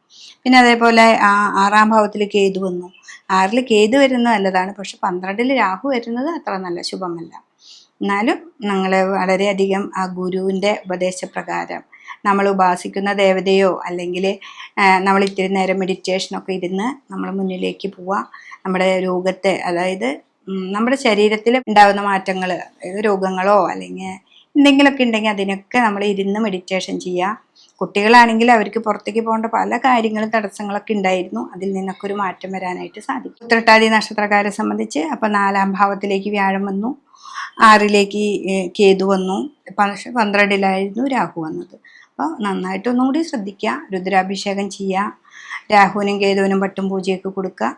പിന്നെ അതേപോലെ 6-ാം ഭാവത്തിൽ കേതു വന്നു. 6-ൽ കേതു വരുന്നത് നല്ലതാണ്, പക്ഷെ 12-ൽ രാഹു വരുന്നത് അത്ര നല്ല ശുഭമല്ല. എന്നാലും ഞങ്ങൾ വളരെയധികം ആ ഗുരുവിൻ്റെ ഉപദേശപ്രകാരം നമ്മൾ ഉപാസിക്കുന്ന ദേവതയോ അല്ലെങ്കിൽ നമ്മൾ ഇത്തിരി നേരം മെഡിറ്റേഷനൊക്കെ ഇരുന്ന് നമ്മൾ മുന്നിലേക്ക് പോവുക. നമ്മുടെ രോഗത്തെ, അതായത് നമ്മുടെ ശരീരത്തിൽ ഉണ്ടാകുന്ന മാറ്റങ്ങൾ, രോഗങ്ങളോ അല്ലെങ്കിൽ എന്തെങ്കിലുമൊക്കെ ഉണ്ടെങ്കിൽ അതിനൊക്കെ നമ്മൾ ഇരുന്ന് മെഡിറ്റേഷൻ ചെയ്യുക. കുട്ടികളാണെങ്കിൽ അവർക്ക് പുറത്തേക്ക് പോകേണ്ട പല കാര്യങ്ങളും തടസ്സങ്ങളൊക്കെ ഉണ്ടായിരുന്നു. അതിൽ നിന്നൊക്കെ ഒരു മാറ്റം വരാനായിട്ട് സാധിക്കും. ഉത്രട്ടാതി നക്ഷത്രക്കാരെ സംബന്ധിച്ച് അപ്പോൾ 4-ാം ഭാവത്തിലേക്ക് വ്യാഴം വന്നു, 6-ലേക്ക് കേതു വന്നു, 12-ലായിരുന്നു രാഹു വന്നത്. അപ്പോൾ നന്നായിട്ടൊന്നും കൂടി ശ്രദ്ധിക്കുക, രുദ്രാഭിഷേകം ചെയ്യുക, രാഹുവിനും കേതുവിനും പട്ടും പൂജയൊക്കെ കൊടുക്കുക.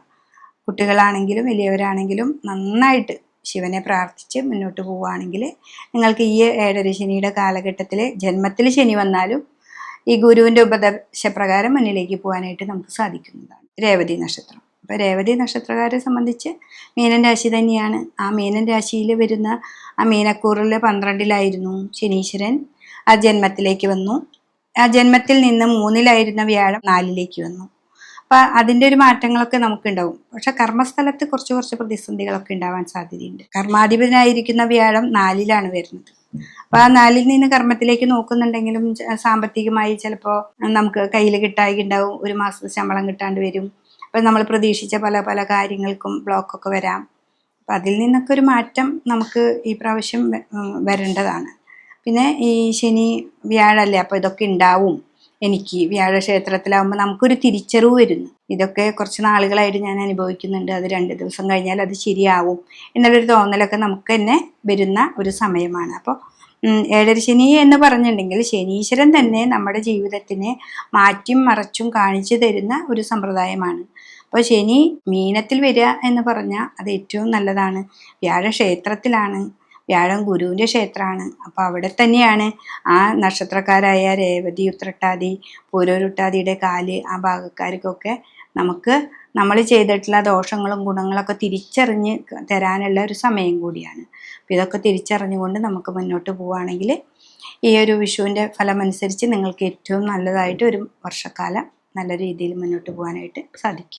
കുട്ടികളാണെങ്കിലും വലിയവരാണെങ്കിലും നന്നായിട്ട് ശിവനെ പ്രാർത്ഥിച്ച് മുന്നോട്ട് പോവുകയാണെങ്കിൽ നിങ്ങൾക്ക് ഈ 7.5 ശനിയുടെ കാലഘട്ടത്തിൽ ജന്മത്തിൽ ശനി വന്നാലും ഈ ഗുരുവിൻ്റെ ഉപദേശപ്രകാരം മുന്നിലേക്ക് പോകാനായിട്ട് നമുക്ക് സാധിക്കുന്നതാണ്. രേവതി നക്ഷത്രം. അപ്പോൾ രേവതി നക്ഷത്രക്കാരെ സംബന്ധിച്ച് മീനൻ രാശി തന്നെയാണ്. ആ മീനൻ രാശിയിൽ വരുന്ന ആ മീനക്കൂറിൽ 12-ലായിരുന്നു ശനീശ്വരൻ. ആ ജന്മത്തിലേക്ക് വന്നു. ആ ജന്മത്തിൽ നിന്ന് 3-ലായിരുന്ന വ്യാഴം 4-ലേക്ക് വന്നു. അപ്പം അതിൻ്റെ ഒരു മാറ്റങ്ങളൊക്കെ നമുക്കുണ്ടാവും. പക്ഷെ കർമ്മസ്ഥലത്ത് കുറച്ച് പ്രതിസന്ധികളൊക്കെ ഉണ്ടാവാൻ സാധ്യതയുണ്ട്. കർമാധിപനായിരിക്കുന്ന വ്യാഴം 4-ലാണ് വരുന്നത്. അപ്പോൾ ആ 4-ൽ നിന്ന് കർമ്മത്തിലേക്ക് നോക്കുന്നുണ്ടെങ്കിലും സാമ്പത്തികമായി ചിലപ്പോൾ നമുക്ക് കയ്യിൽ കിട്ടായി ഉണ്ടാവും, ഒരു മാസത്തെ ശമ്പളം കിട്ടാണ്ട് വരും. അപ്പം നമ്മൾ പ്രതീക്ഷിച്ച പല കാര്യങ്ങൾക്കും ബ്ലോക്കൊക്കെ വരാം. അപ്പം അതിൽ നിന്നൊക്കെ ഒരു മാറ്റം നമുക്ക് ഈ പ്രാവശ്യം വരേണ്ടതാണ്. പിന്നെ ഈ ശനി വ്യാഴല്ലേ, അപ്പോൾ ഇതൊക്കെ ഉണ്ടാവും. എനിക്ക് വ്യാഴക്ഷേത്രത്തിലാവുമ്പോൾ നമുക്കൊരു തിരിച്ചറിവ് വരുന്നു. ഇതൊക്കെ കുറച്ച് നാളുകളായിട്ട് ഞാൻ അനുഭവിക്കുന്നുണ്ട്, അത് 2 ദിവസം കഴിഞ്ഞാൽ അത് ശരിയാവും എന്നുള്ളൊരു തോന്നലൊക്കെ നമുക്ക് തന്നെ വരുന്ന ഒരു സമയമാണ്. അപ്പോൾ ഏഴര ശനി എന്ന് പറഞ്ഞിട്ടുണ്ടെങ്കിൽ ശനീശ്വരൻ തന്നെ നമ്മുടെ ജീവിതത്തിനെ മാറ്റിയും മറച്ചും കാണിച്ചു തരുന്ന ഒരു സമ്പ്രദായമാണ്. അപ്പോൾ ശനി മീനത്തിൽ വരിക എന്ന് പറഞ്ഞാൽ അത് ഏറ്റവും നല്ലതാണ്. വ്യാഴക്ഷേത്രത്തിലാണ്, വ്യാഴം ഗുരുവിൻ്റെ ക്ഷേത്രമാണ്. അപ്പോൾ അവിടെ തന്നെയാണ് ആ നക്ഷത്രക്കാരായ രേവതി, ഉത്രട്ടാതി, പൂരോരുട്ടാതിയുടെ കാല്, ആ ഭാഗക്കാർക്കൊക്കെ നമുക്ക് നമ്മൾ ചെയ്തിട്ടുള്ള ദോഷങ്ങളും ഗുണങ്ങളൊക്കെ തിരിച്ചറിഞ്ഞ് തരാനുള്ള ഒരു സമയം കൂടിയാണ്. അപ്പോൾ ഇതൊക്കെ തിരിച്ചറിഞ്ഞുകൊണ്ട് നമുക്ക് മുന്നോട്ട് പോവുകയാണെങ്കിൽ ഈ ഒരു വിഷുവിൻ്റെ ഫലമനുസരിച്ച് നിങ്ങൾക്ക് ഏറ്റവും നല്ലതായിട്ട് ഒരു വർഷക്കാലം നല്ല രീതിയിൽ മുന്നോട്ട് പോകാനായിട്ട് സാധിക്കും.